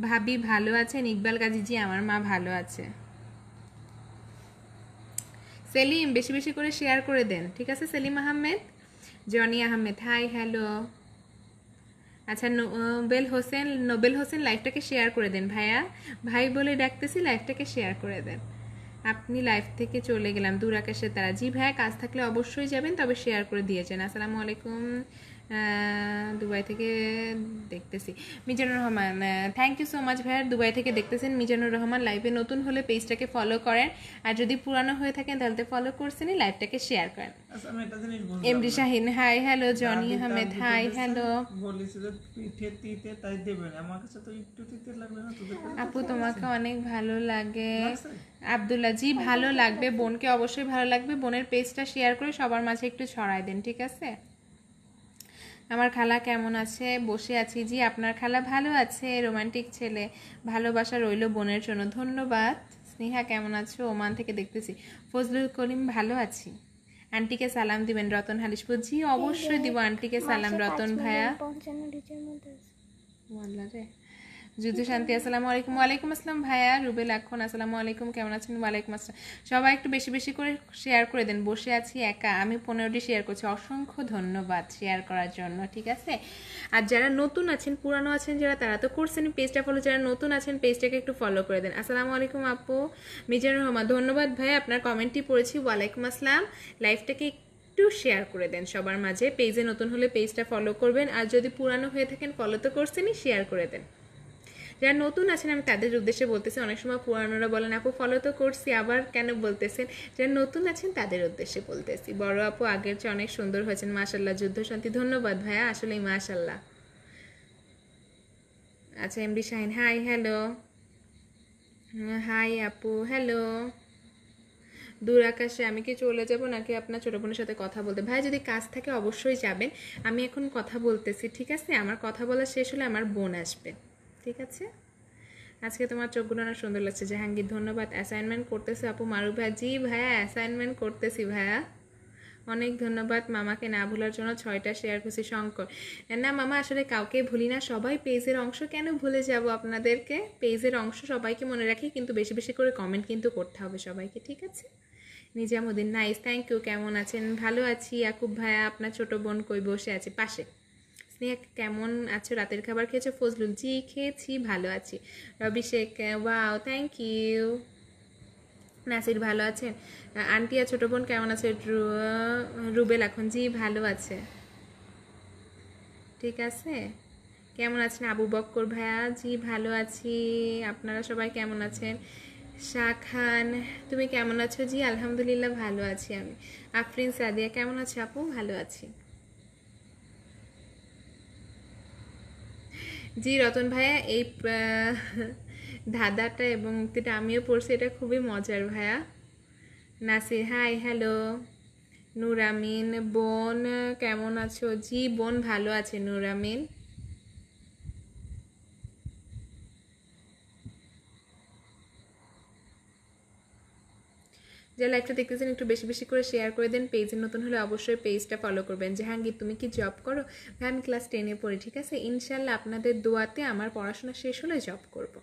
ভাবি ভালো আছেন? ইকবাল গাজী জি আমার মা ভালো আছে। সেলিম বেশি বেশি করে শেয়ার করে দেন, ঠিক আছে? Selim Ahmed, Johnny Ahmed hi hello. আচ্ছা নোবেল হোসেন লাইভটাকে শেয়ার করে দেন ভাইয়া, ভাই বলে ডাকতেছি, লাইভটাকে শেয়ার করে দেন। আপনি লাইভ থেকে চলে গেলাম দূর আকাশের তারা। জি ভাইয়া, কাজ থাকলে অবশ্যই যাবেন, তবে শেয়ার করে দিয়েছেন। আসসালামু আলাইকুম, দুবাই থেকে দেখতেছি। Mizanur Rahman, thank you so much ভাইয়া, দুবাই থেকে দেখতেছেন। মিজানুর রহমান, লাইভে নতুন হলে পেজটাকে ফলো করেন, আর যদি পুরানো হয়ে থাকেন তাহলে তো ফলো করছেনই, লাইভটাকে শেয়ার করেন। আচ্ছা আমি একটা জিনিস বুঝলাম এমডি না। Shahin, hi hello. জনি দাদি আহমেদ, তার হাই দিতে হ্যালো। বলেছিল পিঠে তিতে তাই দেবেন, আমার কাছে তো একটু তিতে লাগবে না, তোদের কাছে আপু তোমাকে অনেক ভালো লাগে। লাগছে? আব্দুল্লাহ, জি ভালো লাগবে, বোনকে অবশ্যই ভালো লাগবে। বোনের পেজটা শেয়ার করে সবার মাঝে একটু ছড়াই দেন, ঠিক আছে? আমার খালা কেমন আছে? বসে আছি। জি আপনার খালা ভালো আছে, রোমান্টিক ছেলে। ভালোবাসা রইল বোনের জন্য, ধন্যবাদ। স্নেহা কেমন আছো? ওমান থেকে দেখতেছি। ফজলুল করিম, ভালো আছি। আন্টিকে সালাম দিবেন। রতন হালিশপুর, জি অবশ্যই দিব আন্টিকে সালাম। রতন ভাইয়া, ওয়াল্লাহ রে। যুদ্ধ শান্তি, আসসালামু আলাইকুম। ওয়ালাইকুম আসসালাম ভাইয়া। রুবেল এখন, আসসালামু আলাইকুম, কেমন আছেন? ওয়ালাইকুম আসসালাম। সবাই একটু বেশি বেশি করে শেয়ার করে দেন। বসে আছি একা, আমি 15টি শেয়ার করছি। অসংখ্য ধন্যবাদ শেয়ার করার জন্য, ঠিক আছে? আর যারা নতুন আছেন, পুরানো আছেন যারা, তারা তো করছেন পেজটা ফলো। যারা নতুন আছেন পেজটাকে একটু ফলো করে দেন। আসসালামু আলাইকুম আপু। মিজানুর রহমান, ধন্যবাদ ভাই, আপনার কমেন্টটি পড়েছি। ওয়ালাইকুম আসসালাম। লাইভটাকে একটু শেয়ার করে দেন সবার মাঝে। পেজে নতুন হলে পেজটা ফলো করবেন, আর যদি পুরানো হয়ে থাকেন ফলো তো করছেনই, শেয়ার করে দেন। যারা নতুন আছেন আমি তাদের উদ্দেশ্যে বলতেছি, অনেক সময় পুরানোরা বলেন আপু ফলো তো করছি আবার কেন বলতেছেন। যারা নতুন আছেন তাদের উদ্দেশ্যে বলতেছি। বড় আপু আগের চেয়ে অনেক সুন্দর হয়েছেন, মাশাল্লাহ। যুদ্ধ শান্তি, ধন্যবাদ ভাইয়া, আসলেই মাশাল্লাহ। আচ্ছা MD Shahin, hi hello. Hi আপু, হ্যালো। দূর আকাশে আমি কি চলে যাব নাকি আপনার ছোট বোনের সাথে কথা বলতে? ভাই যদি কাজ থাকে অবশ্যই যাবেন, আমি এখন কথা বলতেছি, ঠিক আছে? আমার কথা বলা শেষ হলে আমার বোন আসবে, ঠিক আছে? আজকে তোমার চোখগুলো অনেক সুন্দর লাগছে। জাহাঙ্গীর, ধন্যবাদ। অ্যাসাইনমেন্ট করতেছে আপু। মারুফ ভাই, জি ভাইয়া অ্যাসাইনমেন্ট করতেছি ভাইয়া, অনেক ধন্যবাদ। মামাকে না ভুলার জন্য 6টা শেয়ার করছি। শঙ্কর, না মামা আসলে কাউকে ভুলি না, সবাই পেজের অংশ, কেন ভুলে যাব আপনাদেরকে? পেজের অংশ সবাইকে মনে রাখি, কিন্তু বেশি বেশি করে কমেন্ট কিন্তু করতে হবে সবাইকে, ঠিক আছে? Nizamuddin, nice, thank you. কেমন আছেন? ভালো আছি। ইয়াকুব ভাইয়া, আপনার ছোট বোন কই? বসে আছে পাশে। স্নেহা কেমন আছো? রাতের খাবার খেয়েছো? ফজলুল, জি খেয়েছি, ভালো আছি। Robi Sheikh, wow thank you. Nasir, ভালো আছেন? আন্টি আর ছোটো বোন কেমন আছে? রুবেল এখন, জি ভালো আছে, ঠিক আছে। কেমন আছেন আবু বক্কর ভাইয়া? জি ভালো আছি। আপনারা সবাই কেমন আছেন? শাহ খান, তুমি কেমন আছো? জি আলহামদুলিল্লাহ ভালো আছি আমি। আফরিন সাদিয়া, কেমন আছে আপু? ভালো আছি। জি রতন ভাইয়া, এই ধাঁধাটা এবং মুক্তিটা আমিও পড়ছি, এটা খুবই মজার ভাইয়া। Nasir, hi hello. নূর আমিন, বোন কেমন আছো? জি বোন ভালো আছে নূর আমিন। যারা লাইভটা দেখতেছেন একটু বেশি বেশি করে শেয়ার করে দেন। পেজে নতুন হলে অবশ্যই পেজটা ফলো করবেন। জাহাঙ্গীর, তুমি কি জব করো? ভাই আমি ক্লাস 10-এ পড়ি, ঠিক আছে? ইনশাল্লাহ আপনাদের দোয়াতে আমার পড়াশোনা শেষ হলে জব করব।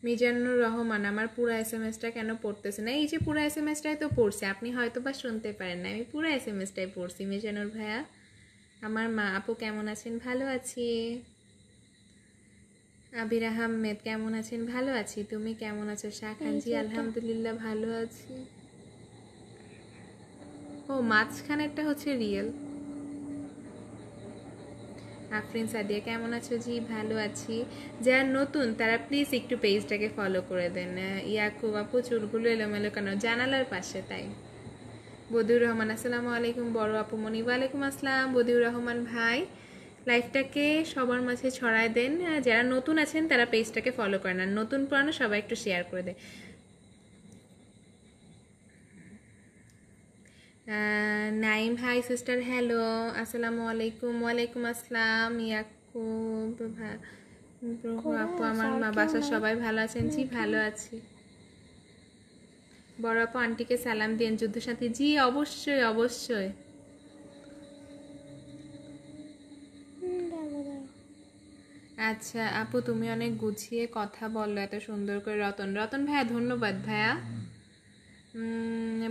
মিজানুর রহমান, আমার পুরো এসএমএসটা কেন পড়তেছে না? এই যে পুরো এসএমএসটাই তো পড়ছি, আপনি হয়তো বা শুনতে পারেন না, আমি পুরো এসএমএসটাই পড়ছি। মিজানুর ভাইয়া, আমার মা আপু কেমন আছেন? ভালো আছি। আবির আহমেদ, কেমন আছেন? ভালো আছি, তুমি কেমন আছো? শাহ খান, জি আলহামদুলিল্লাহ ভালো আছি। ও মাঝখানেরটা হচ্ছে রিয়েল। আফরিন সাদিয়া, কেমন আছো? জি ভালো আছি। যারা নতুন তারা প্লিজ একটু পেজটাকে ফলো করে দেন। ইয়াকুব আপু, চুলগুলো এলোমেলো কেন? জানালার পাশে তাই। বদিউর রহমান, আসসালামু আলাইকুম। বড় আপু মনি, ওয়ালাইকুম আসসালাম। বদিউর রহমান ভাই, লাইফটাকে সবার মাঝে ছড়ায় দেন। যারা নতুন আছেন তারা পেজটাকে ফলো করেন, আর নতুন পুরানো সবাই একটু শেয়ার করে দেন। নাইম, হাই সিস্টার, হ্যালো, আসসালামু আলাইকুম। ওয়ালাইকুম আসসালাম। ইয়াকুব আপু, আমার মা বাসার সবাই ভালো আছেন? জি ভালো আছি। বড় আপু, আন্টিকে সালাম দিন। যুদ্ধ সাথী, জি অবশ্যই অবশ্যই। আচ্ছা আপু, তুমি অনেক গুছিয়ে কথা বললো, এত সুন্দর করে। রতন, রতন ভাইয়া ধন্যবাদ ভাইয়া।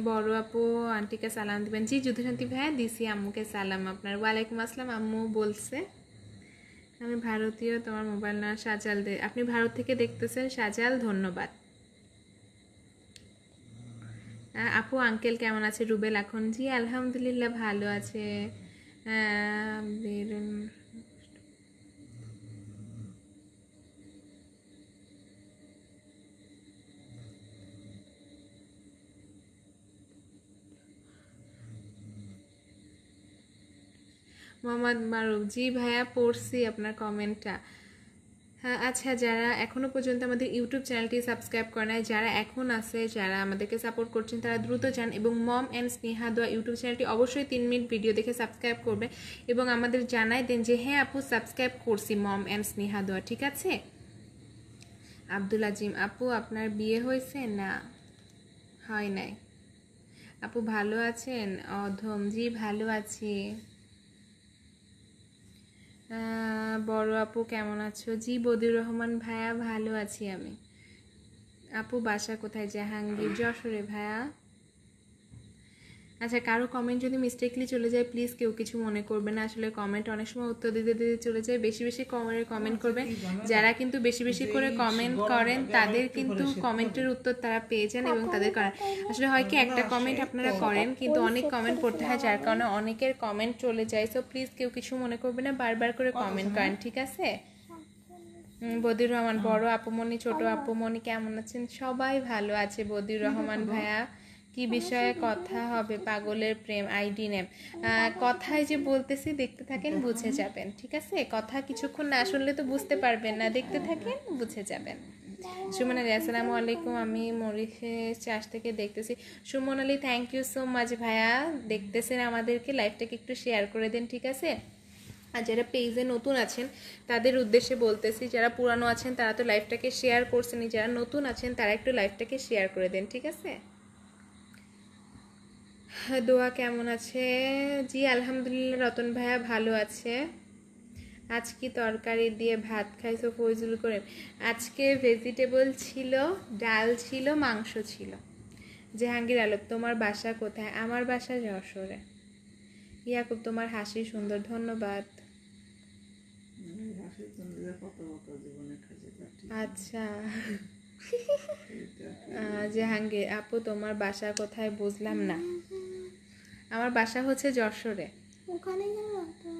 বড় আপু, আন্টিকে সালাম দিবেন। জি যুদ্ধশান্তি ভাইয়া দিছি আম্মুকে সালাম আপনার। ওয়ালাইকুম আসসালাম, আম্মু বলছে। আমি ভারতীয়, তোমার মোবাইল না সাজাল দে, আপনি ভারত থেকে দেখতেছেন সাজাল, ধন্যবাদ। আপু আঙ্কেল কেমন আছে? রুবেল এখন, জি আলহামদুলিল্লাহ ভালো আছে। বেরুন মোহাম্মদ মারুফ, জি ভাইয়া পড়ছি আপনার কমেন্টটা। হ্যাঁ আচ্ছা, যারা এখনও পর্যন্ত আমাদের ইউটিউব চ্যানেলটি সাবস্ক্রাইব করে নাই, যারা এখন আছে, যারা আমাদেরকে সাপোর্ট করছেন, তারা দ্রুত যান এবং মম অ্যান্ড স্নেহা দোয়া ইউটিউব চ্যানেলটি অবশ্যই 3 মিনিট ভিডিও দেখে সাবস্ক্রাইব করবে এবং আমাদের জানাই দেন যে হ্যাঁ আপু সাবস্ক্রাইব করছি মম অ্যান্ড স্নেহা দোয়া, ঠিক আছে? আব্দুল আজিম, আপু আপনার বিয়ে হয়েছে? না, হয় নাই। আপু ভালো আছেন? অধম, জি ভালো আছি। বড় আপু কেমন আছো? জি বদিউর রহমান ভাইয়া ভালো আছি আমি। আপু বাসা কোথায়? জাহাঙ্গীর, যশোরে ভাইয়া। আচ্ছা, কারো কমেন্ট যদি মিস্টেকলি চলে যায় প্লিজ কেউ কিছু মনে করবে না, আসলে কমেন্ট অনেক সময় উত্তর দিতে দিতে চলে যায়। বেশি বেশি কমেন্ট করবেন, যারা কিন্তু বেশি বেশি করে কমেন্ট করেন তাদের কিন্তু কমেন্টের উত্তর তারা পেয়ে যান এবং তাদের করেন। আসলে হয় কি, একটা কমেন্ট আপনারা করেন কিন্তু অনেক কমেন্ট পড়তে হয়, যার কারণে অনেকের কমেন্ট চলে যায়। সো প্লিজ কেউ কিছু মনে করবে না, বারবার করে কমেন্ট করেন, ঠিক আছে? বদিউর রহমান, বড় আপুমনি, ছোট আপুমনি কেমন আছেন? সবাই ভালো আছে। বদিউর রহমান ভাইয়া, কি বিষয়ে কথা হবে? পাগলের প্রেম, আইডি নেম। কথায় যে বলতেছি দেখতে থাকেন, বুঝে যাবেন, ঠিক আছে? কথা কিছুক্ষণ না শুনলে তো বুঝতে পারবেন না, দেখতে থাকেন বুঝে যাবেন। সুমন আলী, আসসালামু আলাইকুম, আমি মরিশাস চাষ থেকে দেখতেছি। Sumon Ali, thank you so much ভাইয়া, দেখতেছেন আমাদেরকে, লাইভটাকে একটু শেয়ার করে দেন, ঠিক আছে? আর যারা পেজে নতুন আছেন তাদের উদ্দেশ্যে বলতেছি, যারা পুরানো আছেন তারা তো লাইভটাকে শেয়ার করছেনই, যারা নতুন আছেন তারা একটু লাইভটাকে শেয়ার করে দেন, ঠিক আছে? দোয়া কেমন আছে? জি আলহামদুলিল্লাহ, রতন ভাইয়া ভালো আছে। আজ কি তরকারি দিয়ে ভাত খাইছো ফজলুল করিম? আজকে ভেজিটেবল ছিল, ডাল ছিল, মাংস ছিল। জাহাঙ্গীর আলম, তোমার বাসা কোথায়? আমার বাসা যশোরে। ইয়াকুব, তোমার হাসি সুন্দর, ধন্যবাদ। আচ্ছা জাহাঙ্গীর আপু, তোমার বাসা কোথায়? বুঝলাম না। আমার বাসা হচ্ছে যশোরে। ওখানে গেল তো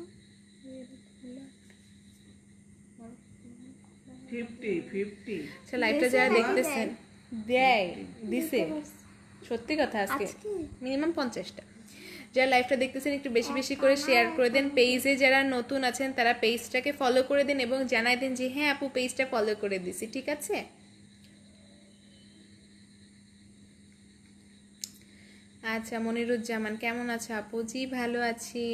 50 আচ্ছা, লাইভটা যারা দেখতেছেন দিছে সত্যি কথা, আজকে মিনিমাম 50টা। যারা লাইভটা দেখতেছেন একটু বেশি বেশি করে শেয়ার করে দেন। পেজে যারা নতুন আছেন তারা পেজটাকে ফলো করে দেন এবং জানাই দেন যে হ্যাঁ আপু পেজটা ফলো করে দিছি, ঠিক আছে? আচ্ছা, মনিরুজ্জামান কেমন আছো আপু? জি ভালো আছি।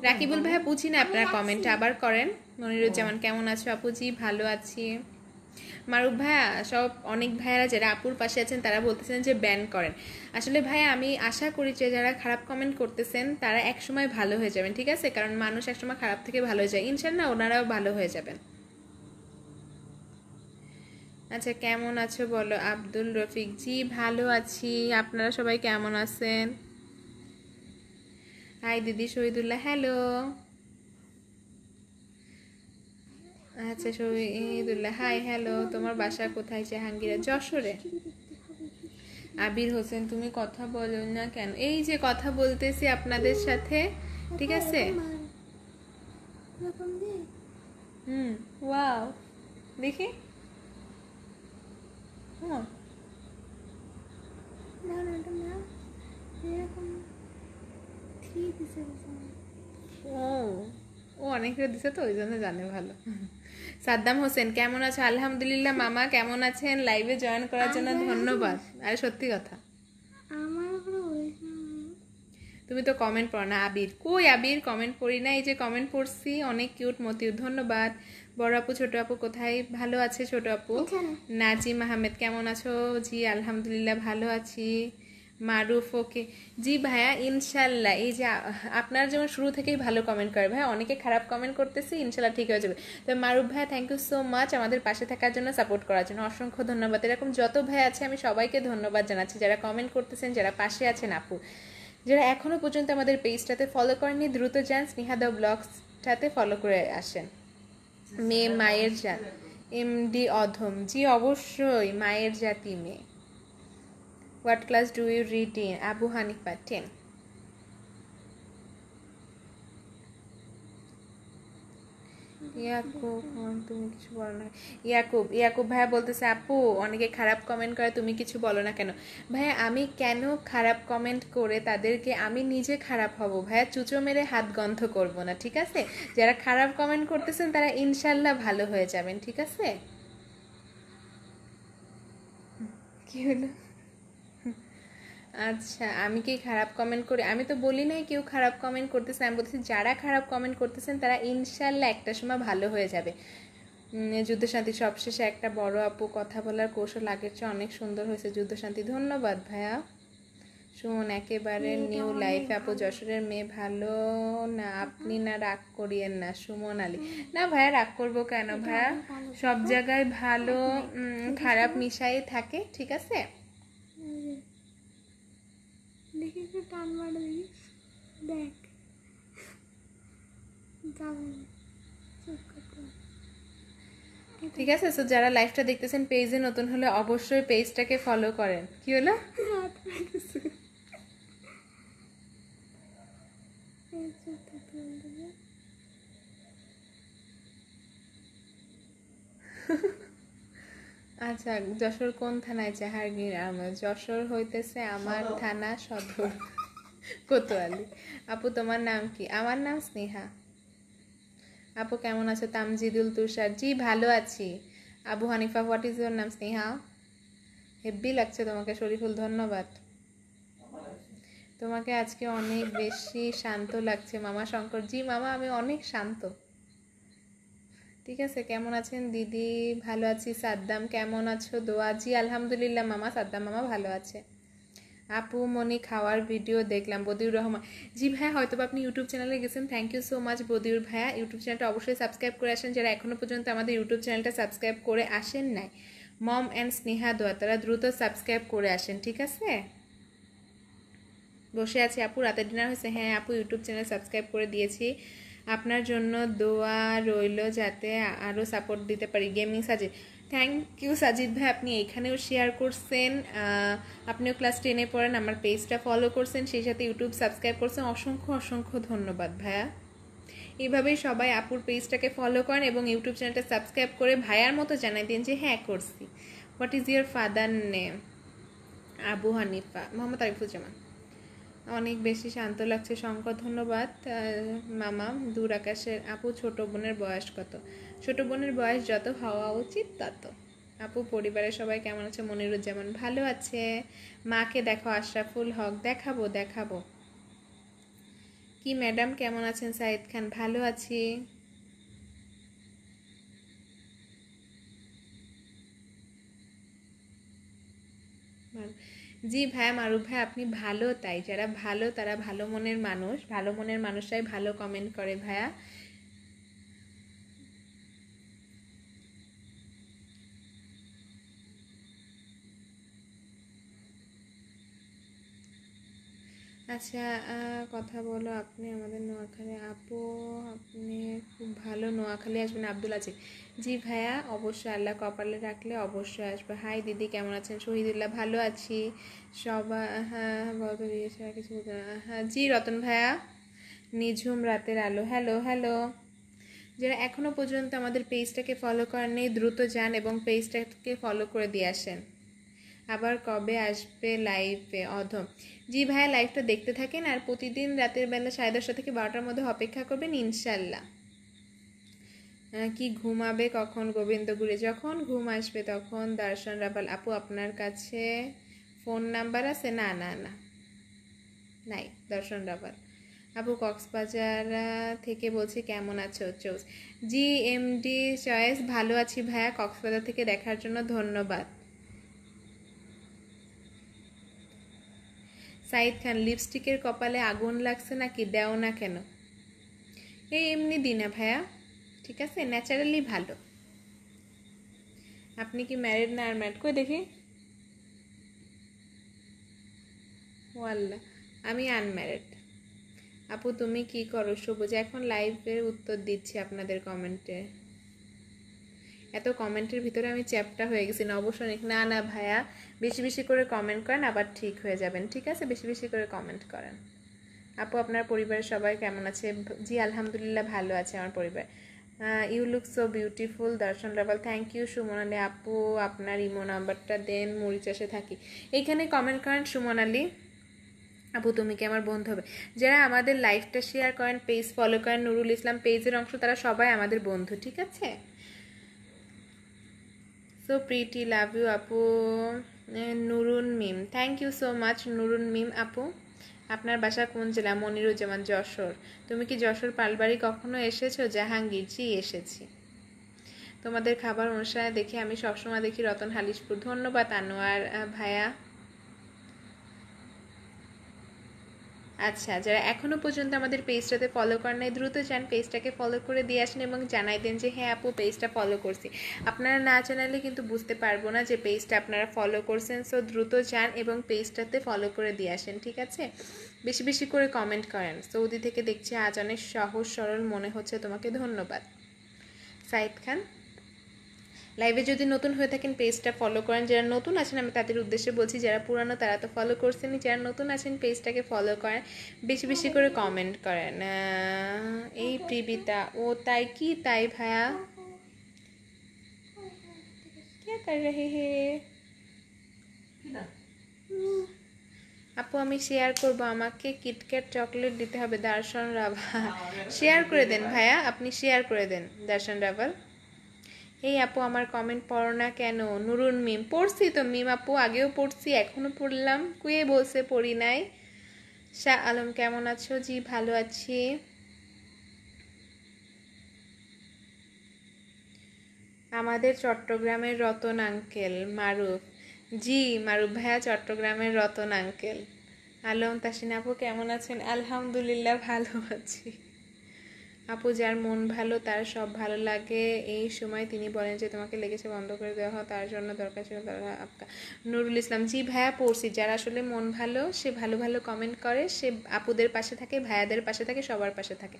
রাকিবুল ভাইয়া, বুঝি না আপনার কমেন্টটা, আবার করেন। মনিরুজ্জামান কেমন আছো আপু? জি ভালো আছি। মারুফ ভাইয়া, সব অনেক ভাইয়ারা যারা আপুর পাশে আছেন তারা বলতেছেন যে ব্যান করেন। আসলে ভাইয়া আমি আশা করি যে যারা খারাপ কমেন্ট করতেছেন তারা একসময় ভালো হয়ে যাবেন, ঠিক আছে? কারণ মানুষ একসময় খারাপ থেকে ভালো হয়ে যায়, ইনশাল্লাহ ওনারাও ভালো হয়ে যাবেন। আচ্ছা, কেমন আছো বলো? আব্দুল রফিক, জি ভালো আছি। আপনারা সবাই কেমন আছেন? হাই দিদি শহীদুল্লাহ, হ্যালো। আচ্ছা শহীদুল্লাহ, হাই হ্যালো। তোমার বাসা কোথায়? জাহাঙ্গীরা, যশোরে। আবির হোসেন, তুমি কথা বলো না কেন? এই যে কথা বলতেছি আপনাদের সাথে, ঠিক আছে? ওয়াও, দেখি। ও অনেকটা দিছে তো ওই জন্য জানে ভালো। সাদ্দাম হোসেন, কেমন আছো? আলহামদুলিল্লাহ মামা, কেমন আছেন? লাইভে জয়েন করার জন্য ধন্যবাদ। আরে সত্যি কথা, তুমি তো কমেন্ট পড়ো না। আবির, কই আবির? কমেন্ট পড়ি না, এই যে কমেন্ট পড়ছি। অনেক কিউট মতিউর, ধন্যবাদ। বড় আপু, ছোট আপু কোথায়? ভালো আছে ছোট আপু। নাজিম আহমেদ, কেমন আছো? জি আলহামদুলিল্লাহ ভালো আছি। মারুফ, ওকে। জি ভাইয়া ইনশাল্লাহ, এই যে আপনারা যেমন শুরু থেকেই ভালো কমেন্ট করে ভাইয়া, অনেকে খারাপ কমেন্ট করতেছে, ইনশাল্লাহ ঠিক হয়ে যাবে। তো মারুফ ভাইয়া, থ্যাংক ইউ সো মাচ আমাদের পাশে থাকার জন্য, সাপোর্ট করার জন্য অসংখ্য ধন্যবাদ। এরকম যত ভাই আছে আমি সবাইকে ধন্যবাদ জানাচ্ছি যারা কমেন্ট করতেছেন, যারা পাশে আছেন আপু। যারা এখনো পর্যন্ত আমাদের পেজটাতে ফলো করেননি দ্রুত যান স্নেহা দ্য ব্লগসটাতে ফলো করে আসেন। মেয়ে মায়ের জাত, এমডি অধম, জি অবশ্যই মায়ের জাতি মেয়ে। What class do you read in? Abu Hanifa 10। Yakub, তুমি কিছু বলো না। ইয়াকুব ইয়াকুব ভাইয়া বলতেছে আপু অনেকে খারাপ কমেন্ট করে, তুমি কিছু বলো না কেন? ভাইয়া আমি কেন খারাপ কমেন্ট করে তাদেরকে আমি নিজে খারাপ হব? ভাইয়া চুচো মেরে হাত গন্ধ করব না, ঠিক আছে? যারা খারাপ কমেন্ট করতেছেন তারা ইনশাল্লাহ ভালো হয়ে যাবেন, ঠিক আছে? কি হলো? আচ্ছা, আমি কি খারাপ কমেন্ট করি? আমি তো বলি নাই কেউ খারাপ কমেন্ট করতেছে, আমি বলতেছি যারা খারাপ কমেন্ট করতেছেন তারা ইনশাল্লাহ একটা সময় ভালো হয়ে যাবে। যুদ্ধশান্তি সবশেষে একটা বড় আপু কথা বলার কৌশল আগের চেয়ে অনেক সুন্দর হয়েছে। যুদ্ধশান্তি ধন্যবাদ ভাইয়া। সুমন একেবারে নিউ লাইফ আপু যশোরের মেয়ে ভালো না, আপনি না রাগ করিয়েন না। সুমন আলী না ভাইয়া রাগ করবো কেন ভাইয়া, সব জায়গায় ভালো খারাপ মিশাই থাকে, ঠিক আছে? দেখি একটু টান মারা দেখিস, দেখ ঠিক আছে। সো যারা লাইভটা দেখতেছেন পেজে নতুন হলে অবশ্যই পেজটাকে ফলো করেন। কি হলো? আচ্ছা, যশোর কোন থানায়? জাহাঙ্গীর আহমেদ। যশোর হইতেছে আমার থানা সদর কোতোয়ালি। আপু তোমার নাম কি? আমার নাম স্নেহা। আপু কেমন আছো? তামজিদুল তুষার, জি ভালো আছি। Abu Hanifa what is your নাম? স্নেহা, হেব্বি লাগছে তোমাকে। শরীফুল ধন্যবাদ। তোমাকে আজকে অনেক বেশি শান্ত লাগছে মামা শঙ্কর, জি মামা আমি অনেক শান্ত। ঠিক আছে, কেমন আছেন দিদি? ভালো আছি। সাদ্দাম কেমন আছো? দোয়া, জি আলহামদুলিল্লাহ মামা। সাদ্দাম মামা ভালো আছে। আপু মনি খাওয়ার ভিডিও দেখলাম। বদিউর রহমান, জি ভাইয়া হয়তো আপনি ইউটিউব চ্যানেলে গেছেন। Thank you so much Badiur ভাইয়া। ইউটিউব চ্যানেলটা অবশ্যই সাবস্ক্রাইব করে আসেন যারা এখনও পর্যন্ত আমাদের ইউটিউব চ্যানেলটা সাবস্ক্রাইব করে আসেন নাই। মম অ্যান্ড স্নেহা দোয়া, তারা দ্রুত সাবস্ক্রাইব করে আসেন, ঠিক আছে? বসে আছি আপু, রাতের ডিনার হয়েছে? হ্যাঁ আপু ইউটিউব চ্যানেল সাবস্ক্রাইব করে দিয়েছি। আপনার জন্য দোয়া রইল যাতে আরও সাপোর্ট দিতে পারি। Gaming Sajid, thank you Sajid ভাই, আপনি এখানেও শেয়ার করছেন, আপনিও ক্লাস 10-এ পড়েন, আমার পেজটা ফলো করছেন, সেই সাথে ইউটিউব সাবস্ক্রাইব করছেন। অসংখ্য অসংখ্য ধন্যবাদ ভাইয়া। এইভাবেই সবাই আপুর পেজটাকে ফলো করেন এবং ইউটিউব চ্যানেলটা সাবস্ক্রাইব করে ভাইয়ার মতো জানাই দিন যে হ্যাঁ করছি। What is your father name? Abu Hanifa. Mohammad Arifuzzaman. অনেক বেশি শান্ত লাগছে শঙ্কর, ধন্যবাদ মামা। দূর আকাশের আপু ছোট বোনের বয়স কত? ছোট বোনের বয়স যত হওয়া উচিত তত। আপু পরিবারের সবাই কেমন আছে? মনিরুজ্জামান ভালো আছে। মাকে দেখো। আশরাফুল হক, দেখাবো দেখাবো। কি ম্যাডাম কেমন আছেন? সাইদ খান ভালো আছি। জি ভাইয়া মারুফ ভাই আপনি ভালো, তাই যারা ভালো তারা ভালো মনের মানুষ, ভালো মনের মানুষরাই ভালো কমেন্ট করে ভাইয়া। আচ্ছা কথা বলো আপনি আমাদের নোয়াখালী। আপু আপনি খুব ভালো, নোয়াখালী আসবেন। আব্দুল আজিজ, জি ভাইয়া অবশ্যই, আল্লাহ কপালে রাখলে অবশ্যই আসবে। হাই দিদি কেমন আছেন? শহীদুল্লাহ ভালো আছি। সবাই হ্যাঁ বলতে দিয়েছে কিছু হ্যাঁ জি রতন ভাইয়া। নিঝুম রাতের আলো, হ্যালো হ্যালো। যারা এখনও পর্যন্ত আমাদের পেজটাকে ফলো করেননি দ্রুত যান এবং পেজটাকে ফলো করে দিয়ে আসেন। আবার কবে আসবে লাইভে? অধম, জি ভাইয়া লাইভটা দেখতে থাকেন আর প্রতিদিন রাতের বেলা 10:30 থেকে 12টার মধ্যে অপেক্ষা করবেন ইনশাল্লাহ। কি ঘুমাবে কখন? গোবিন্দগুড়ে, যখন ঘুম আসবে তখন। দর্শন রাপাল, আপু আপনার কাছে ফোন নাম্বার আছে? না না না নাই দর্শন রাপাল। আপু কক্সবাজার থেকে বলছি, কেমন আছো? চৌস, জি এমডি চয়েস ভালো আছি ভাইয়া। কক্সবাজার থেকে দেখার জন্য ধন্যবাদ। সাইদ খান, লিপস্টিকের কপালে আগুন লাগছে নাকি? দেও না কেন? এই এমনি দিনা ভাইয়া, ঠিক আছে, ন্যাচারালি ভালো। আপনি কি ম্যারিড না আনম্যারিড? কই দেখি। ও আল্লাহ, আমি আনম্যারিড। আপু তুমি কি করো? সবুজ এখন লাইভের উত্তর দিচ্ছি আপনাদের কমেন্টে। এত কমেন্টের ভিতরে আমি চ্যাপ্টা হয়ে গেছি। নবসনিক, না না ভাইয়া, বেশি বেশি করে কমেন্ট করেন, আবার ঠিক হয়ে যাবেন। ঠিক আছে, বেশি বেশি করে কমেন্ট করেন। আপু আপনার পরিবারের সবাই কেমন আছে? জি আলহামদুলিল্লাহ ভালো আছে আমার পরিবার। You look so beautiful. Darshan Rabal, thank you. Sumon Ali আপু আপনার ইমো নাম্বারটা দেন, মরিচাষে থাকি। এইখানে কমেন্ট করেন সুমন আলী আপু তুমি কি আমার বন্ধু হবে? যারা আমাদের লাইভটা শেয়ার করেন, পেজ ফলো করেন, নুরুল ইসলাম পেজের অংশ, তারা সবাই আমাদের বন্ধু। ঠিক আছে? সো প্রিটি, লাভ ইউ আপু। নুরুন মিম, thank you so much Nurun মিম আপু। আপনার বাসা কোন জেলা? মনিরুজ্জামান, যশোর। তুমি কি যশোর পালবাড়ি কখনো এসেছো? জাহাঙ্গীর, জি এসেছি। তোমাদের খাবার অনুষ্ঠানে দেখি, আমি সবসময় দেখি রতন হালিশপুর। ধন্যবাদ আনোয়ার ভাইয়া। আচ্ছা, যারা এখনো পর্যন্ত আমাদের পেজটাতে ফলো করেন নাই, দ্রুত যান পেজটাকে ফলো করে দিয়ে আসেন এবং জানাই দেন যে হ্যাঁ আপু পেজটা ফলো করছি। আপনারা না জানালে কিন্তু বুঝতে পারবো না যে পেজটা আপনারা ফলো করছেন। সো দ্রুত যান এবং পেজটাতে ফলো করে দিয়ে আসেন। ঠিক আছে? বেশি বেশি করে কমেন্ট করেন। সৌদি থেকে দেখছি, আজ অনেক সহজ সরল মনে হচ্ছে তোমাকে। ধন্যবাদ। সাইদ খান, লাইভে যদি নতুন হয়ে থাকেন পেজটা ফলো করেন। যারা নতুন আছেন আমি তাদের উদ্দেশ্যে বলছি, যারা পুরানো তারা তো ফলো করছেনই, যারা নতুন আছেন পেজটাকে ফলো করেন, বেশি বেশি করে কমেন্ট করেন। এই প্রিবিতা, ও তাই কি? তাই ভাইয়া, কে কর রহে হে? আপু আমি শেয়ার করব, আমাকে কিটক্যাট চকলেট দিতে হবে। দর্শন রাভা, শেয়ার করে দেন ভাইয়া, আপনি শেয়ার করে দেন দর্শন রাভাল। এই আপু আমার কমেন্ট পড়ো না কেন? নুরুন মিম, পড়ছি তো মিম আপু, আগেও পড়ছি এখনো পড়লাম। কুয়ে বলছে পড়ি নাই। শাহ আলম কেমন আছো? জি ভালো আছি। আমাদের চট্টগ্রামের রতন আঙ্কেল। মারুফ, জি মারুফ ভাইয়া চট্টগ্রামের রতন আঙ্কেল। আলম তাসিন আপু কেমন আছেন? আলহামদুলিল্লাহ ভালো আছি। আপু যার মন ভালো তার সব ভালো লাগে, এই সময় তিনি বলেন যে তোমাকে লেগেছে বন্ধ করে দেওয়া হয়, তার জন্য দরকার ছিল তারা আপকা। নুরুল ইসলাম, জি ভাইয়া পড়ছি। যার আসলে মন ভালো সে ভালো ভালো কমেন্ট করে, সে আপুদের পাশে থাকে, ভাইয়াদের পাশে থাকে, সবার পাশে থাকে।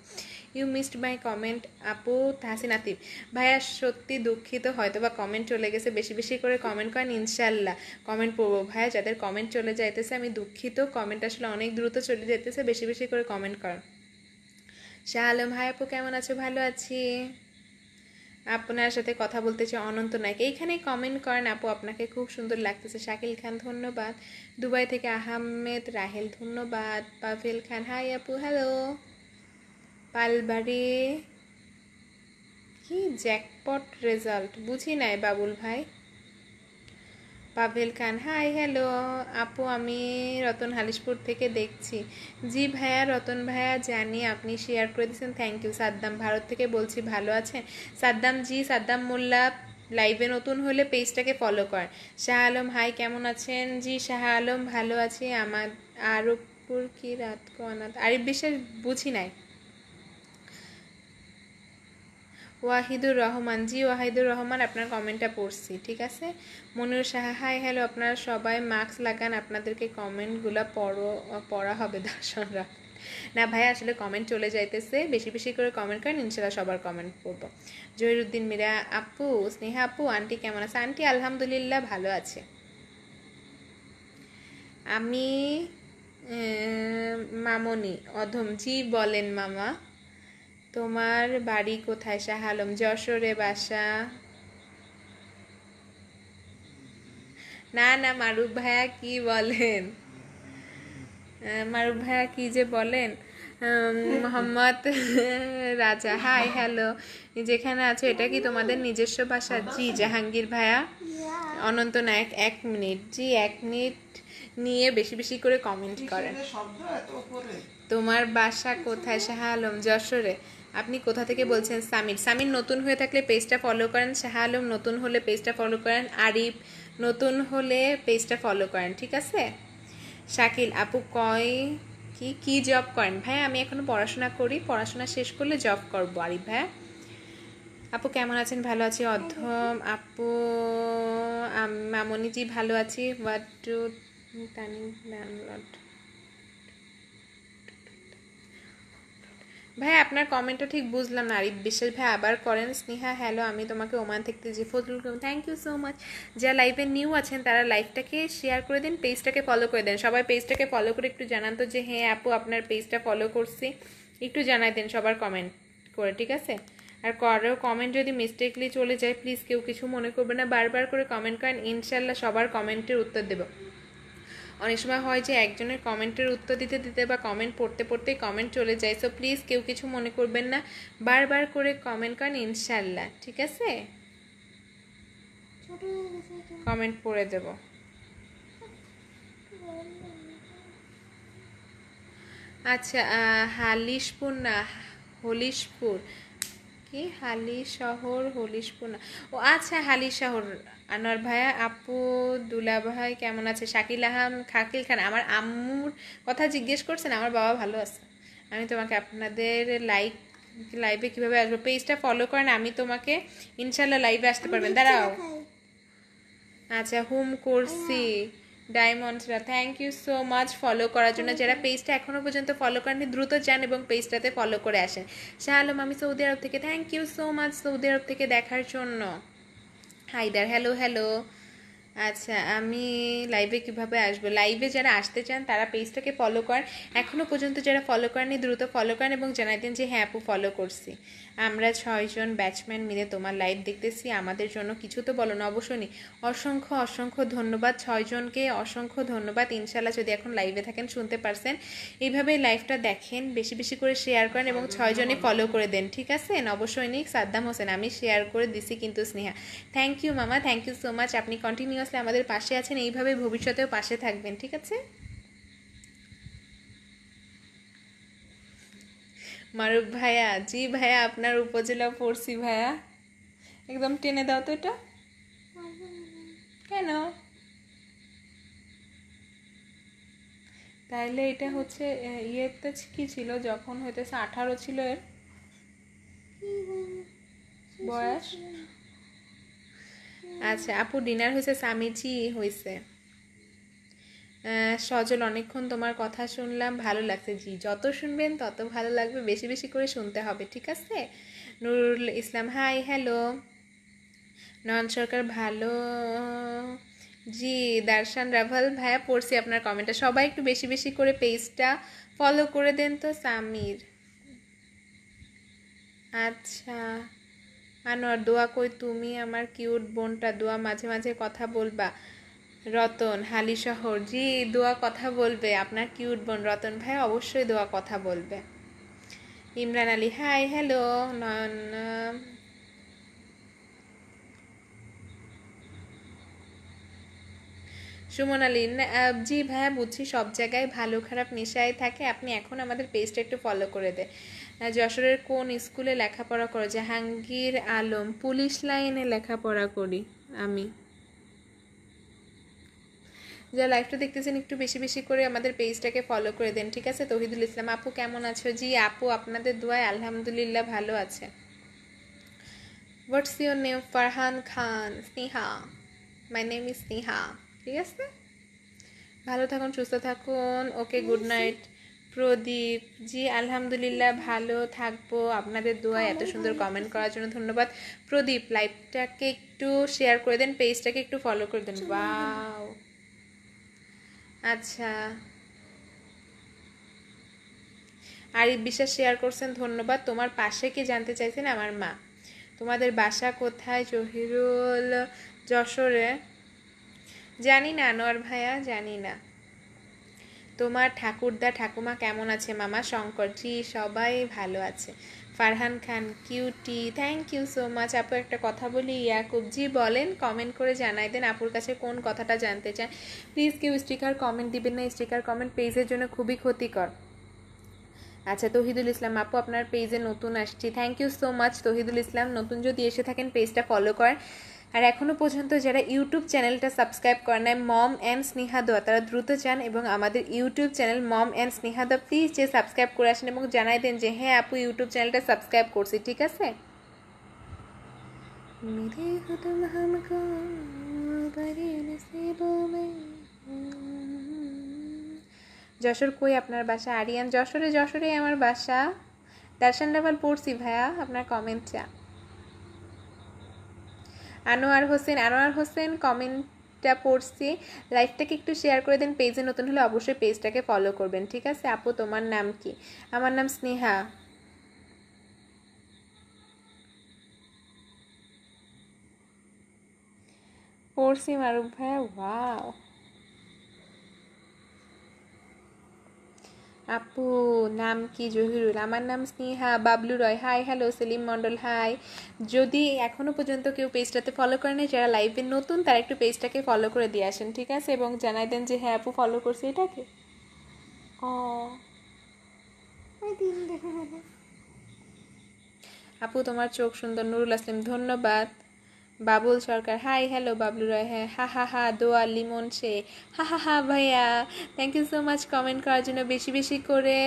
ইউ মিসড মাই কমেন্ট আপু। তাহসিন আতিফ, ভাইয়া সত্যি দুঃখিত, হয়তো বা কমেন্ট চলে গেছে, বেশি বেশি করে কমেন্ট করেন, ইনশাল্লাহ কমেন্ট পড়বো। ভাইয়া যাদের কমেন্ট চলে যাইতেছে আমি দুঃখিত, কমেন্ট আসলে অনেক দ্রুত চলে যেতেছে, বেশি বেশি করে কমেন্ট করেন। শাহ আলম, হাই আপু কেমন আছো? ভালো আছি। আপনার সাথে কথা বলতে চাই অনন্ত নায়ক, এইখানে কমেন্ট করেন আপু, আপনাকে খুব সুন্দর লাগতেছে। শাকিল খান ধন্যবাদ। দুবাই থেকে আহমেদ রাহেল ধন্যবাদ। পাভেল খান, হাই আপু, হ্যালো। পালবাড়ি কি জ্যাকপট রেজাল্ট? বুঝি নাই বাবুল ভাই। পাভেল খান, হাই হ্যালো আপু, আমি রতন হালিশপুর থেকে দেখছি। জি ভাইয়া, রতন ভাইয়া জানি, আপনি শেয়ার করে দিয়েছেন, থ্যাংক ইউ। সাদ্দাম, ভারত থেকে বলছি, ভালো আছেন? সাদ্দাম, জি সাদ্দাম মোল্লা, লাইভে নতুন হলে পেজটাকে ফলো করেন। শাহ আলম, হাই কেমন আছেন? জি শাহ আলম ভালো আছি। আমার আরবপুর কি রাত কো অনাথ, আরিফ বিশ্বাস, বুঝি নাই। ওয়াহিদুর রহমান, জি ওয়াহিদুর রহমান, আপনার কমেন্টটা পড়ছি। ঠিক আছে। মনির সাহা, হাই হ্যালো, আপনারা সবাই মাস্ক লাগান, আপনাদেরকে কমেন্টগুলো পড়া হবে দর্শকরা। না ভাই আসলে কমেন্ট চলে যাইতেছে, বেশি বেশি করে কমেন্ট করেন, ইনশাল্লাহ সবার কমেন্ট পড়বো। জহিরুদ্দিন মীরা আপু, স্নেহা আপু, আন্টি কেমন আছে? আন্টি আলহামদুলিল্লাহ ভালো আছে। আমি মামনি অধম, জি বলেন মামা। তোমার বাড়ি কোথায়? শাহ আলম, যশোরে বাসা। না না মারুফ ভাইয়া কি বলেন, মারুফ ভাইয়া কি যে বলেন। মোহাম্মদ রাজা, হাই হ্যালো, যেখানে আছো এটা কি তোমাদের নিজস্ব বাসা? জি জাহাঙ্গীর ভাইয়া। অনন্ত নায়ক, 1 মিনিট, জি 1 মিনিট নিয়ে বেশি বেশি করে কমেন্ট করেন। তোমার বাসা কোথায়? শাহ আলম, যশোরে। আপনি কোথা থেকে বলছেন? সামির। সামির নতুন হয়ে থাকলে পেজটা ফলো করেন, শাহ আলম নতুন হলে পেজটা ফলো করেন, আরিফ নতুন হলে পেজটা ফলো করেন। ঠিক আছে। শাকিল আপু, কি কি জব করেন? ভাই আমি এখনো পড়াশোনা করি, পড়াশোনা শেষ করলে জব করব। আরিফ ভাইয়া। আপু কেমন আছেন? ভালো আছি। অধম আপু, মামনি জি ভালো আছি। হোয়াট টু টার্নিং ল্যান্ডলর্ড, ভাই আপনার কমেন্টটা ঠিক বুঝলাম না। আরিফ বিশ্বাস ভাই আবার করেন। স্নেহা হ্যালো, আমি তোমাকে ওমান থেকে যে Fazlul Karim, thank you so much. যারা লাইভে নিউ আছেন তারা লাইভটাকে শেয়ার করে দিন, পেজটাকে ফলো করে দেন। সবাই পেজটাকে ফলো করে একটু জানান তো যে হ্যাঁ আপু আপনার পেজটা ফলো করছি, একটু জানাই দেন সবার কমেন্ট করে, ঠিক আছে? আর কারো কমেন্ট যদি মিস্টেকলি চলে যায় প্লিজ কেউ কিছু মনে করবে না, বারবার করে কমেন্ট করেন, ইনশাল্লাহ সবার কমেন্টের উত্তর দেবো। অনেক সময় হয় যে একজনের কমেন্টের উত্তর দিতে দিতে বা কমেন্ট পড়তে পড়তেই কমেন্ট চলে যায়, সো প্লিজ কেউ কিছু মনে করবেন না, বারবার করে কমেন্ট করেন ইনশাল্লাহ, ঠিক আছে? কমেন্ট পড়ে দেব। আচ্ছা হালিশপুর না হলিশপুর, কি হালি শহর হলিশপুর না, ও আচ্ছা হালি শহর। আনোয়ার ভাইয়া আপু দুলা ভাই কেমন আছে? শাকিল আহম খাকিল খান, আমার আম্মুর কথা জিজ্ঞেস করছেন? আমার বাবা ভালো আছে। আমি তোমাকে আপনাদের লাইভে কিভাবে আসবো? পেজটা ফলো করেন, আমি তোমাকে ইনশাল্লাহ লাইভে আসতে পারবেন। দাঁড়াও, আচ্ছা হুম করছি। ডায়মন্ডসরা thank you so much follow করার জন্য। যারা পেজটা এখনও পর্যন্ত ফলো করেননি দ্রুত যান এবং পেজটাতে ফলো করে আসেন। শাহ আলম আমি সৌদি আরব থেকে, thank you so much Saudi Arab থেকে দেখার জন্য। Haidar hello hello. আচ্ছা আমি লাইভে কিভাবে আসবো? লাইভে যারা আসতে চান তারা পেজটাকে ফলো করেন, এখনও পর্যন্ত যারা ফলো করেননি দ্রুত ফলো করেন এবং জানাই দিন যে হ্যাঁ আপু ফলো করছি। আমরা 6 জন ব্যাচম্যান মিলে তোমার লাইভ দেখতেছি, আমাদের জন্য কিছু তো বলো না। অবশ্যই নি। অসংখ্য অসংখ্য ধন্যবাদ 6 জনকে, অসংখ্য ধন্যবাদ। ইনশাল্লাহ যদি এখন লাইভে থাকেন শুনতে পারছেন, এইভাবে লাইভটা দেখেন, বেশি বেশি করে শেয়ার করেন এবং 6 জনই ফলো করে দেন, ঠিক আছে? অবশ্যই নি। সাদ্দাম হোসেন আমি শেয়ার করে দিছি কিন্তু স্নেহা, থ্যাংক ইউ মামা, থ্যাংক ইউ সো মাচ। আপনি কন্টিনিউয়াসলি আমাদের পাশে আছেন, এইভাবে ভবিষ্যতেও পাশে থাকবেন, ঠিক আছে? মারুফ ভাইয়া, জি ভাইয়া আপনার উপজেলা পড়ছি ভাইয়া, একদম টেনে দাও তো এটা। কেন? তাইলে এটা হচ্ছে ইয়েতে কি ছিল যখন হইতেছে 18 ছিল এর বয়স। আচ্ছা আপু ডিনার হয়েছে? স্বামীজি হয়েছে। সজল অনেকক্ষণ তোমার কথা শুনলাম, ভালো লাগছে। জি যত শুনবেন তত ভালো লাগবে, বেশি বেশি করে শুনতে হবে, ঠিক আছে? Nurul Islam high hello. নয়ন সরকার ভালো। জি দার্শান রাভাল ভাইয়া পড়ছি আপনার কমেন্টটা, সবাই একটু বেশি বেশি করে পেজটা ফলো করে দেন তো। সামির আচ্ছা আনোয়ার দোয়া কই তুমি আমার কিউট বোনটা, দোয়া মাঝে মাঝে কথা বলবা। রতন হালি শহর, জি দোয়া কথা বলবে আপনার কিউট বোন রতন ভাই, অবশ্যই দোয়া কথা বলবে। Imran Ali hi hello. নয়ন সুমন আলী জি ভাইয়া বুঝছি, সব জায়গায় ভালো খারাপ মিশাই থাকে, আপনি এখন আমাদের পেজটা একটু ফলো করে দেন। যশোরের কোন স্কুলে লেখাপড়া করো? জাহাঙ্গীর আলম, পুলিশ লাইনে লেখাপড়া করি আমি। যা লাইভটা দেখতেছেন একটু বেশি বেশি করে আমাদের পেজটাকে ফলো করে দেন, ঠিক আছে? তৌহিদুল ইসলাম আপু কেমন আছো? জি আপু আপনাদের দোয়ায় আলহামদুলিল্লাহ ভালো আছে। What's your name? Farhan Khan. Sneha, my name is Sneha, ঠিক আছে? ভালো থাকুন সুস্থ থাকুন, ওকে গুড নাইট। প্রদীপ জি আলহামদুলিল্লাহ ভালো থাকবো, আপনাদের দোয়ায়। এত সুন্দর কমেন্ট করার জন্য ধন্যবাদ প্রদীপ। লাইভটাকে একটু শেয়ার করে দেন, পেজটাকে একটু ফলো করে দেন। ওয়াও আচ্ছা আরিফ বিশ্বাস শেয়ার করছেন, ধন্যবাদ। তোমার পাশে কি জানতে চাইছেন? আমার মা। তোমাদের বাসা কোথায়? জহিরুল যশোরে। জানি না আনোয়ার ভাইয়া, জানি না। তোমার ঠাকুরদা ঠাকুমা কেমন আছে? মামা শঙ্কর জি সবাই ভালো আছে। Farhan Khan cutie, thank you so much. আপু একটা কথা বলি? ইয়াকুব জি বলেন, কমেন্ট করে জানাই দেন আপুর কাছে কোন কথাটা জানতে চান। প্লিজ কেউ স্টিকার কমেন্ট দিবেন না, স্টিকার কমেন্ট পেজের জন্য খুবই ক্ষতিকর। আচ্ছা তৌহিদুল ইসলাম আপু আপনার পেজে নতুন আসছি, thank you so much Tauhidul Islam. নতুন যদি এসে থাকেন পেজটা ফলো করেন, আর এখনও পর্যন্ত যারা ইউটিউব চ্যানেলটা সাবস্ক্রাইব করে নেয় মম অ্যান্ড স্নেহা দোয়া, তারা দ্রুত যান এবং আমাদের YouTube channel mom and Sneha Doya please যে সাবস্ক্রাইব করে আসেন এবং জানাই দেন যে হ্যাঁ আপু ইউটিউব চ্যানেলটা সাবস্ক্রাইব করছি, ঠিক আছে? যশোর কই আপনার বাসা? আরিয়ান যশোরে, যশোরে আমার বাসা। দর্শন রাভাল পড়ছি ভাইয়া আপনার কমেন্টটা। আনোয়ার হোসেন কমেন্টটা পড়ছি। লাইভটাকে একটু শেয়ার করে দিন, পেজে নতুন হলে অবশ্যই পেজটাকে ফলো করবেন, ঠিক আছে? আপু তোমার নাম কি? আমার নাম স্নেহা। পড়ছি মারুফ ভাইয়া, ওয়াও। আপু নাম কি? জহিরুল। আমার নাম স্নেহা। বাবলু রয়, হাই হ্যালো। সেলিম মণ্ডল, হাই। যদি এখনও পর্যন্ত কেউ পেজটাতে ফলো করেনি, যারা লাইভে নতুন তারা একটু পেজটাকে ফলো করে দিয়ে আসেন, ঠিক আছে? এবং জানাই দেন যে হ্যাঁ আপু ফলো করছি এটাকে। ও আপু তোমার চোখ সুন্দর। নুরুল আসলাম, ধন্যবাদ। বাবুল সরকার, হাই হ্যালো। বাবলু রয়, হ্যাঁ, হা হা হা। দোয়া লিমন সে, হা হা হা ভাইয়া। Thank you so much comment করার জন্য। বেশি বেশি করে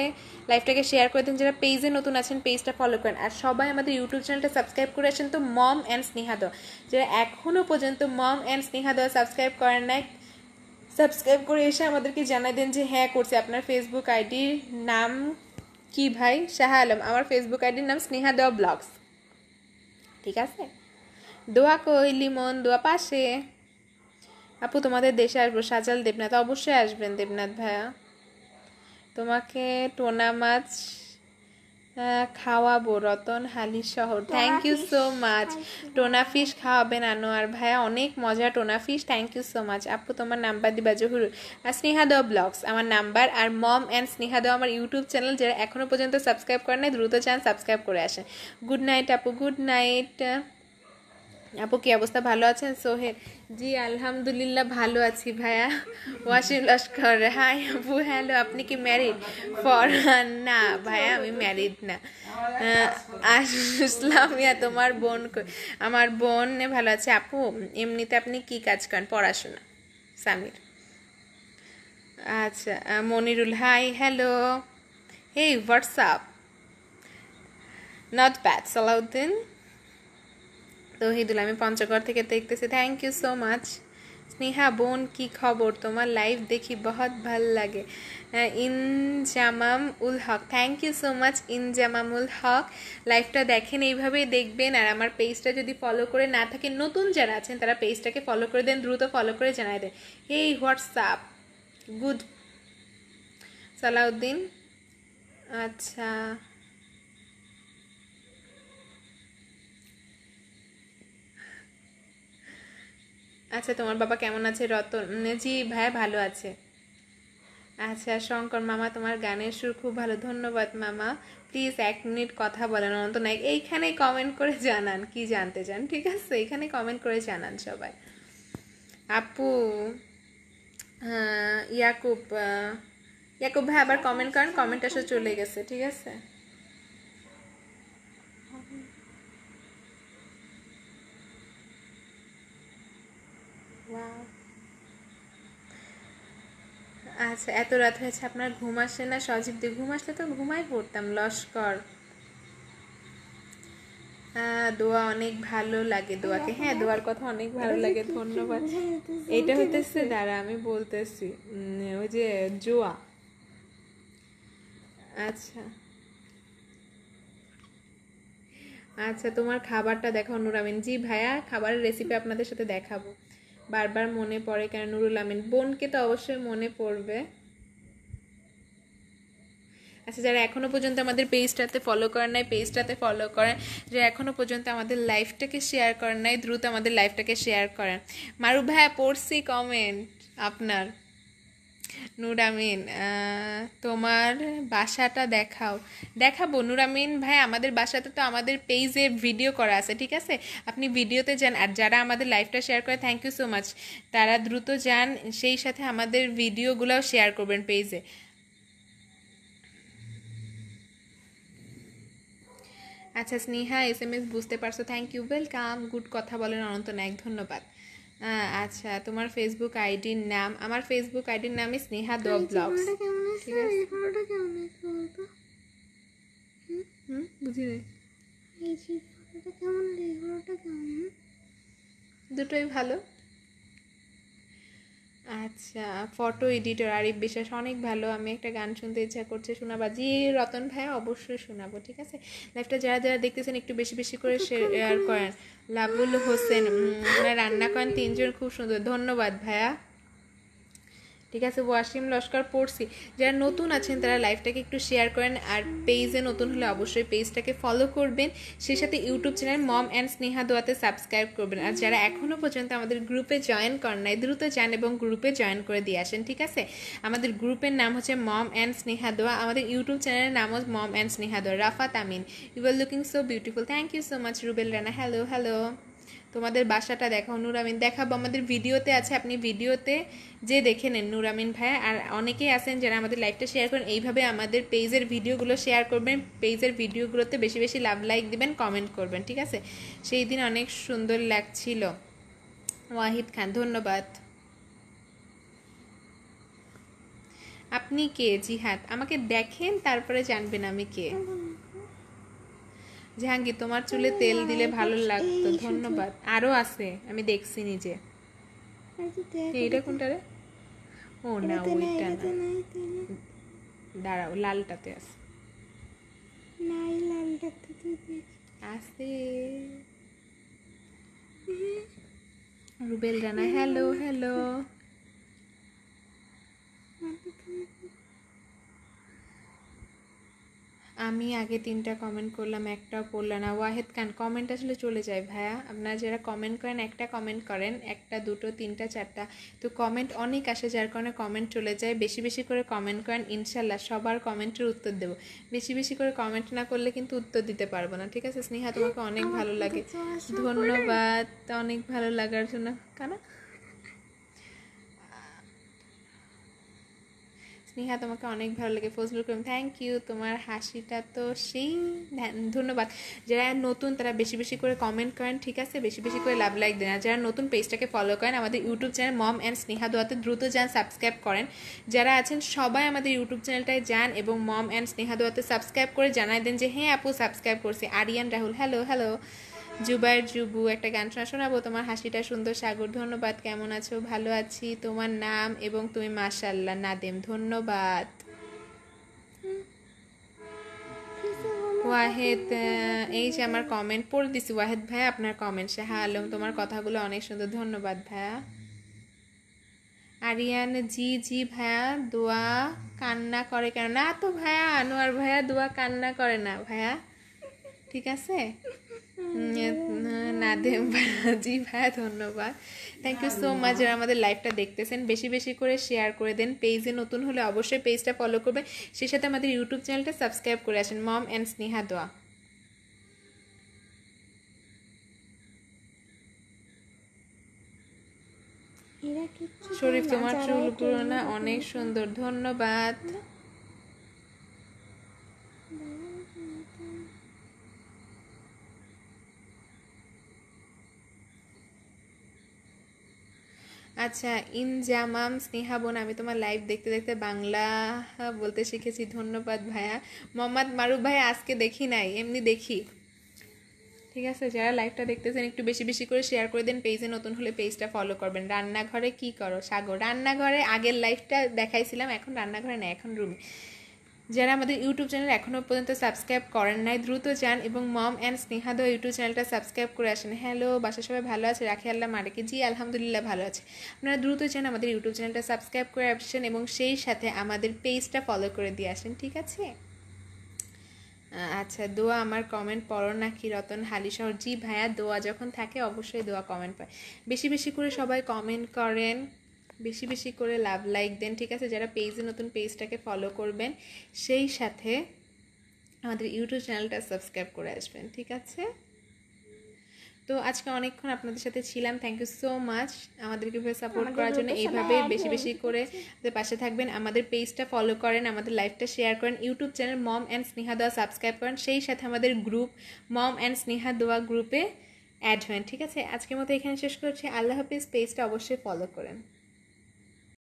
লাইভটাকে শেয়ার করে দিন। যারা পেজে নতুন আছেন পেজটা ফলো করেন, আর সবাই আমাদের ইউটিউব চ্যানেলটা সাবস্ক্রাইব করে আসেন তো মম অ্যান্ড স্নেহা দোয়া। যারা এখনও পর্যন্ত মম অ্যান্ড স্নেহা দোয়া সাবস্ক্রাইব করেন নাই, সাবস্ক্রাইব করে এসে আমাদেরকে জানাই দেন যে হ্যাঁ করছে। আপনার ফেসবুক আইডির নাম কি ভাই? শাহ আলম। আমার ফেসবুক আইডির নাম স্নেহা দোয়া ব্লগস, ঠিক আছে? দোয়া কই লিমন? দোয়া পাশে। আপু তোমাদের দেশে আসবো, সাজাল দেবনাথ। অবশ্যই আসবেন দেবনাথ ভাইয়া। তোমাকে টোনা মাছ খাওয়াবো রতন হালি শহর। Thank you so much. Tuna fish খাওয়াবেন আনোয়ার ভাইয়া, অনেক মজা tuna fish. Thank you so much. আপু তোমার নাম্বার দিবা? জহুর। আর স্নেহা দোয়া ব্লগস আমার নাম্বার, আর মম অ্যান্ড স্নেহা দোয়া আমার ইউটিউব চ্যানেল। যারা এখনও পর্যন্ত সাবস্ক্রাইব করেন নাই দ্রুত চান সাবস্ক্রাইব করে আসেন। গুড নাইট আপু, গুড নাইট। আপু কি অবস্থা, ভালো আছেন? সোহেল, জি আলহামদুলিল্লাহ ভালো আছি ভাইয়া। ওয়াসিম লস্কর, হাই আপু হ্যালো। আপনি কি ম্যারিড? ফরহান, না ভাইয়া আমি ম্যারিড না। ইসলামিয়া, তোমার বোন আমার বোন ভালো আছে। আপু এমনিতে আপনি কি কাজ করেন? পড়াশোনা। সামির, আচ্ছা। Monirul, hi hello. Hey WhatsApp, not bad. Salauddin Tauhidul, আমি পঞ্চগড় থেকে দেখতেছি। Thank you so much. Sneha বোন কি খবর? তোমার লাইভ দেখি বহুত ভাল লাগে। Inzamam ul Haq, thank you so much Inzamamul Haq. লাইভটা দেখেন, এইভাবেই দেখবেন। আর আমার পেজটা যদি ফলো করে না থাকেন, নতুন যারা আছেন তারা পেজটাকে ফলো করে দেন, দ্রুত ফলো করে জানাই দেন। এই হোয়াটসঅ্যাপ, গুড। সালাউদ্দিন, আচ্ছা। আচ্ছা তোমার বাবা কেমন আছে? রতন, জি ভাইয়া ভালো আছে। আচ্ছা শঙ্কর মামা, তোমার গানের সুর খুব ভালো। ধন্যবাদ মামা। প্লিজ 1 মিনিট কথা বলেন অনন্ত নায়ক। এইখানে কমেন্ট করে জানান কি জানতে চান, ঠিক আছে? এখানে কমেন্ট করে জানান সবাই। আপু ইয়াকুব, ইয়াকুব ভাই আবার কমেন্ট করেন। কমেন্ট আসলে চলে গেছে, ঠিক আছে? আচ্ছা এত রাত হয়েছে আপনার ঘুম আসে না? সজীব দি, ঘুম আসলে তো ঘুমাই পড়তাম। লস্কর, দোয়া অনেক ভালো লাগে। দোয়াকে, হ্যাঁ দোয়ার কথা অনেক ভালো লাগে, ধন্যবাদ। এটা হইতেছে, দাঁড়া আমি বলতেছি, ওই যে জোয়া। আচ্ছা আচ্ছা তোমার খাবারটা দেখাও নুর আমিন। জি ভাইয়া, খাবারের রেসিপি আপনাদের সাথে দেখাবো। বারবার মনে পড়ে কেন? নুরুল আমিন, বোনকে তো অবশ্যই মনে পড়বে। আচ্ছা যারা এখনও পর্যন্ত আমাদের পেজটাতে ফলো করেন নাই পেজটাতে ফলো করেন। যারা এখনও পর্যন্ত আমাদের লাইভটাকে শেয়ার করেন নাই দ্রুত আমাদের লাইভটাকে শেয়ার করেন। মারু ভাইয়া পড়ছি কমেন্ট আপনার। নূর আমিন, তোমার বাসাটা দেখাও। দেখাবো নূর আমিন ভাই, আমাদের বাসাতে তো আমাদের পেজে ভিডিও করা আছে, ঠিক আছে? আপনি ভিডিওতে যান। আর যারা আমাদের লাইভটা শেয়ার করে থ্যাংক ইউ সো মাচ, তারা দ্রুত যান, সেই সাথে আমাদের ভিডিওগুলোও শেয়ার করবেন পেজে। আচ্ছা স্নেহা SMS বুঝতে পারছো, থ্যাংক ইউ, ওয়েলকাম। গুড কথা বলেন অনন্ত নায়ক, ধন্যবাদ। আচ্ছা তোমার ফেসবুক আইডির নাম? আমার ফেসবুক আইডির নামই স্নেহা দোয়া ব্লগস, ঠিক আছে? বুঝি নাই, দুটোই ভালো। আচ্ছা, ফটো এডিটর আরিফ বিশ্বাস অনেক ভালো। আমি একটা গান শুনতে ইচ্ছা করছে, শোনাবা? জি রতন ভাই, অবশ্যই শোনাবো। ঠিক আছে, লাইভটা যারা যারা দেখতেছেন একটু বেশি বেশি করে শেয়ার করেন। লাবুল হোসেন, ওনারা রান্না করেন 3 জন, খুব সুন্দর, ধন্যবাদ ভাইয়া। ঠিক আছে, ওয়াসিম লস্কর পড়ছি। যারা নতুন আছেন তারা লাইভটাকে একটু শেয়ার করেন, আর পেজে নতুন হলে অবশ্যই পেজটাকে ফলো করবেন, সেই সাথে YouTube channel mom and Sneha দোয়াতে সাবস্ক্রাইব করবেন। আর যারা এখনও পর্যন্ত আমাদের গ্রুপে জয়েন করেন নাই, দ্রুত যান এবং গ্রুপে জয়েন করে দিয়ে আসেন। ঠিক আছে, আমাদের গ্রুপের নাম হচ্ছে মম অ্যান্ড স্নেহা দোয়া, আমাদের ইউটিউব চ্যানেলের নাম হচ্ছে মম অ্যান্ড স্নেহা দোয়া। Rafat Amin, you are looking so beautiful, thank you so much. Rubel Rana, hello hello. তোমাদের বাসাটা দেখাও। নূর আমিন, দেখাবো, আমাদের ভিডিওতে আছে, আপনি ভিডিওতে যে দেখে নেন নূর আমিন ভাই। আর অনেকেই আছেন যারা আমাদের লাইভটা শেয়ার করেন, এইভাবে আমাদের পেজের ভিডিওগুলো শেয়ার করবেন, পেজের ভিডিওগুলোতে বেশি বেশি লাইক দিবেন, কমেন্ট করবেন। ঠিক আছে, সেই দিন অনেক সুন্দর লাগছিল। ওয়াহিদ খান, ধন্যবাদ। আপনি কে? জিহাদ, আমাকে দেখেন তারপরে জানবেন আমি কে। জাহাঙ্গীর, তোমার চুলে তেল দিলে ভালো লাগতো, ধন্যবাদ। আরও আছে, আমি দেখছি নিজে। এইটা কোনটা রে? ও না, ওইটা না, দাঁড়াও, লালটাতে আছে। আছে। Rubel Rana, hello hello. আমি আগে 3টা কমেন্ট করলাম, একটাও পড়লাম না। ওয়াহেদ খান, কমেন্ট আসলে চলে যায় ভাইয়া, আপনারা যারা কমেন্ট করেন, একটা কমেন্ট করেন, 1টা 2টো 3টা 4টা, তো কমেন্ট অনেক আসে, যার কারণে কমেন্ট চলে যায়। বেশি বেশি করে কমেন্ট করেন, ইনশাল্লাহ সবার কমেন্টের উত্তর দেবো। বেশি বেশি করে কমেন্ট না করলে কিন্তু উত্তর দিতে পারবো না। ঠিক আছে, স্নেহা তোমাকে অনেক ভালো লাগে, ধন্যবাদ অনেক ভালো লাগার জন্য। কেন স্নেহা তোমাকে অনেক ভালো লাগে। ফজলুল করিম, থ্যাংক ইউ, তোমার হাসিটা তো সেই, ধন্যবাদ। যারা নতুন তারা বেশি বেশি করে কমেন্ট করেন, ঠিক আছে, বেশি বেশি করে লাইক দেন। আর যারা নতুন পেজটাকে ফলো করেন, আমাদের YouTube channel mom and Sneha দোয়াতে দ্রুত যান, সাবস্ক্রাইব করেন। যারা আছেন সবাই আমাদের ইউটিউব চ্যানেলটায় যান এবং মম অ্যান্ড স্নেহা দোয়াতে সাবস্ক্রাইব করে জানাই দেন যে হ্যাঁ আপু সাবস্ক্রাইব করছি। Ariyan Rahul, hello hello. জুবাইর জুবু, একটা গান শোনাবো? তোমার হাসিটা সুন্দর। সাগর, ধন্যবাদ। কেমন আছো? ভালো আছি। তোমার নাম এবং তুমি? মাশাআল্লাহ। নাদেম, ধন্যবাদ। ওয়াহেদ, এই যে আমার কমেন্ট পড়ে দিছি ওয়াহেদ ভাই, আপনার কমেন্ট। শাহ আলম, তোমার কথাগুলো অনেক সুন্দর, ধন্যবাদ ভাইয়া। আরিয়ান, জি জি ভাইয়া, দোয়া কান্না করে কেন? না তো ভাইয়া, আনোয়ার ভাইয়া দোয়া কান্না করে না ভাইয়া, ঠিক আছে। নাদেম ভাইয়া, জি ভাইয়া, ধন্যবাদ, থ্যাংক ইউ সো মাচ। যারা আমাদের লাইভটা দেখতেছেন বেশি বেশি করে শেয়ার করে দেন। পেজে নতুন হলে অবশ্যই পেজটা ফলো করবেন, সেই সাথে আমাদের ইউটিউব চ্যানেলটা সাবস্ক্রাইব করে আসেন, মম অ্যান্ড স্নেহা দোয়া। শরীফ, তোমার চুলগুলো না অনেক সুন্দর, ধন্যবাদ। আচ্ছা, ইনজামাম, স্নেহা বোন, আমি তোমার লাইভ দেখতে দেখতে বাংলা বলতে শিখেছি, ধন্যবাদ ভাইয়া। মোহাম্মদ মারুফ ভাই, আজকে দেখি নাই, এমনি দেখি। ঠিক আছে, যারা লাইভটা দেখতেছেন একটু বেশি বেশি করে শেয়ার করে দেন। পেজে নতুন হলে পেজটা ফলো করবেন। রান্নাঘরে কি করো? সাগর, রান্নাঘরে আগের লাইভটা দেখাইছিলাম, এখন রান্নাঘরে না, এখন রুমে। যারা আমাদের ইউটিউব চ্যানেল এখনও পর্যন্ত সাবস্ক্রাইব করেন নাই, দ্রুত যান এবং মম অ্যান্ড স্নেহা দোয়া ইউটিউব চ্যানেলটা সাবস্ক্রাইব করে আসেন। হ্যালো, বাসা সবাই ভালো আছে? রাখি আল্লাহ মারেকে, জি আলহামদুলিল্লাহ ভালো আছে। আপনারা দ্রুত যান, আমাদের ইউটিউব চ্যানেলটা সাবস্ক্রাইব করে আসেন এবং সেই সাথে আমাদের পেজটা ফলো করে দিয়ে আসেন, ঠিক আছে। আচ্ছা, দোয়া আমার কমেন্ট পড়ো নাকি? রতন হালিশহর, জি ভাইয়া, দোয়া যখন থাকে অবশ্যই দোয়া কমেন্ট পায়। বেশি বেশি করে সবাই কমেন্ট করেন, বেশি বেশি করে লাইক দেন, ঠিক আছে। যারা পেজে নতুন, পেজটাকে ফলো করবেন, সেই সাথে আমাদের ইউটিউব চ্যানেলটা সাবস্ক্রাইব করে আসবেন, ঠিক আছে। তো আজকে অনেকক্ষণ আপনাদের সাথে ছিলাম, থ্যাংক ইউ সো মাচ আমাদেরকে সাপোর্ট করার জন্য। এইভাবে বেশি বেশি করে আমাদের পাশে থাকবেন, আমাদের পেজটা ফলো করেন, আমাদের লাইভটা শেয়ার করেন, YouTube channel mom and Sneha Doya subscribe করেন, সেই সাথে আমাদের গ্রুপ মম অ্যান্ড স্নেহা দোয়া গ্রুপে অ্যাড হন, ঠিক আছে। আজকের মতো এখানে শেষ করছি, আল্লাহ হাফিজ। পেজটা অবশ্যই ফলো করেন।